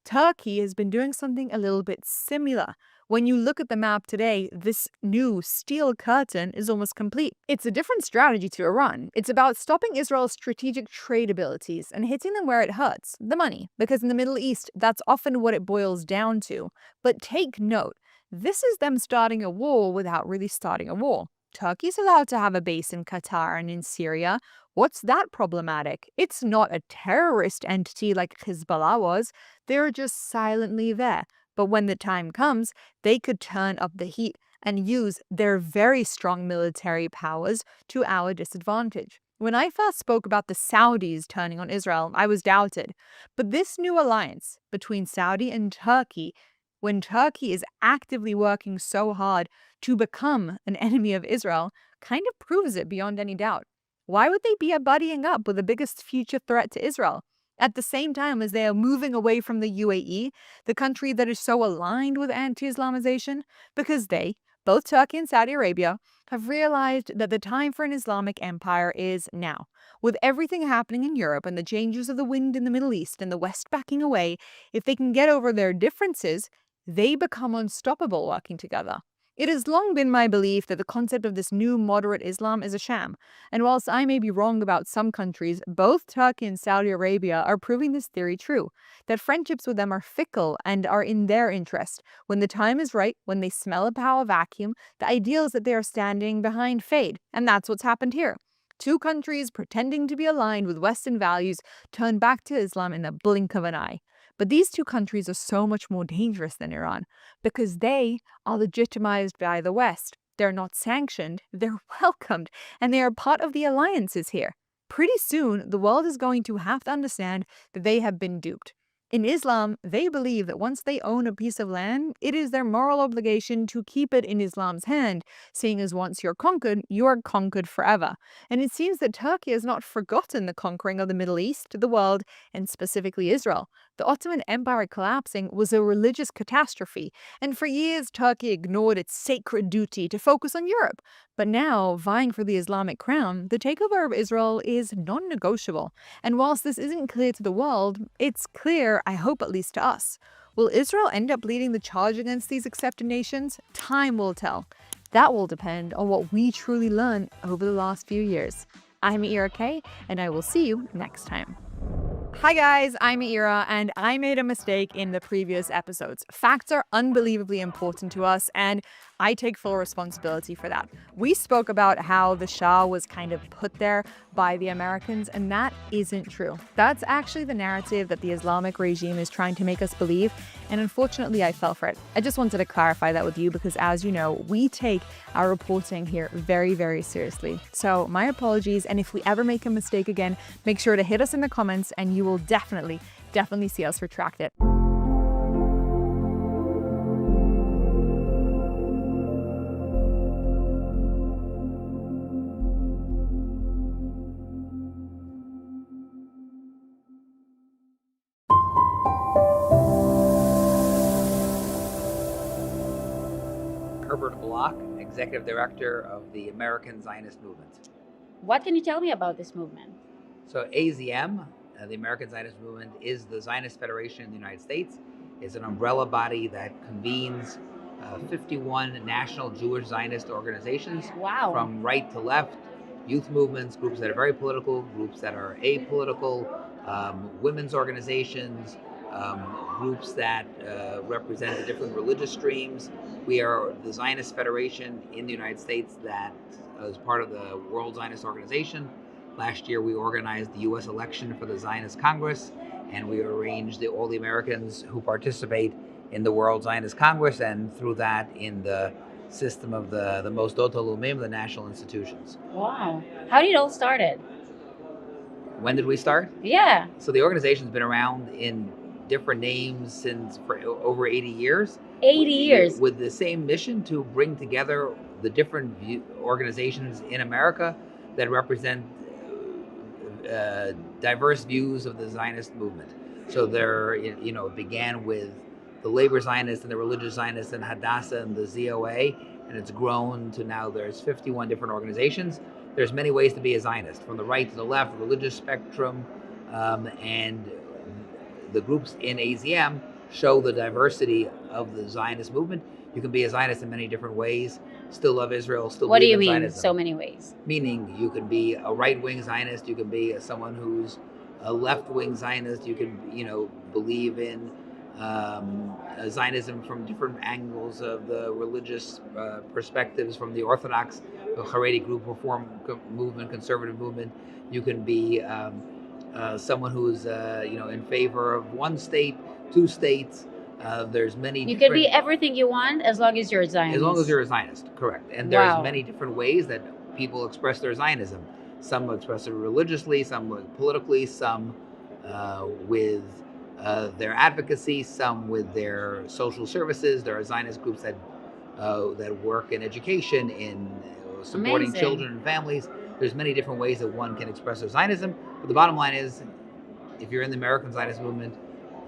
Turkey has been doing something a little bit similar. When you look at the map today, this new steel curtain is almost complete. It's a different strategy to Iran. It's about stopping Israel's strategic trade abilities and hitting them where it hurts, the money, because in the Middle East, that's often what it boils down to. But take note, this is them starting a war without really starting a war. Turkey's allowed to have a base in Qatar and in Syria. What's that problematic? It's not a terrorist entity like Hezbollah was. They're just silently there. But when the time comes, they could turn up the heat and use their very strong military powers to our disadvantage. When I first spoke about the Saudis turning on Israel, I was doubted. But this new alliance between Saudi and Turkey, when Turkey is actively working so hard to become an enemy of Israel, kind of proves it beyond any doubt. Why would they be buddying up with the biggest future threat to Israel? At the same time as they are moving away from the UAE, the country that is so aligned with anti-Islamization, because they, both Turkey and Saudi Arabia, have realized that the time for an Islamic empire is now. With everything happening in Europe and the changes of the wind in the Middle East and the West backing away, if they can get over their differences, they become unstoppable working together. It has long been my belief that the concept of this new moderate Islam is a sham, and whilst I may be wrong about some countries, both Turkey and Saudi Arabia are proving this theory true, that friendships with them are fickle and are in their interest. When the time is right, when they smell a power vacuum, the ideal is that they are standing behind fade, and that's what's happened here. Two countries pretending to be aligned with Western values turn back to Islam in the blink of an eye. But these two countries are so much more dangerous than Iran because they are legitimized by the West. They're not sanctioned, they're welcomed, and they are part of the alliances here. Pretty soon, the world is going to have to understand that they have been duped. In Islam, they believe that once they own a piece of land, it is their moral obligation to keep it in Islam's hand, seeing as once you're conquered, you are conquered forever. And it seems that Turkey has not forgotten the conquering of the Middle East, the world, and specifically Israel. The Ottoman Empire collapsing was a religious catastrophe, and for years Turkey ignored its sacred duty to focus on Europe. But now, vying for the Islamic crown, the takeover of Israel is non-negotiable. And whilst this isn't clear to the world, it's clear, I hope at least to us. Will Israel end up leading the charge against these accepted nations? Time will tell. That will depend on what we truly learn over the last few years. I'm Ira Kay, and I will see you next time. Hi guys, I'm Ira, and I made a mistake in the previous episodes. Facts are unbelievably important to us, and I take full responsibility for that. We spoke about how the Shah was kind of put there by the Americans, and that isn't true. That's actually the narrative that the Islamic regime is trying to make us believe, and unfortunately I fell for it. I just wanted to clarify that with you because, as you know, we take our reporting here very, very seriously. So my apologies, and if we ever make a mistake again, make sure to hit us in the comments and you will definitely see us retract it. Herbert Block, Executive Director of the American Zionist Movement. What can you tell me about this movement? So AZM, the American Zionist Movement, is the Zionist Federation in the United States. It's an umbrella body that convenes 51 national Jewish Zionist organizations. Wow. From right to left, youth movements, groups that are very political, groups that are apolitical, women's organizations, groups that represent the different religious streams. We are the Zionist Federation in the United States that is part of the World Zionist Organization. Last year we organized the U.S. election for the Zionist Congress, and we arranged all the Americans who participate in the World Zionist Congress, and through that in the system of the Mosdot HaLeumim, the national institutions. Wow. How did it all started? When did we start? Yeah. So the organization's been around in different names since for over 80 years. 80 years. With the same mission to bring together the different organizations in America that represent diverse views of the Zionist movement. So there, it began with the labor Zionists and the religious Zionists and Hadassah and the ZOA, and it's grown to now there's 51 different organizations. There's many ways to be a Zionist, from the right to the left, religious spectrum, and the groups in AZM show the diversity of the Zionist movement. You can be a Zionist in many different ways, still love Israel, still what do believe you in mean Zionism. so many ways? Meaning you can be a right-wing Zionist, you can be someone who's a left-wing Zionist, you can believe in Zionism from different angles of the religious perspectives, from the Orthodox, the Haredi group, Reform movement, conservative movement. You can be someone who's in favor of one state, two states. There's many. You can be everything you want as long as you're a Zionist. As long as you're a Zionist, correct. And there's many different ways that people express their Zionism. Some express it religiously, some politically, some with their advocacy, some with their social services. There are Zionist groups that work in education, in supporting children and families. There's many different ways that one can express their Zionism. But the bottom line is, if you're in the American Zionist movement,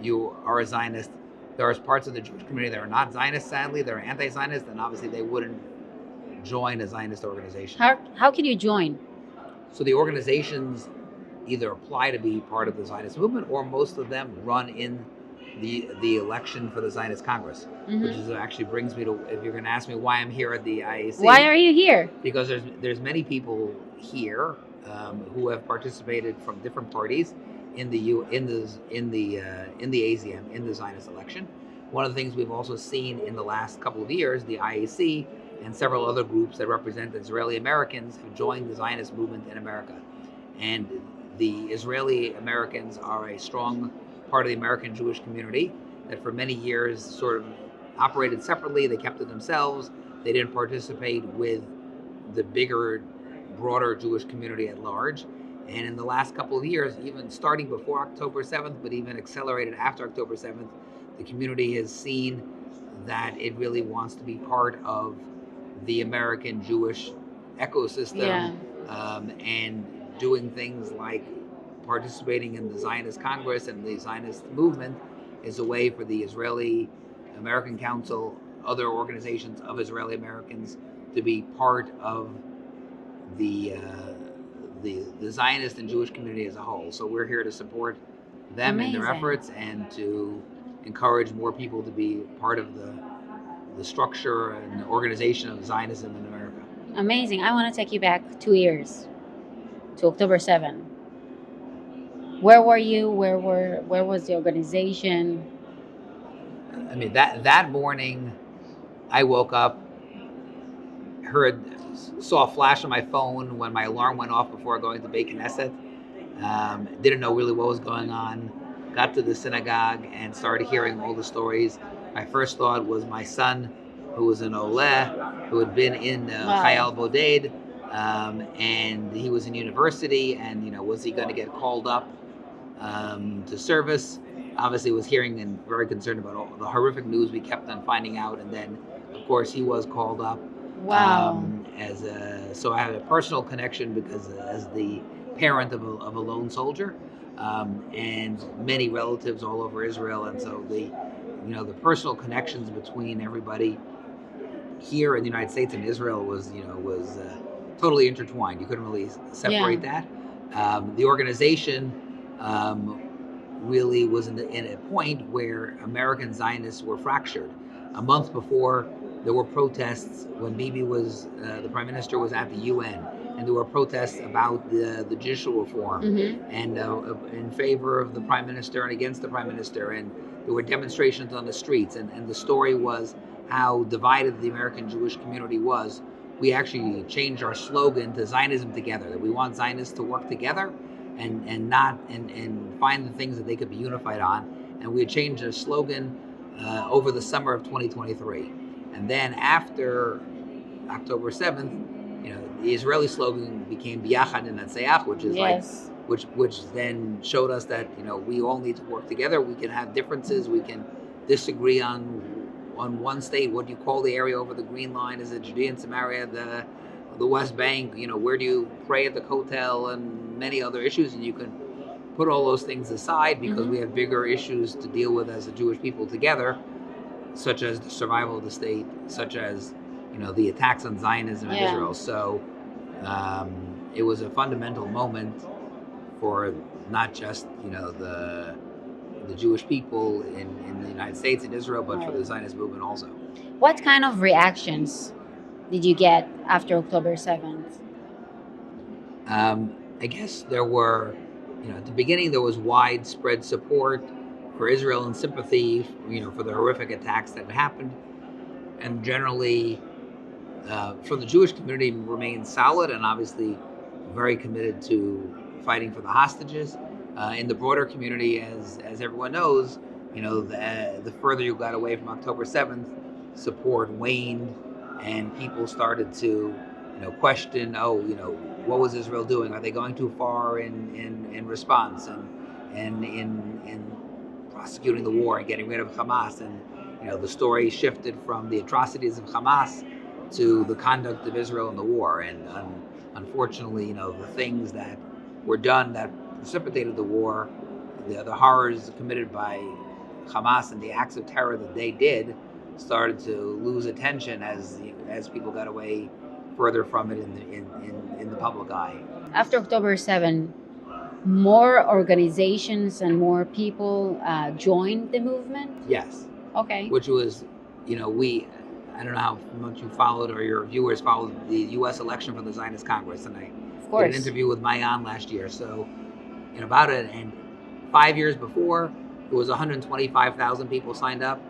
you are a Zionist. There are parts of the Jewish community that are not Zionist, sadly. They're anti-Zionist, and obviously they wouldn't join a Zionist organization. How can you join? So the organizations either apply to be part of the Zionist movement, or most of them run in the election for the Zionist Congress, which is actually brings me to, if you're going to ask me why I'm here at the IAC. Why are you here? Because there's many people here who have participated from different parties in the AZM, in the Zionist election. One of the things we've also seen in the last couple of years, the IAC and several other groups that represent Israeli Americans have joined the Zionist movement in America. And the Israeli Americans are a strong part of the American Jewish community that for many years sort of operated separately. They kept to themselves. They didn't participate with the bigger, broader Jewish community at large. And in the last couple of years, even starting before October 7th, but even accelerated after October 7th, the community has seen that it really wants to be part of the American Jewish ecosystem, and doing things like participating in the Zionist Congress and the Zionist movement is a way for the Israeli American Council, other organizations of Israeli Americans, to be part of the Zionist and Jewish community as a whole. So we're here to support them in their efforts and to encourage more people to be part of the structure and the organization of Zionism in America. Amazing. I want to take you back 2 years to October 7. Where were you? Where was the organization? I mean, that morning, I woke up, saw a flash on my phone when my alarm went off before going to Beit Knesset. Didn't know really what was going on. Got to the synagogue and started hearing all the stories. My first thought was my son, who was an Oleh, who had been in Chayal Boded, and he was in university, and was he going to get called up to service? Obviously, was hearing and very concerned about all the horrific news we kept on finding out, and then, of course, he was called up. Wow. So I had a personal connection because as the parent of a lone soldier, and many relatives all over Israel, and so the personal connections between everybody here in the United States and Israel was totally intertwined. You couldn't really separate that. The organization really was in a point where American Zionists were fractured. A month before, there were protests when Bibi was the prime minister was at the UN, and there were protests about the judicial reform and in favor of the prime minister and against the prime minister, and there were demonstrations on the streets, and the story was how divided the American Jewish community was. We actually changed our slogan to Zionism Together, that we want Zionists to work together and find the things that they could be unified on. And we had changed the slogan over the summer of 2023. And then after October 7th, the Israeli slogan became B'yachad Nenatzach, which is which then showed us that we all need to work together. We can have differences. We can disagree on one state. What do you call the area over the Green Line? Is it Judea and Samaria, the West Bank? Where do you pray at the Kotel, and many other issues? And you can put all those things aside because we have bigger issues to deal with as a Jewish people together, such as the survival of the state, such as the attacks on Zionism in Israel. So it was a fundamental moment for not just the Jewish people in the United States and Israel, but for the Zionist movement also. What kind of reactions did you get after October 7th? I guess there were, at the beginning there was widespread support for Israel and sympathy, for the horrific attacks that happened, and generally, for the Jewish community, remained solid and obviously very committed to fighting for the hostages. In the broader community, as everyone knows, the further you got away from October 7th, support waned, and people started to, question, what was Israel doing? Are they going too far in response and in prosecuting the war and getting rid of Hamas? And the story shifted from the atrocities of Hamas to the conduct of Israel in the war. And unfortunately, the things that were done that precipitated the war, the horrors committed by Hamas and the acts of terror that they did, started to lose attention as people got away further from it in the public eye. After October 7, more organizations and more people joined the movement? Yes. Okay. Which was, I don't know how much you followed or your viewers followed the U.S. election for the Zionist Congress, and I did an interview with Mayan last year. So, about it, and 5 years before, it was 125,000 people signed up.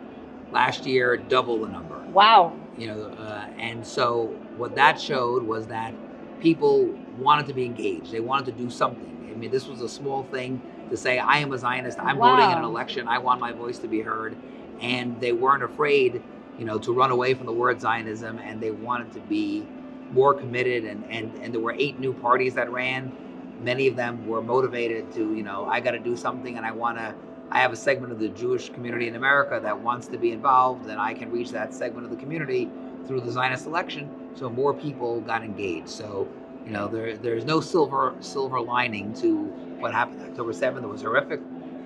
Last year, double the number. Wow. And so what that showed was that people wanted to be engaged. They wanted to do something. I mean, this was a small thing to say, I am a Zionist. I'm voting in an election. I want my voice to be heard. And they weren't afraid, to run away from the word Zionism, and they wanted to be more committed. And there were 8 new parties that ran. Many of them were motivated to, I got to do something, and I have a segment of the Jewish community in America that wants to be involved, and I can reach that segment of the community through the Zionist election. So more people got engaged. So, there's no silver lining to what happened October 7th. It was horrific.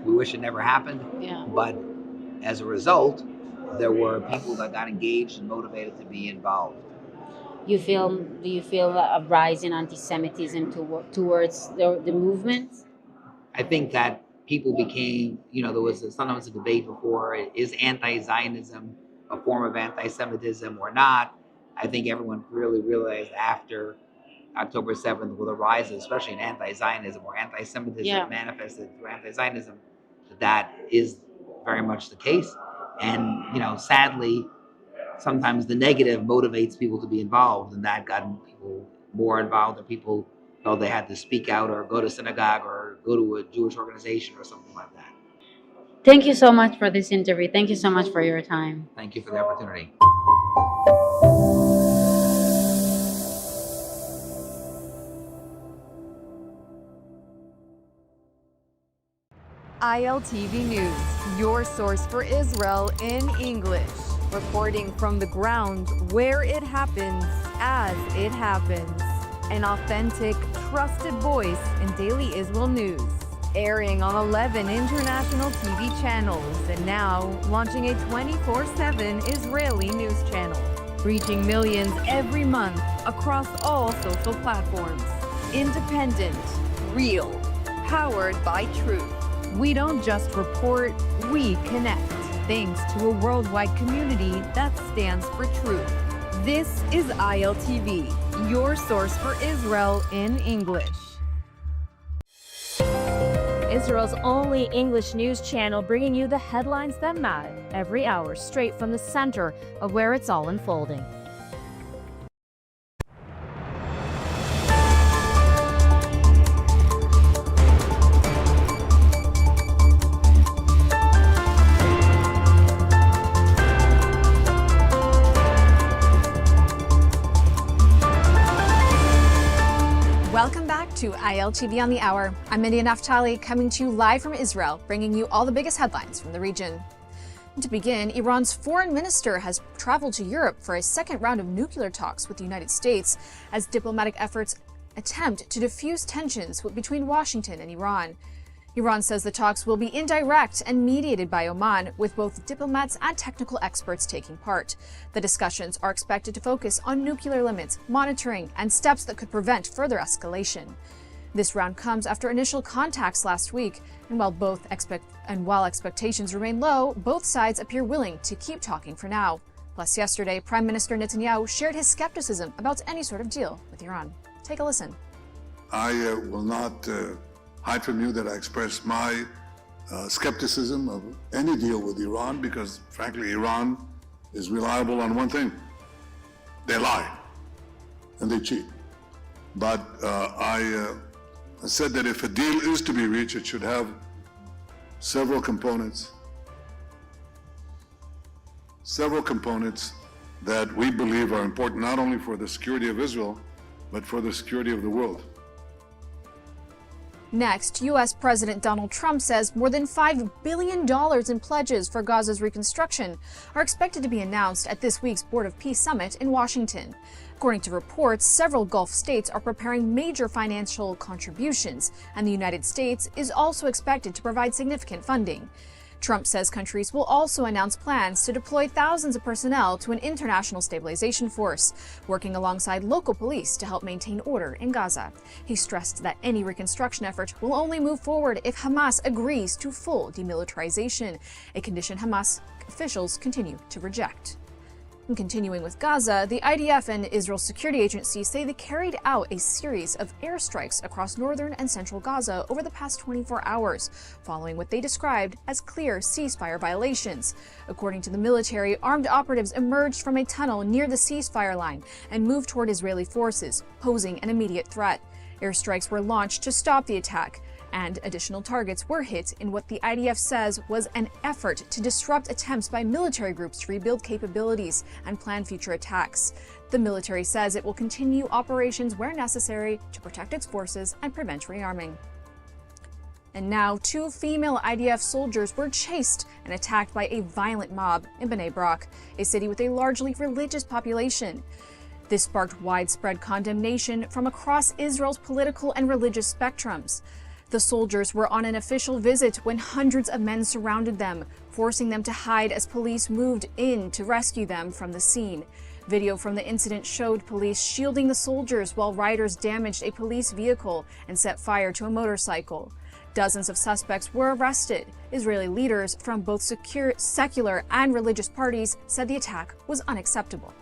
We wish it never happened. Yeah. But as a result, there were people that got engaged and motivated to be involved. Do you feel a rise in anti-Semitism towards the movement? I think that people became, there was sometimes a debate before, is anti-Zionism a form of anti-Semitism or not. I think everyone really realized after October 7th, with a rise, especially in anti-Zionism or anti-Semitism manifested through anti-Zionism, that is very much the case. And, sadly, sometimes the negative motivates people to be involved, and that got people more involved, or people felt they had to speak out or go to synagogue or go to a Jewish organization or something like that. Thank you so much for this interview. Thank you so much for your time. Thank you for the opportunity. ILTV News, your source for Israel in English. Reporting from the ground where it happens, as it happens. An authentic, trusted voice in daily Israel news. Airing on 11 international TV channels and now launching a 24/7 Israeli news channel. Reaching millions every month across all social platforms. Independent, real, powered by truth. We don't just report, we connect. Thanks to a worldwide community that stands for truth. This is ILTV, your source for Israel in English. Israel's only English news channel, bringing you the headlines that matter every hour, straight from the center of where it's all unfolding. Welcome back to ILTV on the Hour. I'm India Naftali, coming to you live from Israel, bringing you all the biggest headlines from the region. And to begin, Iran's foreign minister has traveled to Europe for a second round of nuclear talks with the United States as diplomatic efforts attempt to diffuse tensions between Washington and Iran. Iran says the talks will be indirect and mediated by Oman, with both diplomats and technical experts taking part. The discussions are expected to focus on nuclear limits, monitoring, and steps that could prevent further escalation. This round comes after initial contacts last week, and while expectations remain low, both sides appear willing to keep talking for now. Plus, yesterday, Prime Minister Netanyahu shared his skepticism about any sort of deal with Iran. Take a listen. I will not hide from you that I express my skepticism of any deal with Iran because, frankly, Iran is reliable on one thing. They lie and they cheat. But I said that if a deal is to be reached, it should have several components that we believe are important not only for the security of Israel, but for the security of the world. Next, U.S. President Donald Trump says more than $5 billion in pledges for Gaza's reconstruction are expected to be announced at this week's Board of Peace Summit in Washington. According to reports, several Gulf states are preparing major financial contributions, and the United States is also expected to provide significant funding. Trump says countries will also announce plans to deploy thousands of personnel to an international stabilization force, working alongside local police to help maintain order in Gaza. He stressed that any reconstruction effort will only move forward if Hamas agrees to full demilitarization, a condition Hamas officials continue to reject. And continuing with Gaza, the IDF and Israel's security agencies say they carried out a series of airstrikes across northern and central Gaza over the past 24 hours, following what they described as clear ceasefire violations. According to the military, armed operatives emerged from a tunnel near the ceasefire line and moved toward Israeli forces, posing an immediate threat. Airstrikes were launched to stop the attack, and additional targets were hit in what the IDF says was an effort to disrupt attempts by military groups to rebuild capabilities and plan future attacks. The military says it will continue operations where necessary to protect its forces and prevent rearming. And now, 2 female IDF soldiers were chased and attacked by a violent mob in Bnei Brak, a city with a largely religious population. This sparked widespread condemnation from across Israel's political and religious spectrums. The soldiers were on an official visit when hundreds of men surrounded them, forcing them to hide as police moved in to rescue them from the scene. Video from the incident showed police shielding the soldiers while rioters damaged a police vehicle and set fire to a motorcycle. Dozens of suspects were arrested. Israeli leaders from both secular and religious parties said the attack was unacceptable.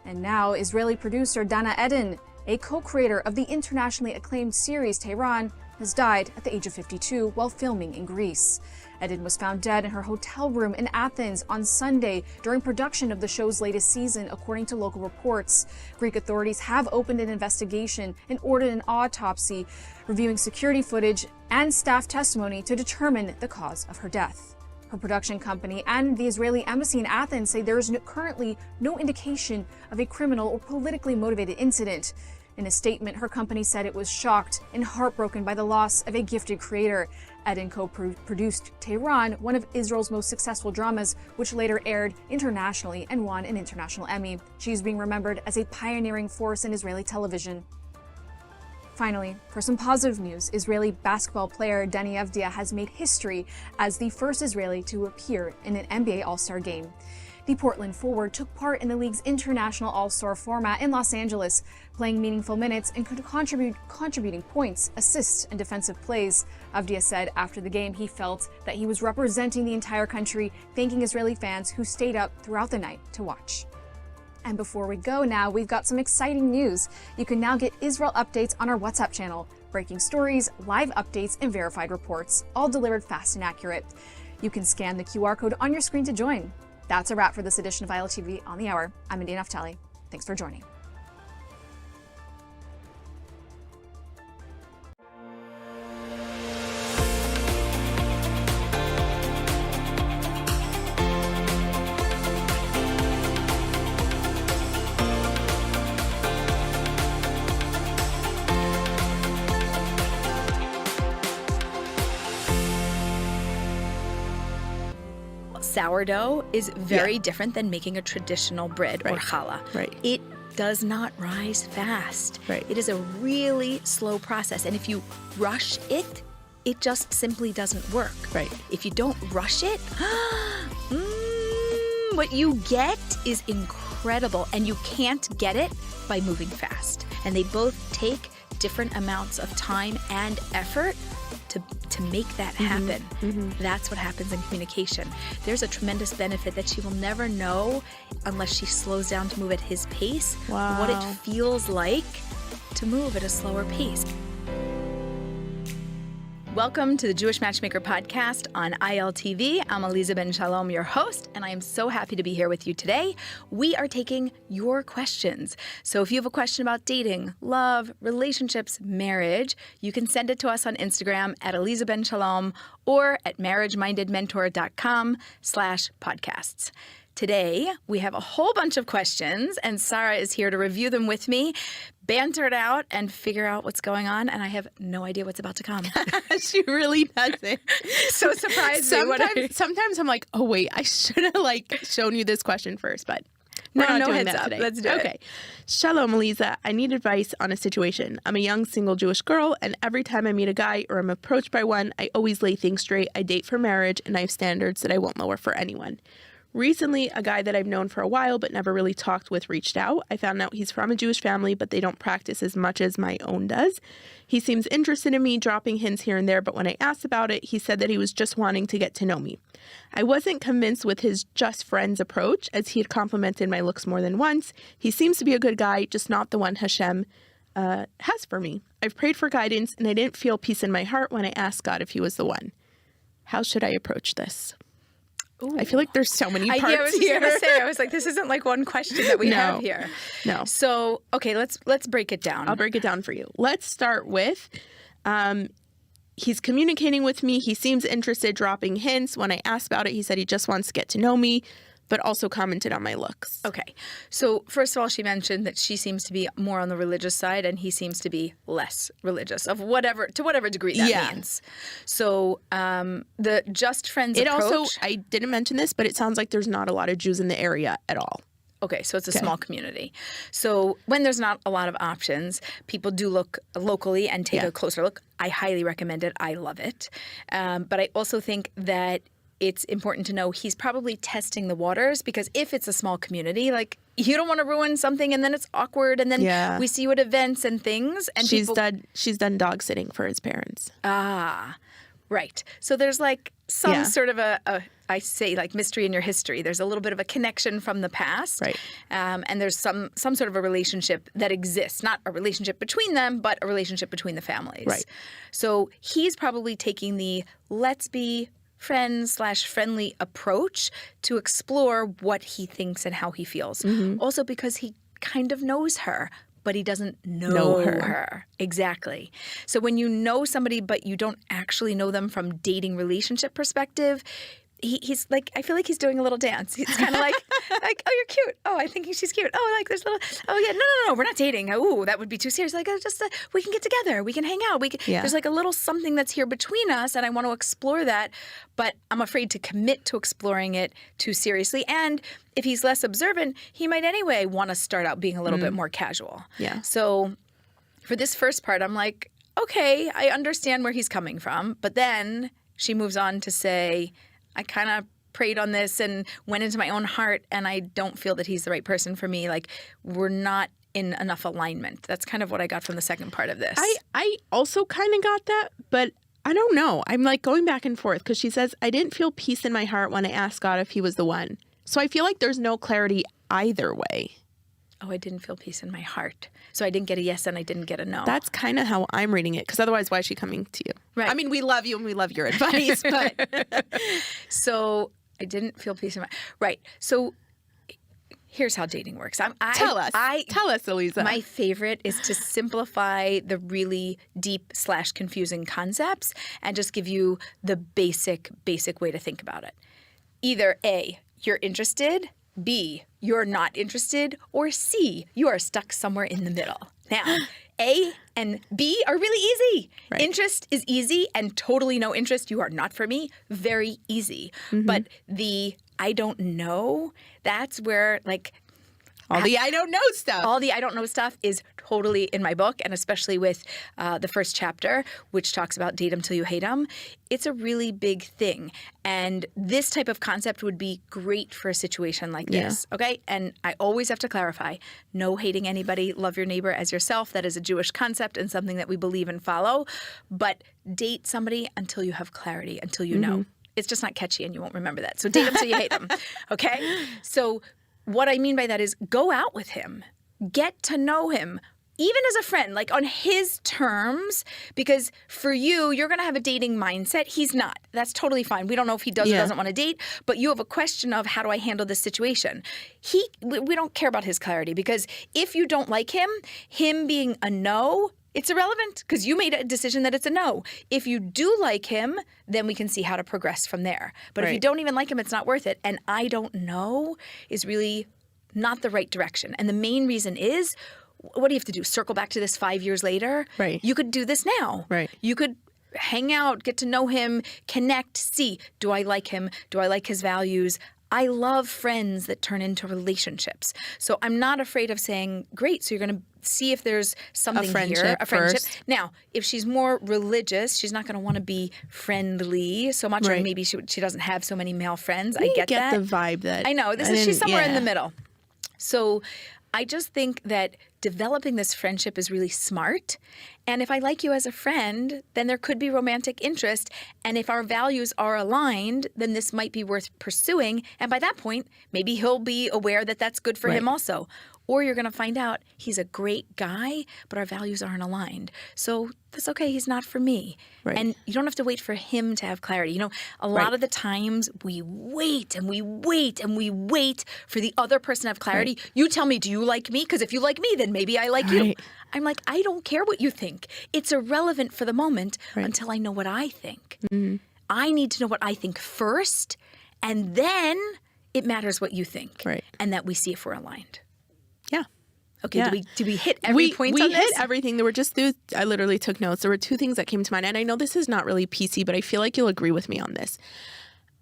And now, Israeli producer Dana Eden, a co-creator of the internationally acclaimed series Tehran, has died at the age of 52 while filming in Greece. Eden was found dead in her hotel room in Athens on Sunday during production of the show's latest season, according to local reports. Greek authorities have opened an investigation and ordered an autopsy, reviewing security footage and staff testimony to determine the cause of her death. Her production company and the Israeli embassy in Athens say there is currently no indication of a criminal or politically motivated incident. In a statement, her company said it was shocked and heartbroken by the loss of a gifted creator. Eden co-produced Tehran, one of Israel's most successful dramas, which later aired internationally and won an international Emmy. She is being remembered as a pioneering force in Israeli television. Finally, for some positive news, Israeli basketball player Dani Avdija has made history as the first Israeli to appear in an NBA All-Star game. The Portland forward took part in the league's international All-Star format in Los Angeles, playing meaningful minutes and contributing points, assists, and defensive plays. Avdija said after the game he felt that he was representing the entire country, thanking Israeli fans who stayed up throughout the night to watch. And before we go now, we've got some exciting news. You can now get Israel updates on our WhatsApp channel. Breaking stories, live updates, and verified reports, all delivered fast and accurate. You can scan the QR code on your screen to join. That's a wrap for this edition of ILTV On the Hour. I'm India Naftali. Thanks for joining. Sourdough is very different than making a traditional bread or challah. It does not rise fast. It is a really slow process. And if you rush it, it just simply doesn't work. If you don't rush it, what you get is incredible. And you can't get it by moving fast. And they both take different amounts of time and effort to make that happen. That's what happens in communication. There's a tremendous benefit that she will never know unless she slows down to move at his pace, what it feels like to move at a slower pace. Welcome to the Jewish Matchmaker podcast on ILTV. I'm Aliza Ben Shalom, your host, and I am so happy to be here with you today. We are taking your questions. So if you have a question about dating, love, relationships, marriage, you can send it to us on Instagram at Aliza Ben Shalom or at marriagemindedmentor.com/podcasts. Today, we have a whole bunch of questions, and Sarah is here to review them with me, banter it out, and figure out what's going on, and I have no idea what's about to come. She really doesn't. So surprised Sometimes I'm like, oh, wait, I should have, shown you this question first, but no we're not doing heads that up. today. Let's do it. Okay. Shalom, Aliza. I need advice on a situation. I'm a young single Jewish girl, and every time I meet a guy or I'm approached by one, I always lay things straight. I date for marriage, and I have standards that I won't lower for anyone. Recently, a guy that I've known for a while but never really talked with reached out. I found out he's from a Jewish family, but they don't practice as much as my own does. He seems interested in me, dropping hints here and there, but when I asked about it, he said that he was just wanting to get to know me. I wasn't convinced with his just friends approach, as he had complimented my looks more than once. He seems to be a good guy, just not the one Hashem has for me. I've prayed for guidance, and I didn't feel peace in my heart when I asked God if he was the one. How should I approach this? Ooh. I feel like there's so many parts I was here. going to say, I was like, this isn't like one question that we have here. No. So, okay, let's break it down. I'll break it down for you. Let's start with, he's communicating with me. He seems interested, dropping hints. When I asked about it, he said he just wants to get to know me, but also commented on my looks. Okay. So first of all, she mentioned that she seems to be more on the religious side and he seems to be less religious, to whatever degree that means. So the just friends approach. Also, I didn't mention this, but it sounds like there's not a lot of Jews in the area at all. Okay, so it's a small community. So when there's not a lot of options, people do look locally and take a closer look. I highly recommend it. I love it. But I also think that it's important to know he's probably testing the waters, because if it's a small community, like, you don't want to ruin something and then it's awkward and then we see you at events and things. And she's done dog sitting for his parents. Ah, right. So there's like some sort of I say like mystery in your history. There's a little bit of a connection from the past. Right. And there's some sort of a relationship that exists, not a relationship between them, but a relationship between the families. Right. So he's probably taking the let's be friends/friendly approach to explore what he thinks and how he feels. Also because he kind of knows her, but he doesn't know her. Exactly. So when you know somebody, but you don't actually know them from dating relationship perspective, he's like, I feel like he's doing a little dance. He's kind of like, oh, you're cute. Oh, I think she's cute. Oh, like there's little, oh yeah, no, we're not dating. Oh, that would be too serious. Like, just we can get together. We can hang out. There's like a little something that's here between us, and I want to explore that, but I'm afraid to commit to exploring it too seriously. And if he's less observant, he might anyway want to start out being a little bit more casual. Yeah. So for this first part, I'm like, okay, I understand where he's coming from, but then she moves on to say, I kind of prayed on this and went into my own heart, and I don't feel that he's the right person for me. Like, we're not in enough alignment. That's kind of what I got from the second part of this. I also kind of got that, but I don't know. I'm like going back and forth because she says, I didn't feel peace in my heart when I asked God if he was the one. So I feel like there's no clarity either way. Oh, I didn't feel peace in my heart. So I didn't get a yes and I didn't get a no. That's kind of how I'm reading it, because otherwise why is she coming to you? Right. I mean, we love you and we love your advice, but... So I didn't feel peace in my... Right. So here's how dating works. Tell us, Elisa. My favorite is to simplify the really deep/confusing concepts and just give you the basic way to think about it. Either A, you're interested, B, you're not interested, or C, you are stuck somewhere in the middle. Now, A and B are really easy. Right. Interest is easy, and totally no interest, you are not for me, very easy. But the I don't know, that's where like... All the I don't know stuff. All the I don't know stuff is totally in my book, and especially with the first chapter, which talks about date 'em till you hate 'em. It's a really big thing. And this type of concept would be great for a situation like this, okay? And I always have to clarify, no hating anybody, love your neighbor as yourself. That is a Jewish concept and something that we believe and follow. But date somebody until you have clarity, until you know. It's just not catchy and you won't remember that. So date 'em till you hate 'em, okay? So what I mean by that is go out with him, get to know him, even as a friend, like on his terms, because for you, you're going to have a dating mindset. He's not. That's totally fine. We don't know if he does or doesn't want to date, but you have a question of how do I handle this situation? We don't care about his clarity, because if you don't like him being a no, it's irrelevant because you made a decision that it's a no. If you do like him, then we can see how to progress from there. But if you don't even like him, it's not worth it. And I don't know is really not the right direction. And the main reason is, what do you have to do? Circle back to this 5 years later? Right. You could do this now. Right. You could hang out, get to know him, connect, see, do I like him? Do I like his values? I love friends that turn into relationships. So I'm not afraid of saying, great, so you're going to see if there's something here, a friendship. First. Now, if she's more religious, she's not going to want to be friendly so much, or maybe she doesn't have so many male friends. I get that. the vibe that... I know. She's somewhere in the middle. So I just think that developing this friendship is really smart. And if I like you as a friend, then there could be romantic interest. And if our values are aligned, then this might be worth pursuing. And by that point, maybe he'll be aware that that's good for him also. Or you're going to find out he's a great guy, but our values aren't aligned. So that's okay. He's not for me. Right. And you don't have to wait for him to have clarity. You know, a lot of the times we wait and we wait and we wait for the other person to have clarity. Right. You tell me, do you like me? Because if you like me, then maybe I like you. I'm like, I don't care what you think. It's irrelevant for the moment until I know what I think. I need to know what I think first, and then it matters what you think. Right. And that we see if we're aligned. Yeah. Okay, do we hit every point on this? We hit everything. There were just I literally took notes. There were two things that came to mind. And I know this is not really PC, but I feel like you'll agree with me on this.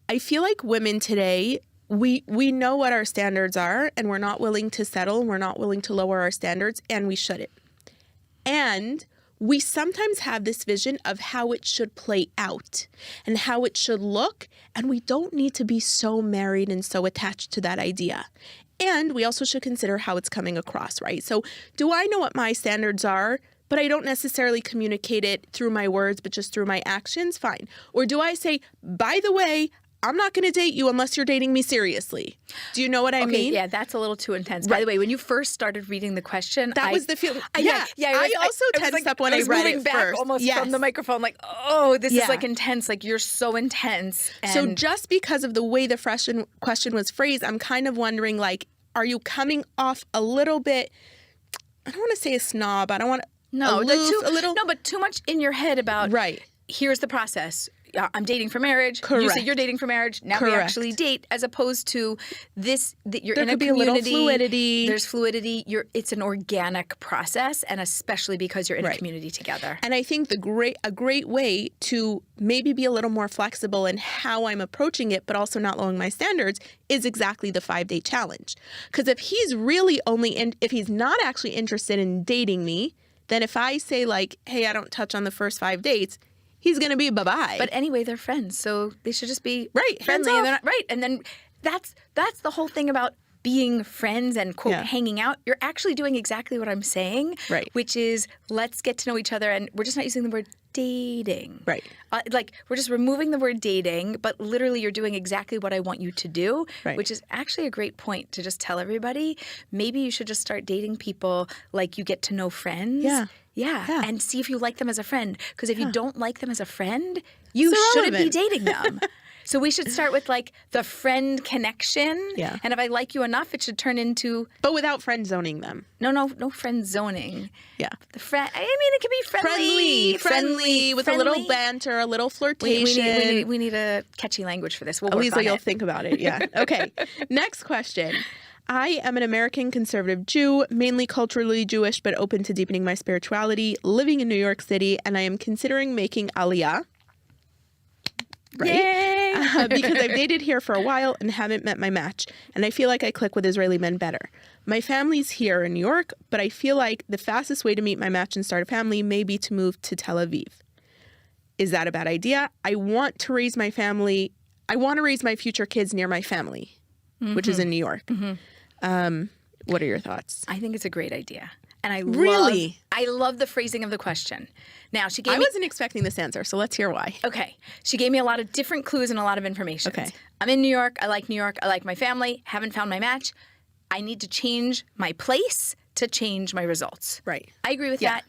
I feel like women today, we know what our standards are, and we're not willing to settle, and we're not willing to lower our standards, and we shouldn't. And we sometimes have this vision of how it should play out and how it should look, and we don't need to be so married and so attached to that idea. And we also should consider how it's coming across, right? So do I know what my standards are, but I don't necessarily communicate it through my words, but just through my actions? Fine. Or do I say, by the way, I'm not going to date you unless you're dating me seriously? Do you know what I mean? Yeah, that's a little too intense. By the way, when you first started reading the question, that was the feeling. I also tensed up when I read it back first. Almost from the microphone, like, oh, this is like intense. Like, you're so intense. And so just because of the way the question was phrased, I'm kind of wondering, like, are you coming off a little bit? I don't want to say a snob. I don't want to. No, but too much in your head about. Right. Here's the process. I'm dating for marriage. Correct. You say you're dating for marriage. Now we actually date, as opposed to this. That you're in a community. There could be a little fluidity. There's fluidity. It's an organic process, and especially because you're in a community together. And I think a great way to maybe be a little more flexible in how I'm approaching it, but also not lowering my standards, is exactly the 5-day challenge. Because if he's really if he's not actually interested in dating me, then if I say, like, hey, I don't touch on the first 5 dates, he's going to be bye-bye. But anyway, they're friends, so they should just be friendly. Hands and they're not, and then that's the whole thing about being friends and, quote, hanging out. You're actually doing exactly what I'm saying, which is let's get to know each other, and we're just not using the word dating. Right. Like, we're just removing the word dating, but literally you're doing exactly what I want you to do, which is actually a great point to just tell everybody. Maybe you should just start dating people like you get to know friends. Yeah. And see if you like them as a friend. Because if you don't like them as a friend, you shouldn't be dating them. So we should start with, like, the friend connection. Yeah. And if I like you enough, it should turn into... But without friend zoning them. No friend zoning. Yeah. The friend... I mean, it can be friendly with a little banter, a little flirtation. We need a catchy language for this. We'll work Elisa, on you'll it. think about it. Yeah. Okay. Next question. I am an American conservative Jew, mainly culturally Jewish, but open to deepening my spirituality, living in New York City, and I am considering making Aliyah. Right? Because I've dated here for a while and haven't met my match, and I feel like I click with Israeli men better. My family's here in New York, but I feel like the fastest way to meet my match and start a family may be to move to Tel Aviv. Is that a bad idea? I want to raise my future kids near my family, which is in New York. What are your thoughts? I think it's a great idea. And I love the phrasing of the question. Now, I wasn't expecting this answer, so let's hear why. Okay. She gave me a lot of different clues and a lot of information. Okay. I'm in New York. I like my family. Haven't found my match. I need to change my place to change my results. Right. I agree with that.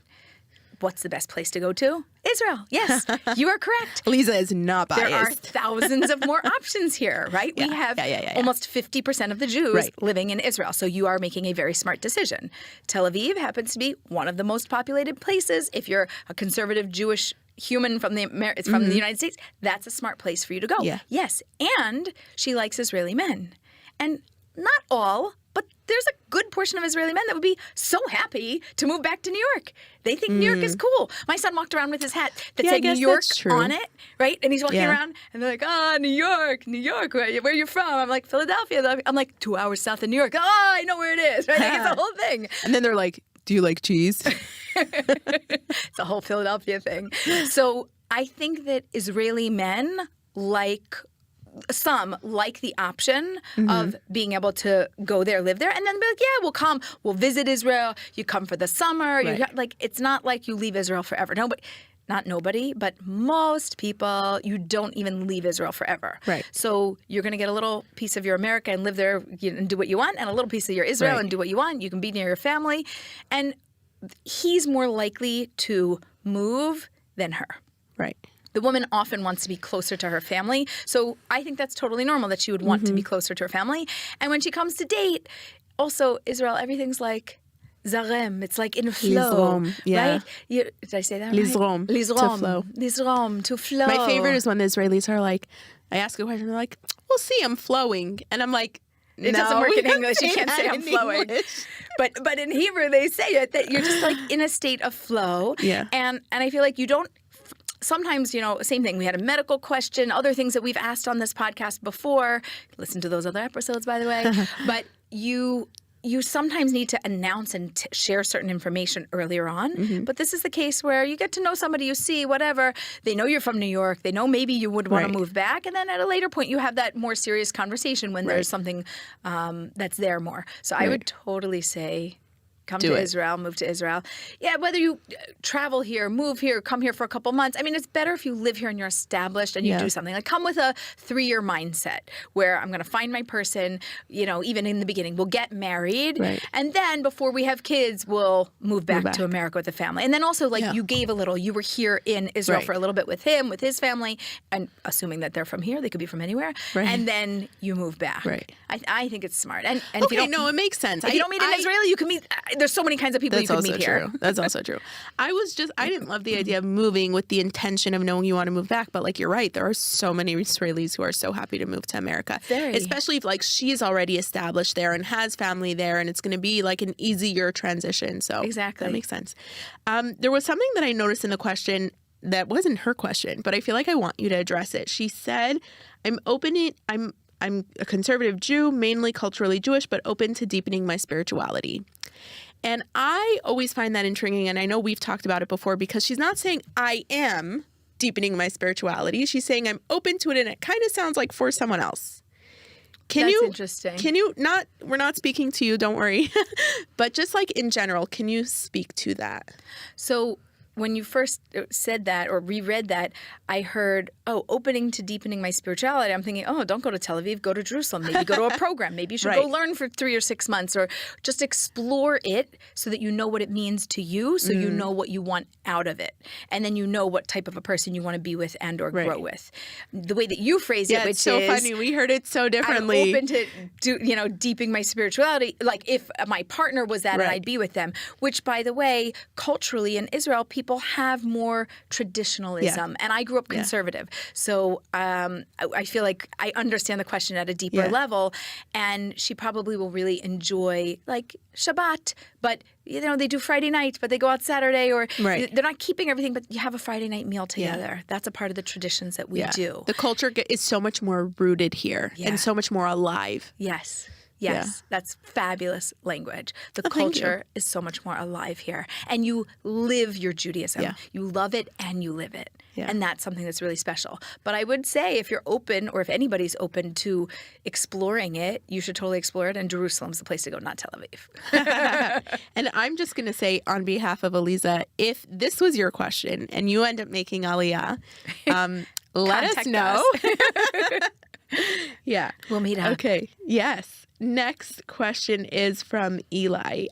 What's the best place to go to? Israel. Yes, you are correct. Lisa is not biased. There are thousands of more options here, right? Yeah, we have yeah. almost 50% of the Jews living in Israel. So you are making a very smart decision. Tel Aviv happens to be one of the most populated places. If you're a conservative Jewish human from the United States, that's a smart place for you to go. Yeah. Yes, and she likes Israeli men. And not all, but there's a good portion of Israeli men that would be so happy to move back to New York. They think New York is cool. My son walked around with his hat that said New York on it, right? And he's walking around, and they're like, New York, where are you from? I'm like, Philadelphia. I'm like, 2 hours south of New York. I know where it is. Right? Like, it's a whole thing. And then they're like, do you like cheese? It's a whole Philadelphia thing. So I think that Israeli men some like the option of being able to go there, live there, and then be like, we'll come, we'll visit Israel. You come for the summer. Right. It's not like you leave Israel forever. Not nobody, but most people, you don't even leave Israel forever. Right. So you're going to get a little piece of your America and live there and do what you want, and a little piece of your Israel and do what you want. You can be near your family. And he's more likely to move than her. Right. The woman often wants to be closer to her family. So I think that's totally normal that she would want to be closer to her family. And when she comes to date, also Israel, everything's like zarem. It's like in flow, right? Did I say that right? Lizrom. To flow. Lizrom, to flow. My favorite is when the Israelis are like, I ask a question, they're like, we'll see, I'm flowing. And I'm like, it doesn't work in English. You can't say I'm flowing. But in Hebrew, they say it, that you're just like in a state of flow. Yeah. And I feel like you don't, sometimes, same thing. We had a medical question, other things that we've asked on this podcast before. Listen to those other episodes, by the way. But you you sometimes need to announce and share certain information earlier on. But this is the case where you get to know somebody, you see, whatever. They know you're from New York. They know maybe you would want to move back. And then at a later point, you have that more serious conversation when there's something that's there more. So I would totally say, come to Israel, move to Israel. Yeah, whether you travel here, move here, come here for a couple months. I mean, it's better if you live here and you're established and you do something. Like come with a 3-year mindset where I'm going to find my person, you know, even in the beginning. We'll get married. And then before we have kids, we'll move back to America with the family. And then also, like you gave a little, you were here in Israel for a little bit with him, with his family. And assuming that they're from here, they could be from anywhere. And then you move back. I think it's smart. And if you don't, no, it makes sense. If you don't meet an Israeli, you can meet... There's so many kinds of people you can meet here. That's also true. I didn't love the idea of moving with the intention of knowing you want to move back. But like, you're right. There are so many Israelis who are so happy to move to America. Especially if like she's already established there and has family there and it's going to be like an easier transition. So that makes sense. There was something that I noticed in the question that wasn't her question, but I feel like I want you to address it. She said, I'm a conservative Jew, mainly culturally Jewish, but open to deepening my spirituality. And I always find that intriguing, and I know we've talked about it before, because she's not saying I am deepening my spirituality. She's saying I'm open to it, and it kind of sounds like for someone else. That's interesting. Can you we're not speaking to you, don't worry, but just like in general, can you speak to that? So when you first said that or reread that, I heard, opening to deepening my spirituality. I'm thinking, don't go to Tel Aviv, go to Jerusalem. Maybe go to a program. Maybe you should go learn for 3 or 6 months, or just explore it so that you know what it means to you, so you know what you want out of it. And then you know what type of a person you want to be with and or grow with. The way that you phrase it, which it's so funny. We heard it so differently. I'm open to deepening my spirituality. Like if my partner was that and I'd be with them, which by the way, culturally in Israel, people have more traditionalism. And I grew up conservative. So I feel like I understand the question at a deeper level. And she probably will really enjoy like Shabbat, but they do Friday night, but they go out Saturday, or they're not keeping everything, but you have a Friday night meal together. That's a part of the traditions that we do. The culture is so much more rooted here and so much more alive. Yes, that's fabulous language. The culture is so much more alive here. And you live your Judaism. You love it and you live it. And that's something that's really special. But I would say if you're open, or if anybody's open to exploring it, you should totally explore it. And Jerusalem's the place to go, not Tel Aviv. And I'm just going to say on behalf of Aliza, if this was your question and you end up making Aliyah, let us know. We'll meet up. Okay. Yes. Next question is from Eli.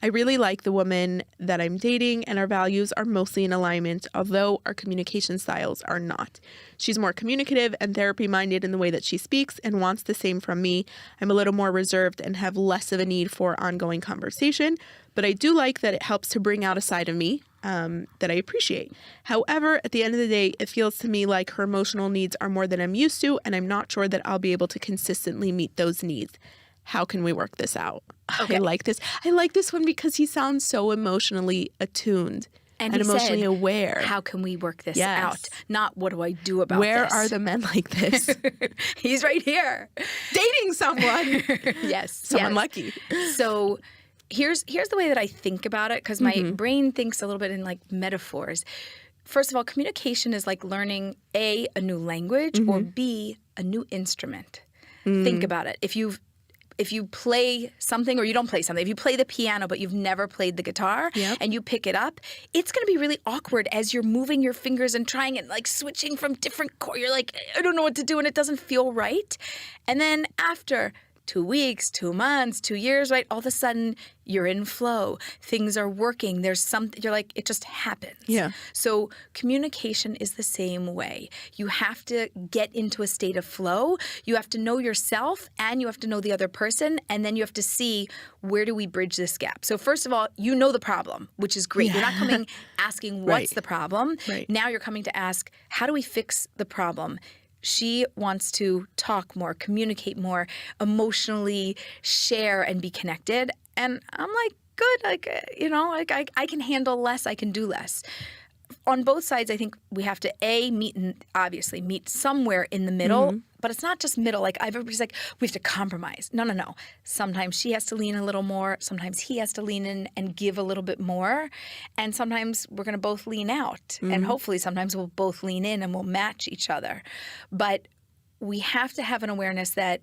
I really like the woman that I'm dating, and our values are mostly in alignment, although our communication styles are not. She's more communicative and therapy-minded in the way that she speaks and wants the same from me. I'm a little more reserved and have less of a need for ongoing conversation, but I do like that it helps to bring out a side of me that I appreciate. However, at the end of the day, it feels to me like her emotional needs are more than I'm used to, and I'm not sure that I'll be able to consistently meet those needs. How can we work this out? Okay. I like this. I like this one because he sounds so emotionally attuned and emotionally aware. How can we work this out? Not what do I do about Where this? are the men like this? He's right here. Dating someone. Someone lucky. So here's the way that I think about it, because my brain thinks a little bit in like metaphors. First of all, communication is like learning A, a new language, or B, a new instrument. Think about it. If you play something, or you don't play something, if you play the piano but you've never played the guitar and you pick it up, it's going to be really awkward as you're moving your fingers and trying it, like switching from different chords. You're like, I don't know what to do, and it doesn't feel right. And then after 2 weeks, 2 months, 2 years, right? All of a sudden, you're in flow. Things are working. There's something, you're like, it just happens. So communication is the same way. You have to get into a state of flow. You have to know yourself, and you have to know the other person, and then you have to see, where do we bridge this gap? So first of all, you know the problem, which is great. You're not coming asking what's the problem. Now you're coming to ask, how do we fix the problem? She wants to talk more, communicate more, emotionally share and be connected. And I'm like, good, I can handle less, I can do less. on both sides, I think we have to meet somewhere in the middle. But it's not just middle. Like everybody's like, we have to compromise. No. Sometimes she has to lean a little more. Sometimes he has to lean in and give a little bit more. And sometimes we're going to both lean out. And hopefully sometimes we'll both lean in and we'll match each other. But we have to have an awareness that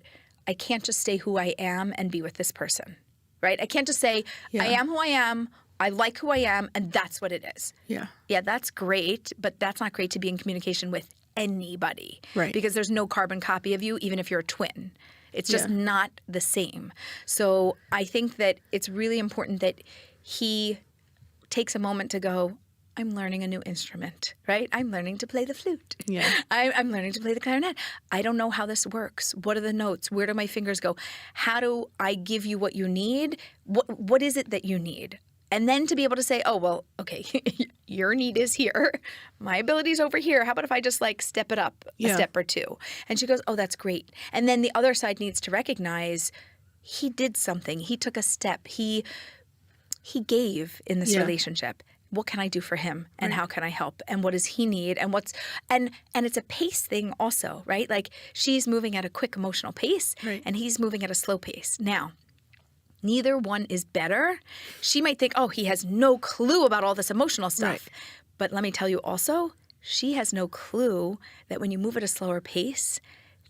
I can't just stay who I am and be with this person, right? I can't just say, I am who I am. I like who I am, and that's what it is. Yeah, that's great, but that's not great to be in communication with anybody. Right. Because there's no carbon copy of you, even if you're a twin. It's just not the same. So I think that it's really important that he takes a moment to go, I'm learning a new instrument, right? I'm learning to play the flute. Yeah. I'm learning to play the clarinet. I don't know how this works. What are the notes? Where do my fingers go? How do I give you what you need? What is it that you need? And then to be able to say, oh, well, okay, your need is here. My ability's over here. How about if I just like step it up a step or two? And she goes, oh, that's great. And then the other side needs to recognize he did something. He took a step. He gave in this relationship. What can I do for him, and how can I help, and what does he need, and and it's a pace thing also, right? Like she's moving at a quick emotional pace, and he's moving at a slow pace. Now, neither one is better. She might think, oh, he has no clue about all this emotional stuff. But let me tell you also, she has no clue that when you move at a slower pace,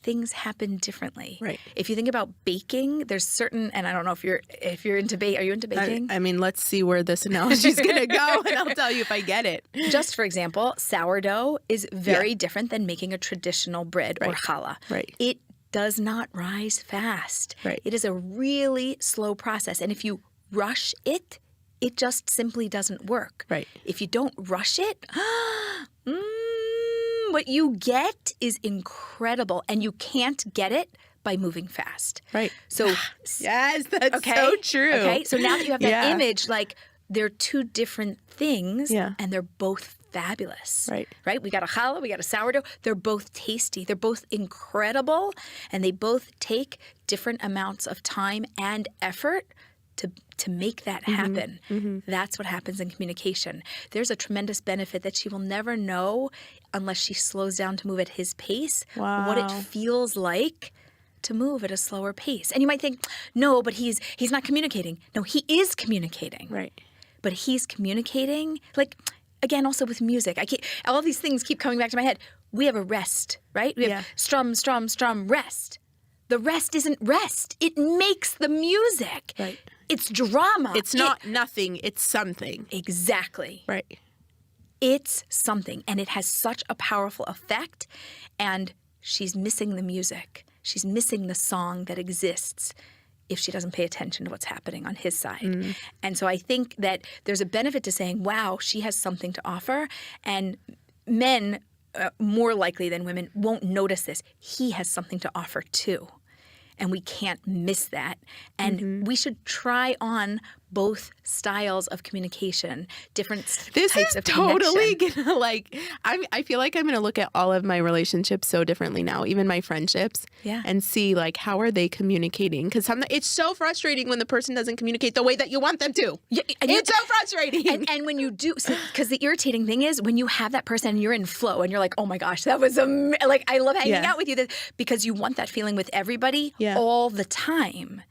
things happen differently. Right. If you think about baking, there's certain, and I don't know if you're into baking. Are you into baking? I mean, let's see where this analogy is going to go, and I'll tell you if I get it. Just for example, sourdough is very different than making a traditional bread or challah. Right. It does not rise fast. Right. It is a really slow process, and if you rush it, it just simply doesn't work. Right. If you don't rush it, what you get is incredible, and you can't get it by moving fast. Right. So yes, that's so true. Okay. So now that you have that image, like they're two different things, and they're both fabulous. Right. Right. We got a challah, we got a sourdough. They're both tasty. They're both incredible, and they both take different amounts of time and effort to make that happen. That's what happens in communication. There's a tremendous benefit that she will never know unless she slows down to move at his pace, what it feels like to move at a slower pace. And you might think, no, but he's not communicating. No, he is communicating. Right. But he's communicating, like, again, also with music. All these things keep coming back to my head. We have a rest, right? We have strum, strum, strum, rest. The rest isn't rest. It makes the music. Right. It's drama. It's not nothing. It's something. Exactly. Right. It's something. And it has such a powerful effect. And she's missing the music. She's missing the song that exists if she doesn't pay attention to what's happening on his side. And so I think that there's a benefit to saying, wow, she has something to offer. And men, more likely than women, won't notice this. He has something to offer too. And we can't miss that. And we should try on both styles of communication, different types of connection. Totally gonna I feel like I'm gonna look at all of my relationships so differently now, even my friendships, and see like how are they communicating? Because it's so frustrating when the person doesn't communicate the way that you want them to. Yeah, it's so frustrating. And when you do, because the irritating thing is when you have that person and you're in flow and you're like, oh my gosh, that was like I love hanging out with you, because you want that feeling with everybody all the time.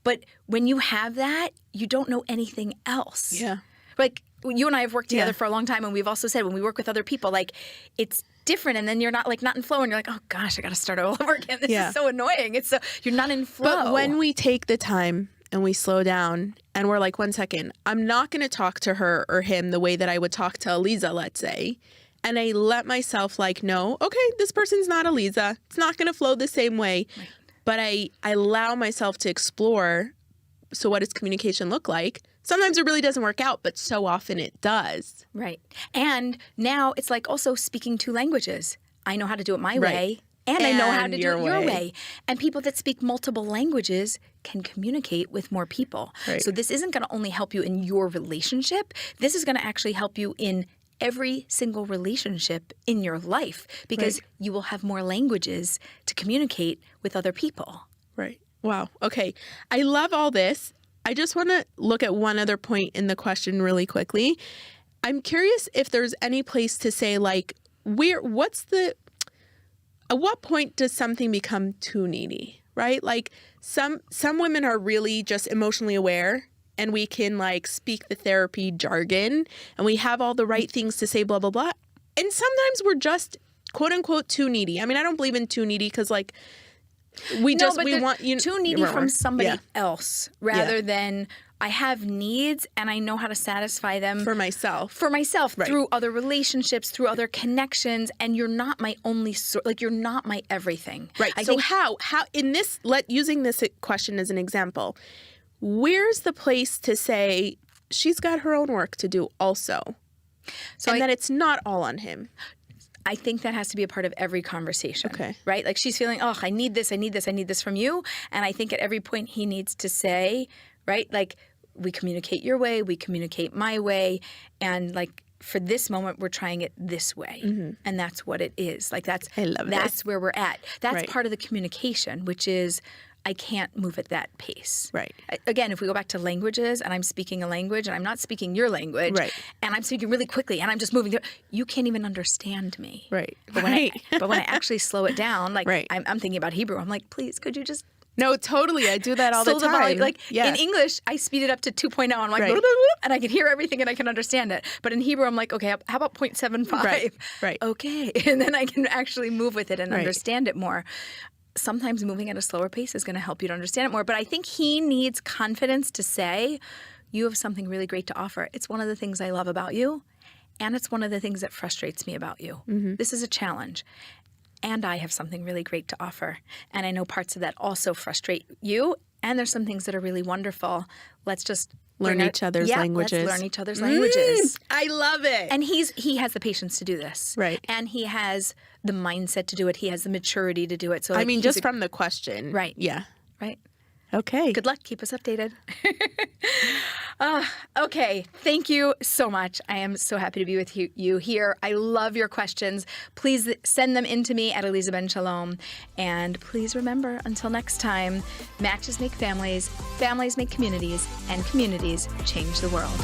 But when you have that, you don't know anything else. Yeah. Like you and I have worked together for a long time, and we've also said when we work with other people, like it's different, and then you're not in flow, and you're like, oh gosh, I got to start all over again. This is so annoying. You're not in flow. But when we take the time and we slow down and we're like, 1 second, I'm not going to talk to her or him the way that I would talk to Aliza, let's say. And I let myself like, no, okay, this person's not Aliza. It's not going to flow the same way. Right. But I allow myself to explore, so what does communication look like? Sometimes it really doesn't work out, but so often it does. Right. And now it's like also speaking 2 languages. I know how to do it my way, and I know how to do it your way. And people that speak multiple languages can communicate with more people. Right. So this isn't going to only help you in your relationship. This is going to actually help you in every single relationship in your life, because you will have more languages to communicate with other people. Right. Wow. Okay. I love all this. I just want to look at one other point in the question really quickly. I'm curious if there's any place to say, like, at what point does something become too needy, right? Like some women are really just emotionally aware and we can like speak the therapy jargon and we have all the right things to say, blah, blah, blah. And sometimes we're just quote unquote too needy. I mean, I don't believe in too needy because like we want you too needy from somebody else rather than I have needs and I know how to satisfy them for myself through other relationships, through other connections, and you're not my only you're not my everything. Right. So how in this using this question as an example, where's the place to say she's got her own work to do also, and that it's not all on him? I think that has to be a part of every conversation. Okay. Right? Like she's feeling, oh, I need this from you. And I think at every point he needs to say, right, like we communicate your way, we communicate my way. And like for this moment, we're trying it this way. Mm-hmm. And that's what it is. Like that's where we're at. That's part of the communication, which is I can't move at that pace. Right. Again, if we go back to languages and I'm speaking a language and I'm not speaking your language and I'm speaking really quickly and I'm just moving, you can't even understand me. Right. But when I actually slow it down, like I'm thinking about Hebrew, I'm like, please, could you just... No, totally. I do that all the time. In English, I speed it up to 2.0. I'm like, and I can hear everything and I can understand it. But in Hebrew, I'm like, okay, how about 0.75? Right. Okay. And then I can actually move with it and understand it more. Sometimes moving at a slower pace is going to help you to understand it more. But I think he needs confidence to say, you have something really great to offer. It's one of the things I love about you. And it's one of the things that frustrates me about you. Mm-hmm. This is a challenge. And I have something really great to offer. And I know parts of that also frustrate you. And there's some things that are really wonderful. Let's just learn each other's languages. Let's learn each other's languages. I love it. And he has the patience to do this. Right. And he has the mindset to do it. He has the maturity to do it. So I mean, just from the question. Right. Yeah. Right. Okay. Good luck. Keep us updated. Okay. Thank you so much. I am so happy to be with you here. I love your questions. Please send them in to me at Eliza Ben Shalom. And please remember, until next time, matches make families, families make communities, and communities change the world.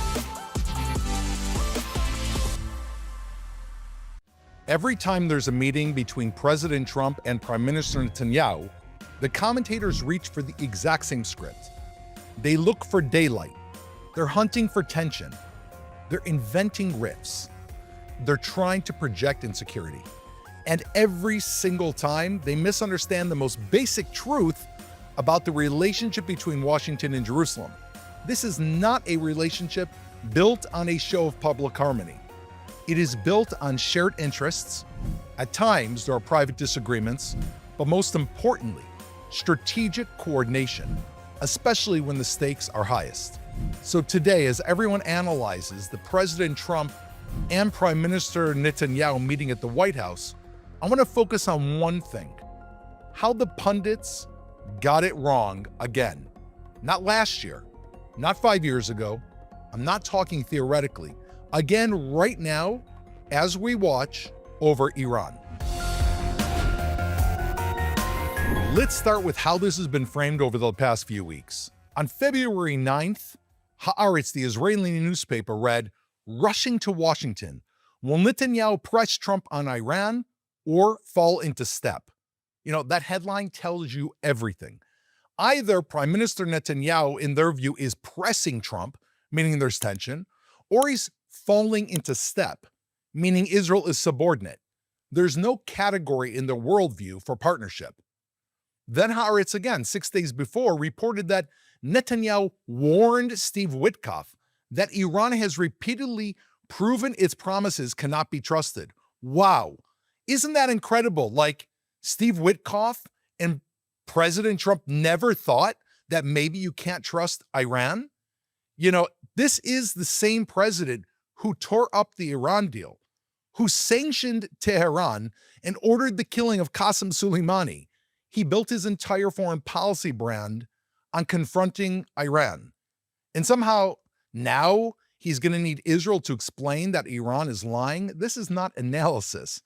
Every time there's a meeting between President Trump and Prime Minister Netanyahu, the commentators reach for the exact same script. They look for daylight. They're hunting for tension. They're inventing riffs. They're trying to project insecurity. And every single time, they misunderstand the most basic truth about the relationship between Washington and Jerusalem. This is not a relationship built on a show of public harmony. It is built on shared interests. At times, there are private disagreements, but most importantly, strategic coordination, especially when the stakes are highest. So today, as everyone analyzes the President Trump and Prime Minister Netanyahu meeting at the White House, I want to focus on one thing: how the pundits got it wrong again. Not last year, not 5 years ago. I'm not talking theoretically. Again, right now, as we watch over Iran. Let's start with how this has been framed over the past few weeks. On February 9th, Haaretz, the Israeli newspaper, read, "Rushing to Washington. Will Netanyahu press Trump on Iran or fall into step?" You know, that headline tells you everything. Either Prime Minister Netanyahu, in their view, is pressing Trump, meaning there's tension, or he's falling into step, meaning Israel is subordinate. There's no category in the worldview for partnership. Then Haaretz again, 6 days before, reported that Netanyahu warned Steve Witkoff that Iran has repeatedly proven its promises cannot be trusted. Wow. Isn't that incredible? Like, Steve Witkoff and President Trump never thought that maybe you can't trust Iran? You know, this is the same president who tore up the Iran deal, who sanctioned Tehran and ordered the killing of Qasem Soleimani. He built his entire foreign policy brand on confronting Iran. And somehow now he's going to need Israel to explain that Iran is lying. This is not analysis.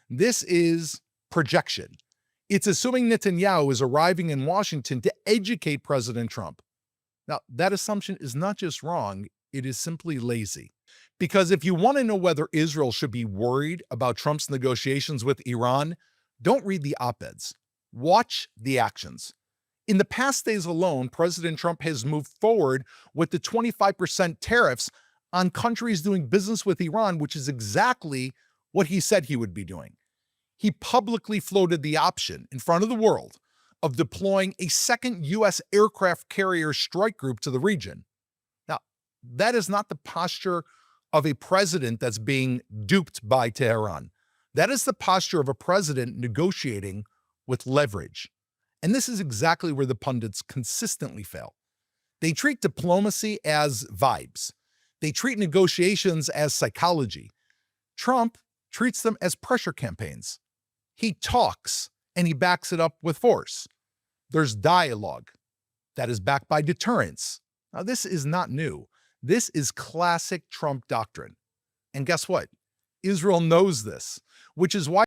This is projection. It's assuming Netanyahu is arriving in Washington to educate President Trump. Now, that assumption is not just wrong, it is simply lazy. Because if you want to know whether Israel should be worried about Trump's negotiations with Iran, don't read the op-eds. Watch the actions. In the past days alone, President Trump has moved forward with the 25% tariffs on countries doing business with Iran, which is exactly what he said he would be doing. He publicly floated the option in front of the world of deploying a second U.S. aircraft carrier strike group to the region. Now, that is not the posture of a president that's being duped by Tehran. That is the posture of a president negotiating with leverage. And this is exactly where the pundits consistently fail. They treat diplomacy as vibes. They treat negotiations as psychology. Trump treats them as pressure campaigns. He talks and he backs it up with force. There's dialogue that is backed by deterrence. Now, this is not new. This is classic Trump doctrine. And guess what? Israel knows this, which is why